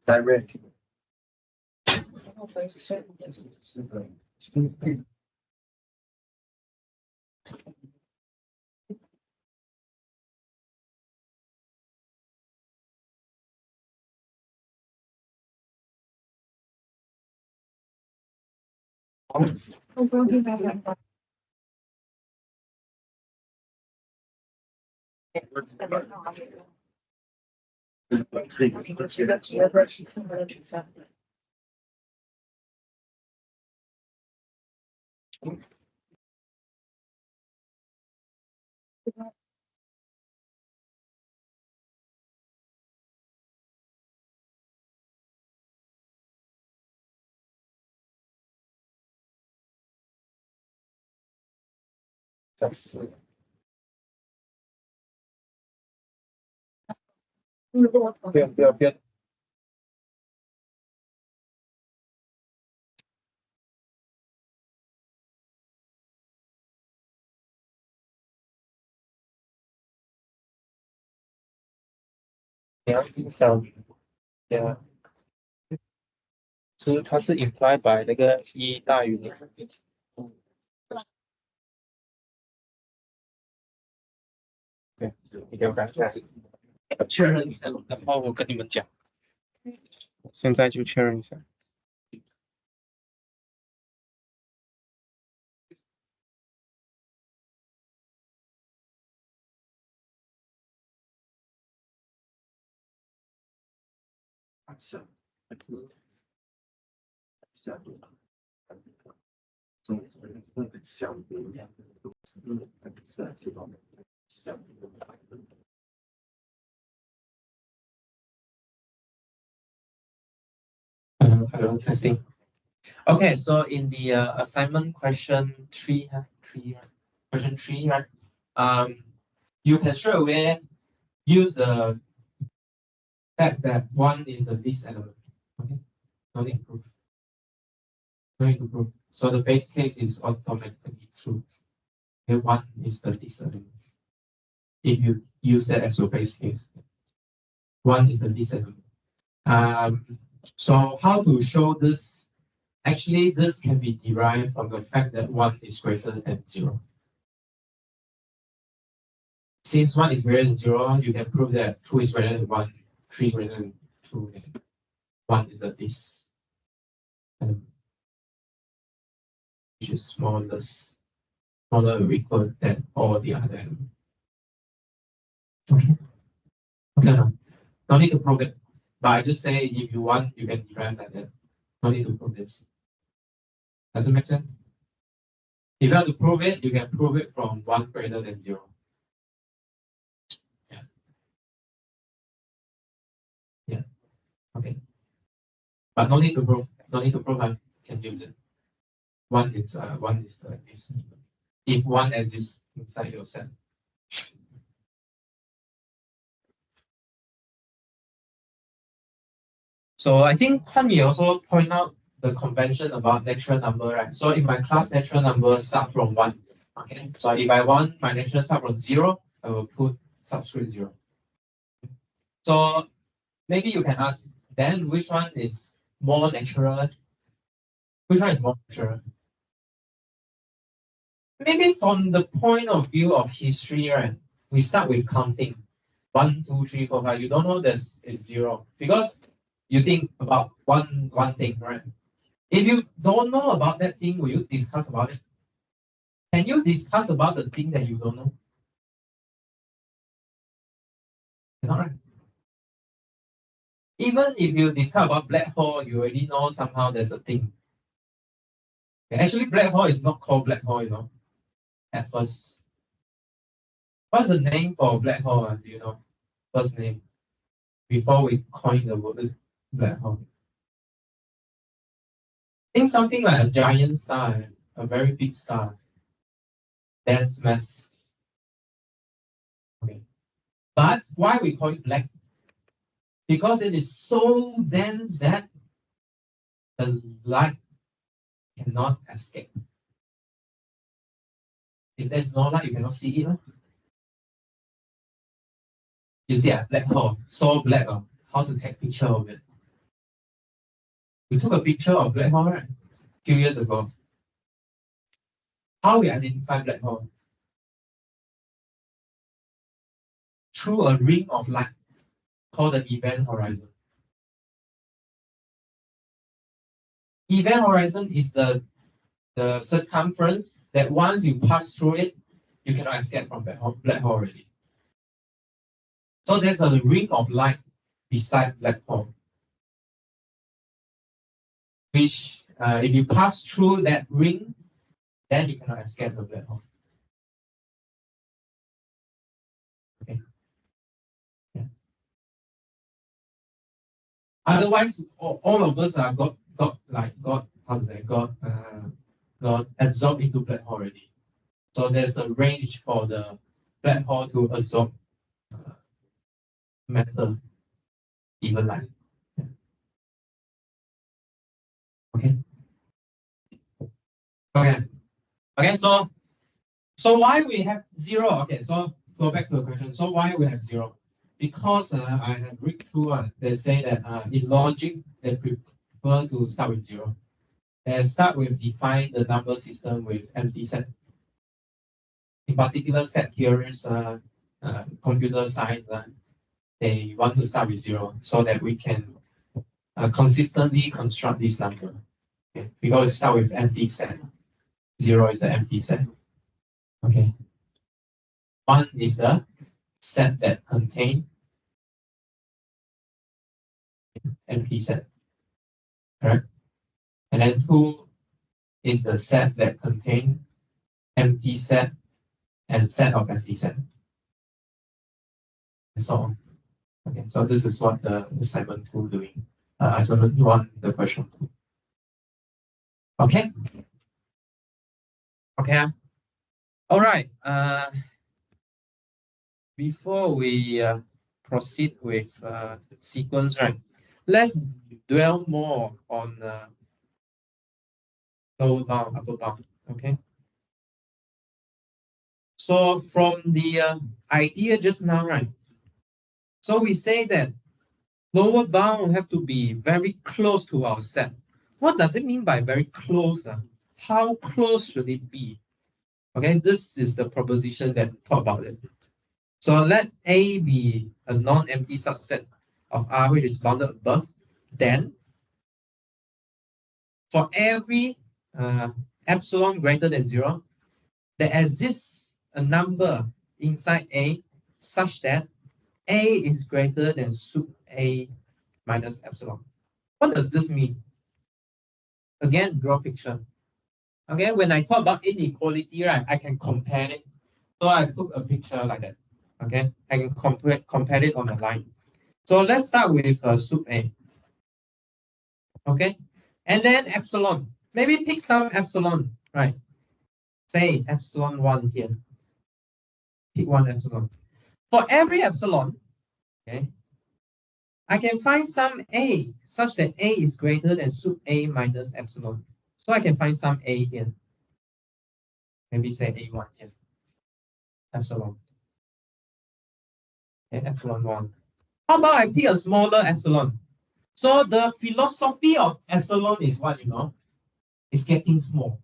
Direct.不要。你要印象，yeah，它是 imply by 那个一大于零。对，一定要干确认一下，然后我跟你们讲，现在就确认一下。Hello, testing. Okay, so in the assignment question 3, question 3, right? You can straight away use the fact that 1 is the least element. Okay, no need to prove. No need to prove. So the base case is automatically true. Okay, 1 is the least element. If you use that as your base case, 1 is the least element. So how to show this? Actually, this can be derived from the fact that 1 is greater than 0. Since 1 is greater than 0, you can prove that 2 is greater than 1, 3 greater than 2, 1 is the least element, which is smaller or equal than all the other elements. Okay. Okay, no need to prove it. But I just say if you want, you can derive like that. No need to prove this. Does it make sense? If you have to prove it, you can prove it from 1 greater than 0. Yeah. Okay. But no need to prove. No need to prove. I can use it. 1 is the least. If 1 exists inside your set. So I think Kwan also point out the convention about natural number, right? So in my class, natural number start from 1. Okay. So if I want my natural start from 0, I will put subscript 0. So maybe you can ask, then which one is more natural? Which one is more natural? Maybe from the point of view of history, right? We start with counting 1, 2, 3, 4, 5. You don't know this is 0 because you think about one thing, right? If you don't know about that thing, will you discuss about it? Can you discuss about the thing that you don't know? Not right. Even if you discuss about black hole, you already know somehow there's a thing. Actually, black hole is not called black hole, you know, at first. What's the name for black hole? Do you know? First name. Before we coin the word black hole. Think something like a giant star, a very big star, dense mass. Okay. But why we call it black? Because it is so dense that the light cannot escape. If there's no light, you cannot see it. You see a black hole, so black, how to take picture of it? We took a picture of black hole, right? A few years ago. How we identify black hole? Through a ring of light called the event horizon. Event horizon is the circumference that once you pass through it, you cannot escape from black hole already. So there's a ring of light beside black hole, which if you pass through that ring, then you cannot escape the black hole. Okay. Yeah. Otherwise, all of us are got absorbed into black hole already. So there's a range for the black hole to absorb matter, even light. Yeah. Okay. Okay. So why we have 0? Okay. So go back to the question. So why we have 0? Because I have read through. They say that in logic they prefer to start with 0. They start with define the number system with empty set. In particular, set theorists, computer science, they want to start with 0 so that we can consistently construct this number. Okay? Because it start with empty set. 0 is the empty set. Okay. 1 is the set that contain empty set. Correct? And then 2 is the set that contain empty set and set of empty set. And so on. Okay, so this is what the assignment 2 doing. Assignment 1, the question 2. Okay. Okay. All right. Before we proceed with sequence, right? Let's dwell more on lower bound, upper bound. Okay. So from the idea just now, right? So we say that lower bound have to be very close to our set. What does it mean by very close? How close should it be? Okay, this is the proposition that talk about it. So let A be a non-empty subset of R which is bounded above. Then for every epsilon greater than 0, there exists a number inside A such that A is greater than sup A minus epsilon. What does this mean? Again, draw picture. Okay, when I talk about inequality, right, I can compare it. So I took a picture like that. Okay, I can compare it on the line. So let's start with sup A. Okay, and then epsilon. Maybe pick some epsilon, right? Say epsilon 1 here. Pick 1 epsilon. For every epsilon, okay, I can find some A such that A is greater than sup A minus epsilon. So I can find some A here. Maybe say A1 here. Epsilon. Okay, epsilon 1. How about I pick a smaller epsilon? So the philosophy of epsilon is what, it's getting small.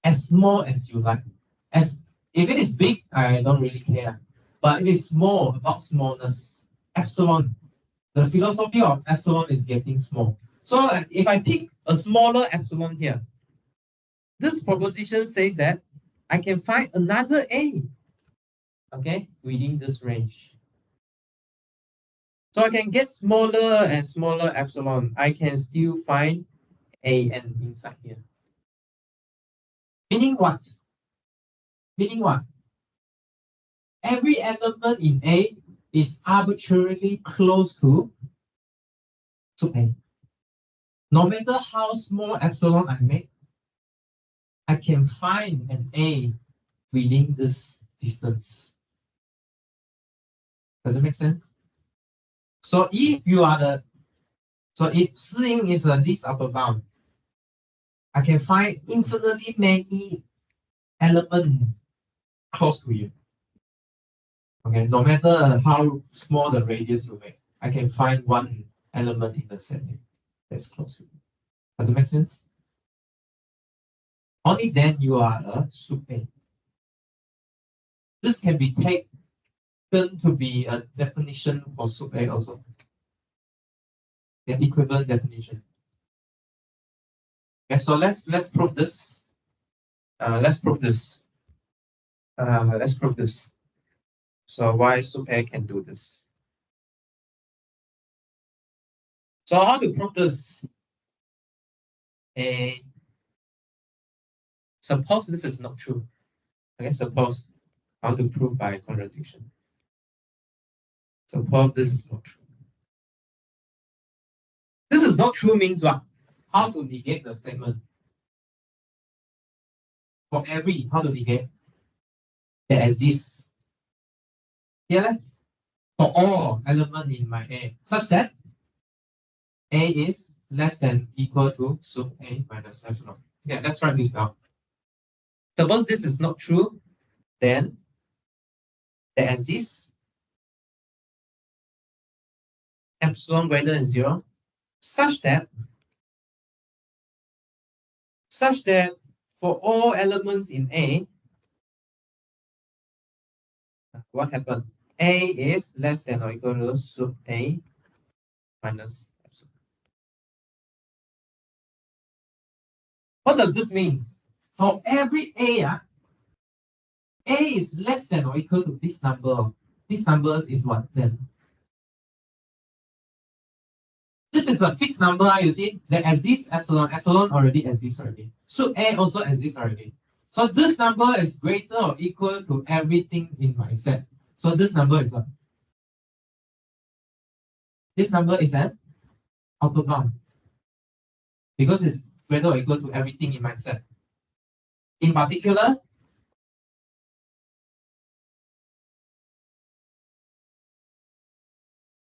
As small as you like. If it is big, I don't really care. But it is small, about smallness. Epsilon. The philosophy of epsilon is getting small. So if I pick a smaller epsilon here, this proposition says that I can find another A, okay, within this range. So I can get smaller and smaller epsilon. I can still find AN inside here. Meaning what? Meaning what? Every element in A is arbitrarily close to A. no matter how small epsilon I make, I can find an A within this distance. Does it make sense? So if you are the, so if Seng is a least upper bound, I can find infinitely many elements close to you. Okay, no matter how small the radius you make, I can find one element in the set that's close to you. Does it make sense? Only then you are a sup A. This can be taken to be a definition for sup A also. The equivalent definition. Okay, so let's prove this. Let's prove this. Let's prove this. So why sup A can do this? So how to prove this? Suppose this is not true. Okay, suppose how to prove by contradiction. Suppose this is not true. This is not true means what? How to negate the statement? For every, how to negate? That exists. Here, for all elements in my A, such that A is less than equal to sup A minus epsilon. Yeah, let's write this down. Suppose this is not true, then there exists epsilon greater than 0, such that for all elements in A, what happened? A is less than or equal to sup A minus epsilon. What does this mean? For every A, A is less than or equal to this number. This number is what then? This is a fixed number, you see, that exists epsilon. Epsilon already exists already. So A also exists already. So this number is greater or equal to everything in my set. So this number is what? This number is an upper bound. Because it's greater or equal to everything in my set. In particular,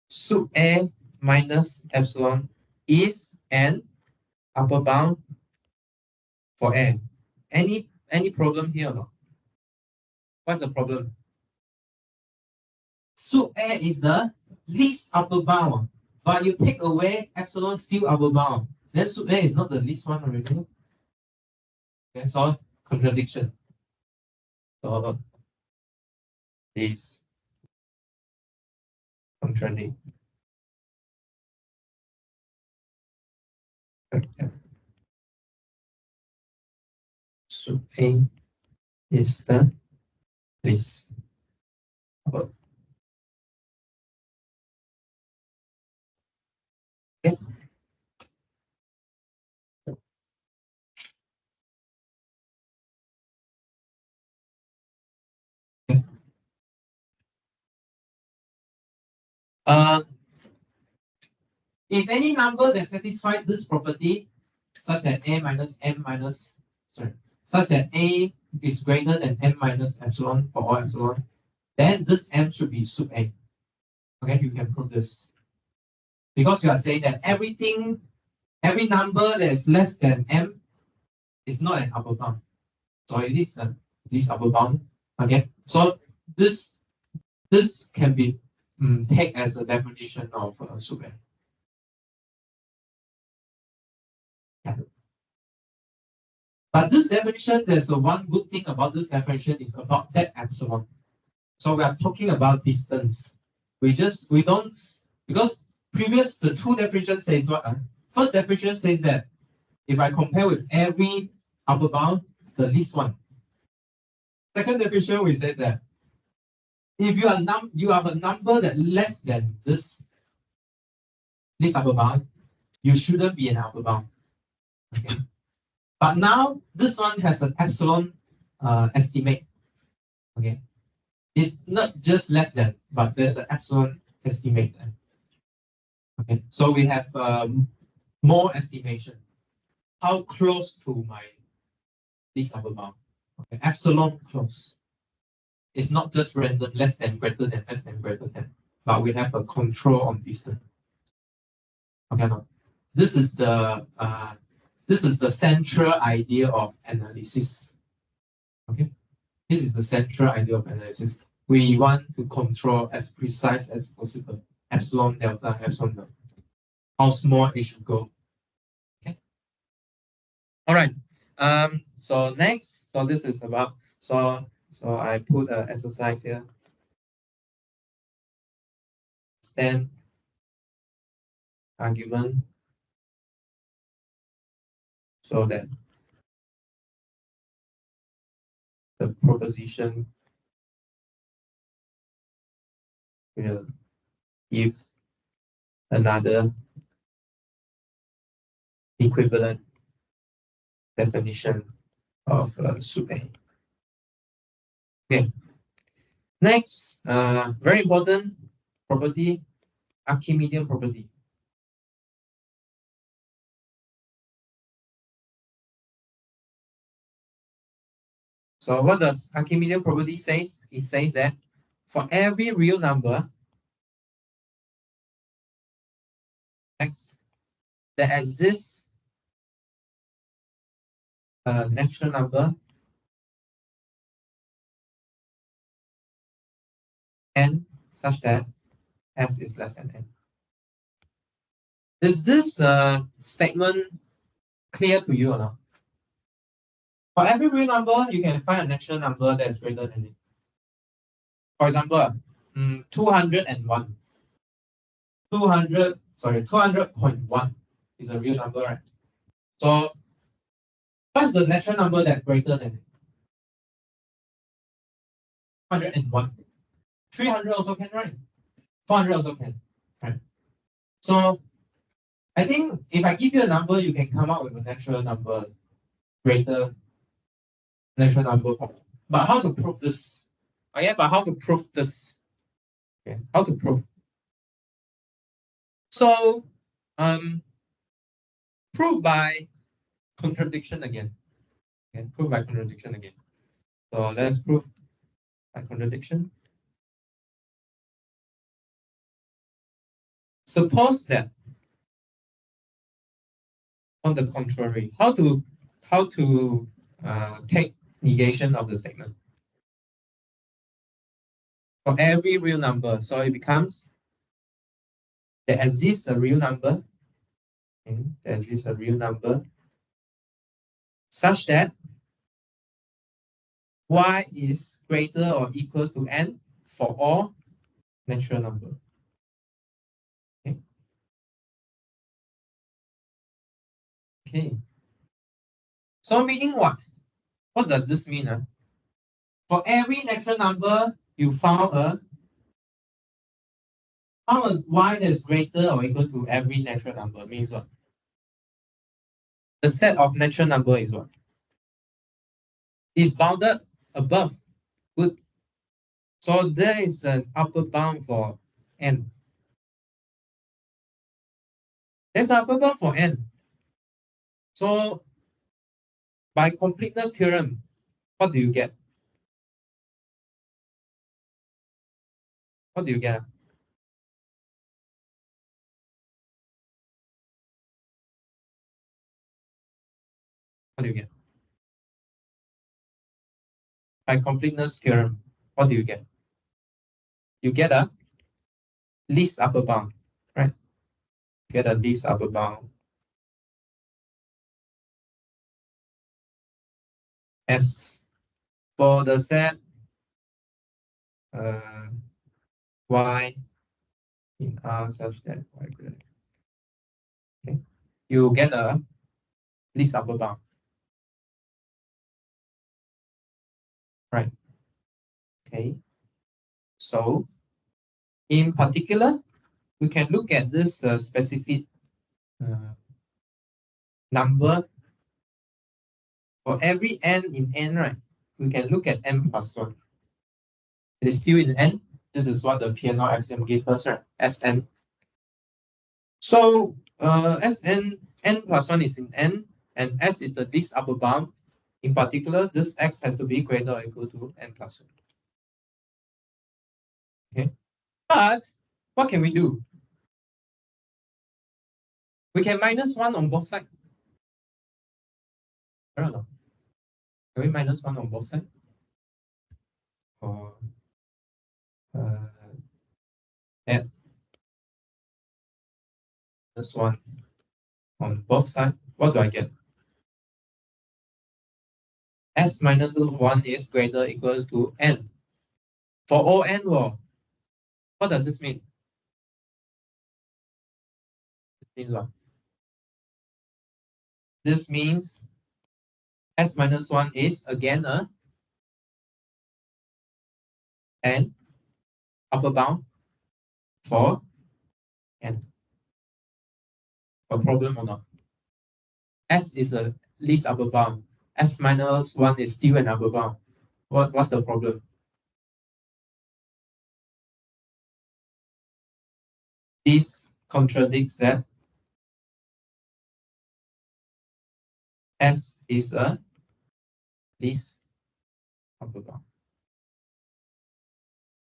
sup A minus epsilon is an upper bound for A. Any problem here or not? What's the problem? Sup A is the least upper bound, but you take away epsilon still upper bound. Then sup A is not the least one already. Okay, so contradiction. So this contradict. Sup A is the least upper. Okay. If any number that satisfies this property, such that A minus M minus, such that A is greater than M minus epsilon for all epsilon, then this M should be sup A. Okay, you can prove this. Because you are saying that every number that is less than M is not an upper bound. So it is this upper bound. Okay, so this can be taken as a definition of sup A. Yeah. But this definition, there's a one good thing about this definition is about that epsilon. So we are talking about distance. We don't, because previous the two definitions says what? First definition says that if I compare with every upper bound, the least one. Second definition we say that if you have a number that less than this least upper bound, you shouldn't be an upper bound. Okay. But now this one has an epsilon estimate. Okay. It's not just less than, but there's an epsilon estimate there. Okay. So we have more estimation. How close to my least upper bound? Okay, epsilon close. It's not just random, less than, greater than, less than, greater than, but we have a control on distance. Okay, now this is the central idea of analysis. Okay, this is the central idea of analysis. We want to control as precise as possible. Epsilon delta, epsilon delta. How small it should go. Okay. All right. So next, so this is about so I put an exercise here. Stand argument so that the proposition will give another equivalent definition of sup A. Okay. Next, very important property, Archimedean property. So what does Archimedean property says? It says that for every real number x that exists a natural number n such that s is less than n. Is this statement clear to you or not? For every real number, you can find a natural number that is greater than it. For example, 201. 200.1 is a real number, right? So what's the natural number that's greater than it? 201. 300 also can, right? 400 also can, right? So I think if I give you a number, you can come up with a natural number greater natural number form. But how to prove this? Okay, but how to prove this? Okay, how to prove? So prove by contradiction again. Okay, prove by contradiction again. So let's prove by contradiction. Suppose that on the contrary, how to take negation of the segment for every real number. So it becomes there exists a real number. Okay, there exists a real number such that y is greater or equal to n for all natural number. Okay. Okay. So meaning what? What does this mean? For every natural number, you found a y that is greater or equal to every natural number. Means what? The set of natural number is what? Is bounded above. Good. So there is an upper bound for n. There's an upper bound for n. So by completeness theorem, what do you get? What do you get? What do you get? By completeness theorem, what do you get? You get a least upper bound, right? You get a least upper bound as for the set y in R such that y greater. Okay, you get a least upper bound, right? Okay, so in particular, we can look at this specific number for every n in n, right? We can look at n plus 1. It is still in n. This is what the P&L axiom gives us, right? Sn. So n plus 1 is in n, and s is the least upper bound. In particular, this x has to be greater or equal to n plus 1. Okay, but what can we do? We can minus 1 on both sides. I don't know. Can we minus 1 on both sides? Or add this one on both sides? What do I get? S minus 1 is greater or equal to n. For all n, well, what does this mean? It means what? This means s minus 1 is again a n upper bound for n. A problem or not? S is a least upper bound. S minus 1 is still an upper bound. What's the problem? This contradicts that S is a least upper bound.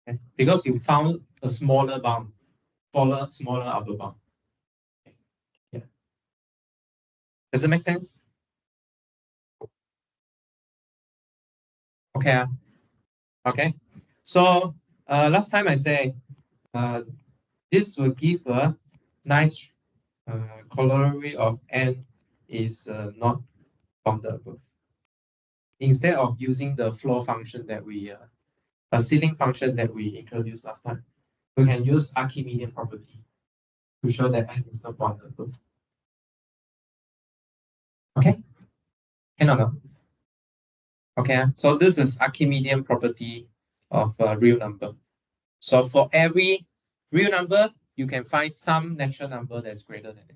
Okay? Because you found a smaller bound, smaller upper bound. Okay. Yeah. Does it make sense? Okay. Okay. So last time I said this will give a nice corollary of n is not bounded above. Instead of using the floor function that we a ceiling function that we introduced last time, we can use Archimedian property to show that n is not bounded above. Okay? Can or not? Okay, so this is Archimedean property of a real number. So for every real number, you can find some natural number that's greater than it.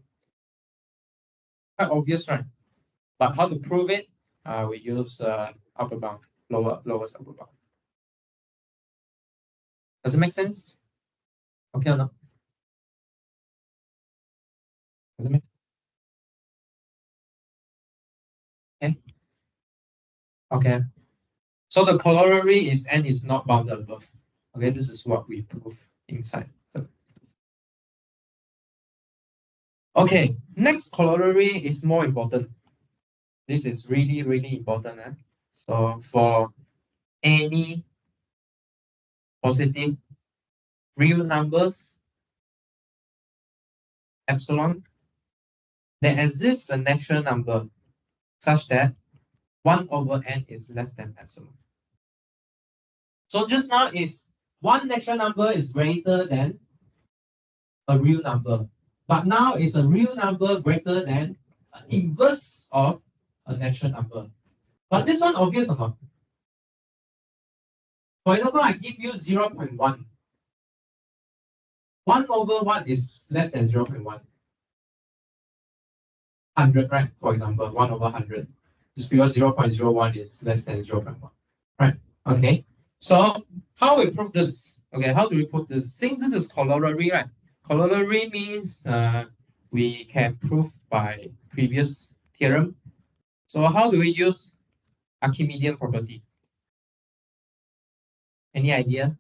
Quite obvious, right? But how to prove it? We use upper bound, lowest upper bound. Does it make sense? Okay or not? Does it make sense? Okay. Okay. So the corollary is n is not bounded above. Okay, this is what we prove inside. Okay, next corollary is more important. This is really, really important. So for any positive real numbers, epsilon, there exists a natural number such that 1 over n is less than epsilon. So just now is one natural number is greater than a real number. But now is a real number greater than an inverse of a natural number. But this one obvious or not? For example, I give you 0.1. 1 over 1 is less than 0.1. 100, right? For example, 1 over 100. Just because 0.01 is less than 0.1. Right? Okay. So how we prove this? Okay, how do we prove this? Since this is corollary, right? Corollary means we can prove by previous theorem. So how do we use Archimedean property? Any idea?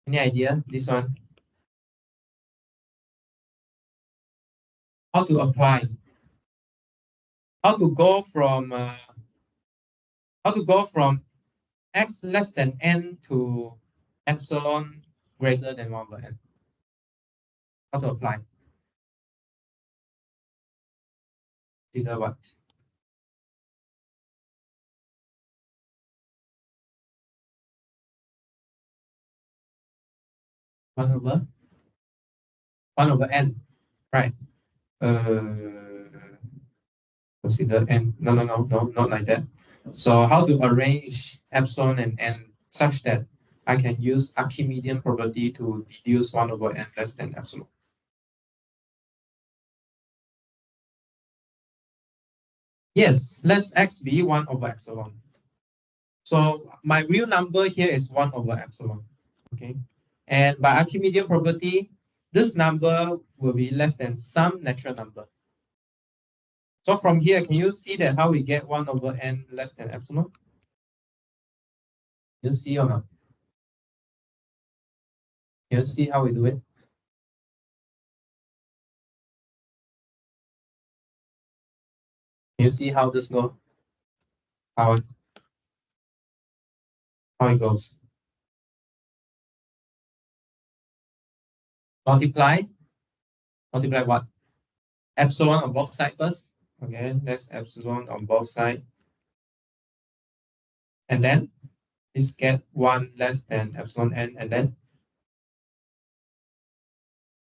Any idea? This one? How to apply? How to go from x less than n to epsilon greater than 1 over n? How to apply? Consider what? One over n, right? Consider n. No, not like that. So how to arrange epsilon and n such that I can use Archimedean property to deduce 1 over n less than epsilon? Yes, let x be 1 over epsilon. So my real number here is 1 over epsilon. Okay. And by Archimedean property, this number will be less than some natural number. So from here, can you see that how we get 1 over n less than epsilon? You see or not? You see how we do it? You see how this goes? How it goes? Multiply what? Epsilon on both sides first. Okay, that's epsilon on both sides. And then this get 1 less than epsilon n, and then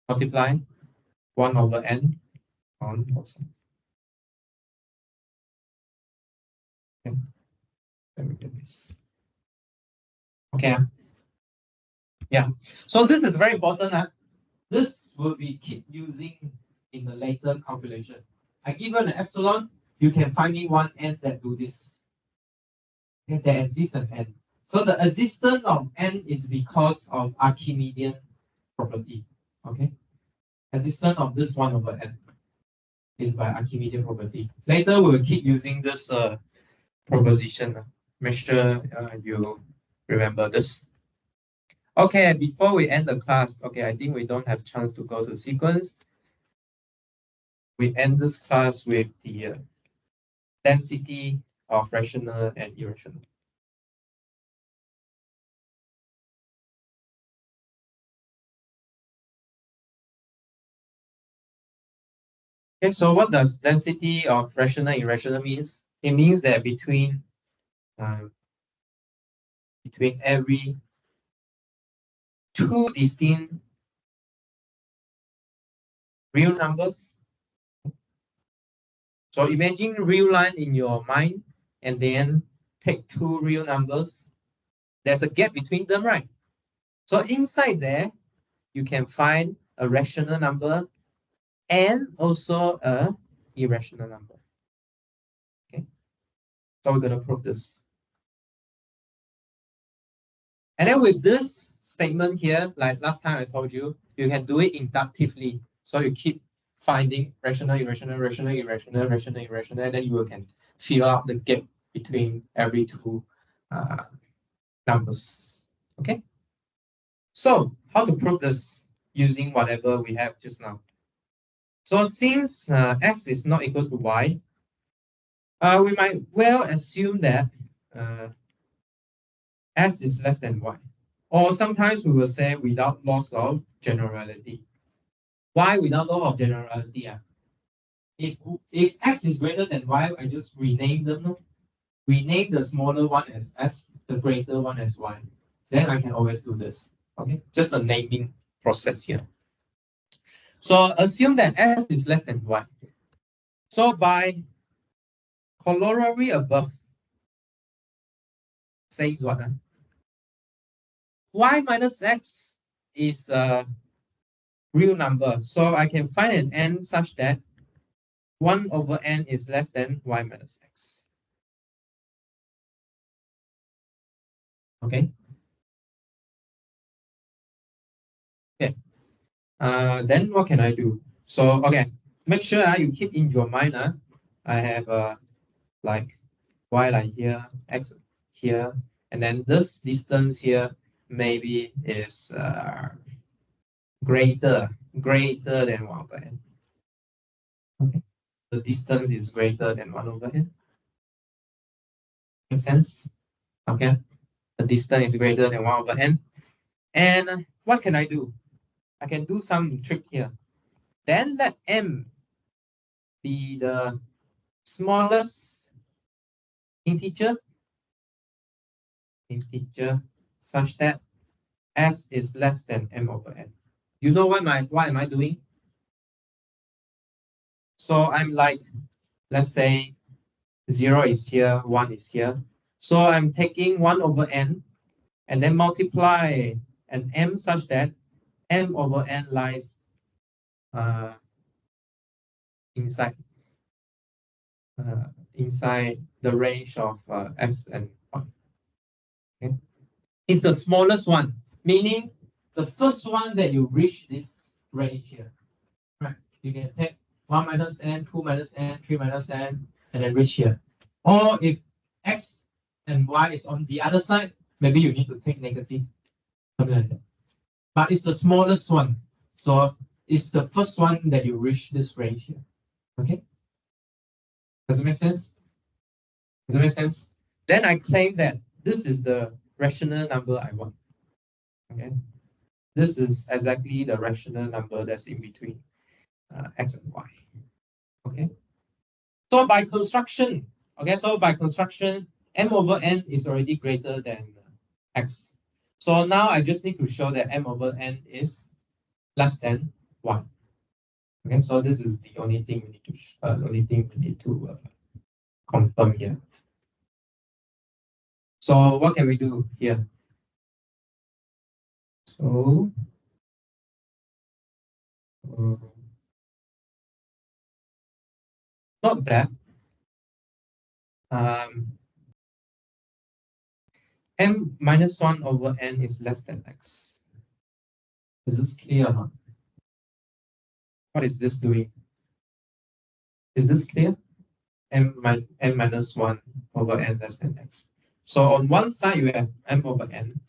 multiply 1 over n on both sides. Okay. Let me do this. Okay. Yeah. So this is very important. This will be keep using in the later calculation. I give you an epsilon, you can find me one n that do this. Okay, there exists an n. So the existence of n is because of Archimedean property. Okay. Existence of this 1 over n is by Archimedean property. Later we will keep using this proposition. Make sure you remember this. Okay, before we end the class, okay, I think we don't have chance to go to sequence. We end this class with the density of rational and irrational. Okay, so what does density of rational and irrational means? It means that between every two distinct real numbers. So imagine real line in your mind and then take two real numbers. There's a gap between them, right? So inside there, you can find a rational number and also a irrational number. Okay, so we're going to prove this. And then with this statement here, like last time I told you, you can do it inductively. So you keep finding rational, irrational, rational, irrational, rational, irrational, and then you can fill out the gap between every two numbers. Okay. So how to prove this using whatever we have just now? So since x is not equal to y, we might well assume that s is less than y. Or sometimes we will say without loss of generality. Why without loss of generality? If x is greater than y, I just rename them. No? Rename the smaller one as s, the greater one as y. Then I can always do this. Okay, just a naming process here. So assume that s is less than y. So by corollary above says what? Y minus x is a real number. So I can find an n such that 1 over n is less than y minus x. Okay. Okay. Then what can I do? So, okay, make sure you keep in your mind, I have like y like here, x here, and then this distance here maybe is greater than 1 over n. Okay. The distance is greater than 1 over n. Make sense? Okay. The distance is greater than 1 over n. And what can I do? I can do some trick here. Then let m be the smallest integer such that s is less than m over n. You know what am I doing? So I'm like, let's say 0 is here, 1 is here. So I'm taking 1 over n and then multiply an m such that m over n lies inside the range of x and y. It's the smallest one, meaning the first one that you reach this range here. Right? You can take 1 minus n, 2 minus n, 3 minus n, and then reach here. Or if x and y is on the other side, maybe you need to take negative, something like that. But it's the smallest one. So it's the first one that you reach this range here. Okay? Does it make sense? Does it make sense? Then I claim that this is the rational number I want. Okay? This is exactly the rational number that's in between x and y. Okay? So by construction, m over n is already greater than x. So now I just need to show that m over n is less than 1. Okay, so this is the only thing we need to confirm here. So what can we do here? So not that m minus 1 over n is less than x. Is this clear or not? What is this doing? Is this clear? m minus 1 over n less than x. So on one side you have m over n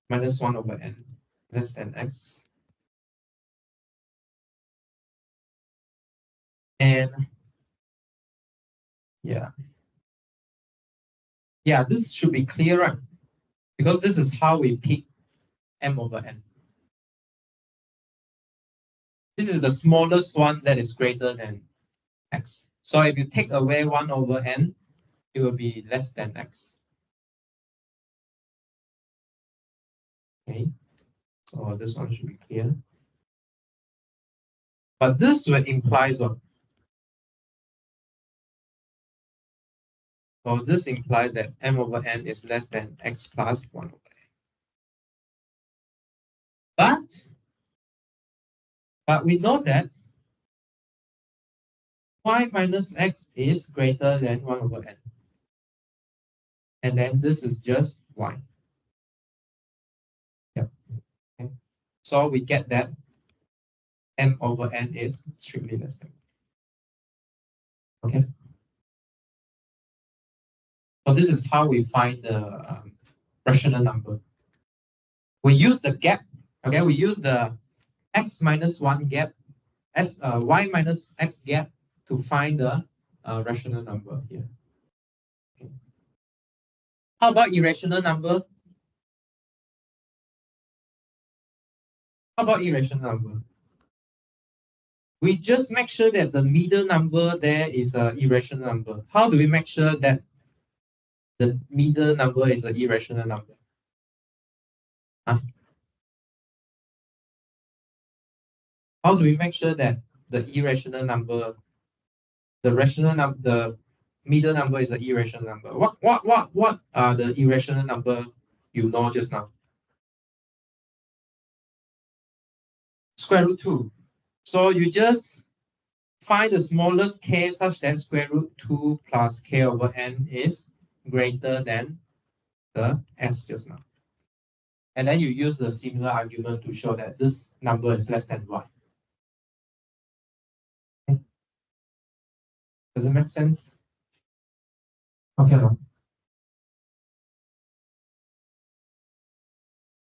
minus 1 over n less than x. And yeah, this should be clear, right? Because this is how we pick m over n. This is the smallest one that is greater than x. So if you take away 1 over n, it will be less than x. Okay, so this one should be clear. But this will implies what? So this implies that m over n is less than x plus 1 over n. But we know that y minus x is greater than 1 over n. And then this is just y. Yep. Okay. So we get that m over n is strictly less than 1. Okay. So this is how we find the rational number. We use the gap. Okay, we use the x minus 1 gap, y minus x gap to find the rational number here. Okay. How about irrational number? How about irrational number? We just make sure that the middle number there is an irrational number. How do we make sure that the middle number is an irrational number? Huh? How do we make sure that the irrational number, the middle number is an irrational number? What are the irrational number you know just now? Square root 2. So you just find the smallest k such that square root 2 plus k over n is greater than the s just now. And then you use the similar argument to show that this number is less than y. Okay. Does it make sense? Okay.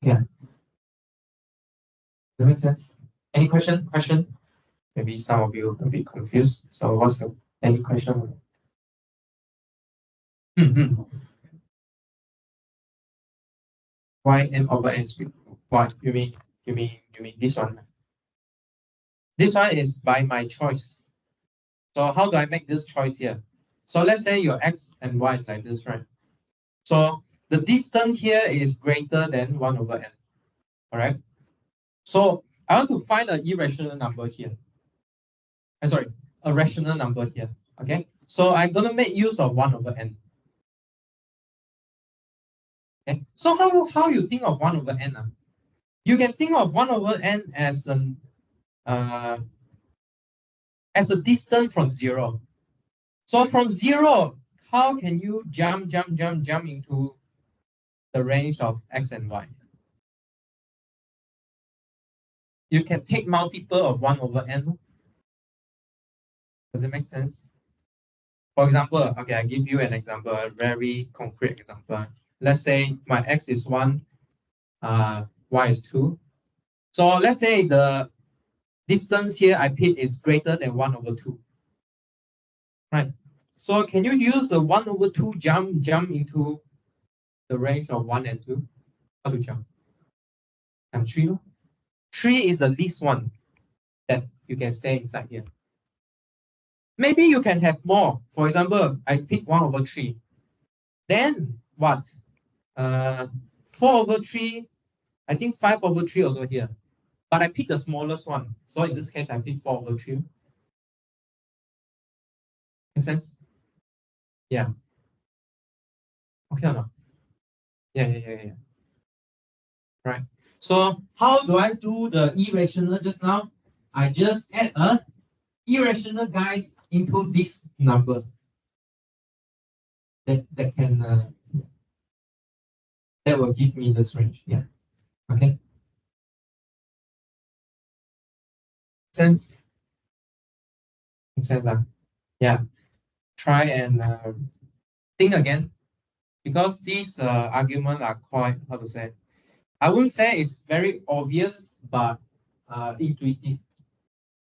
Yeah. Does it make sense? Any question? Maybe some of you a bit confused. So what's the any question? Why m over n is why? You mean this one? This one is by my choice. So how do I make this choice here? So let's say your x and y is like this, right? So the distance here is greater than 1 over n. All right. So I want to find an irrational number here. A rational number here. Okay. So I'm gonna make use of 1 over n. Okay. So how you think of 1 over n? You can think of 1 over n as a distance from 0. So from 0, how can you jump into the range of x and y? you can take multiple of 1 over n. Does it make sense? For example, okay, I give you an example, a very concrete example. Let's say my x is 1, y is 2. So let's say the distance here I pick is greater than 1 over 2. Right. So can you use the 1 over 2 jump into the range of 1 and 2? How to jump? And 3. 3 is the least one that you can stay inside here. Maybe you can have more. For example, I pick 1 over 3. Then what? 4 over 3. I think 5 over 3 also here. But I pick the smallest one. So in this case, I pick 4 over 3. Make sense? Yeah. Okay or not? Yeah. Right. So how do I do the irrational just now? I just add a irrational guys into this number. That will give me this range. Yeah. Okay. Sense? Makes sense. Yeah. Try and think again, because these arguments are quite, how to say, I wouldn't say it's very obvious, but intuitive,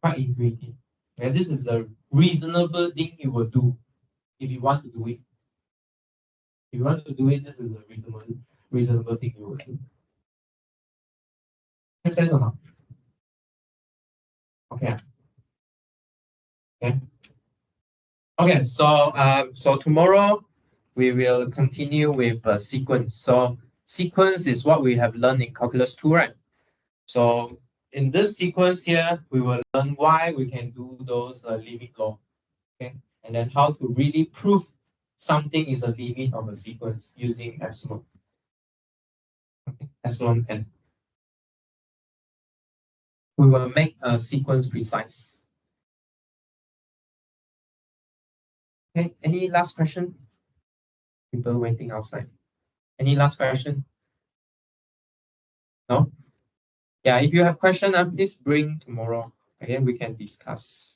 quite intuitive. And this is the reasonable thing you will do if you want to do it. If you want to do it, this is a reasonable thing you will do. Make sense or not? Okay. Okay. So tomorrow we will continue with sequence. So sequence is what we have learned in calculus 2, right? So in this sequence here, we will learn why we can do those limit law. Okay, and then how to really prove something is a limit of a sequence using epsilon. Okay, epsilon n. We will make a sequence precise. Okay, any last question? People waiting outside. Any last question? No? Yeah, if you have question, please bring tomorrow. Again, we can discuss.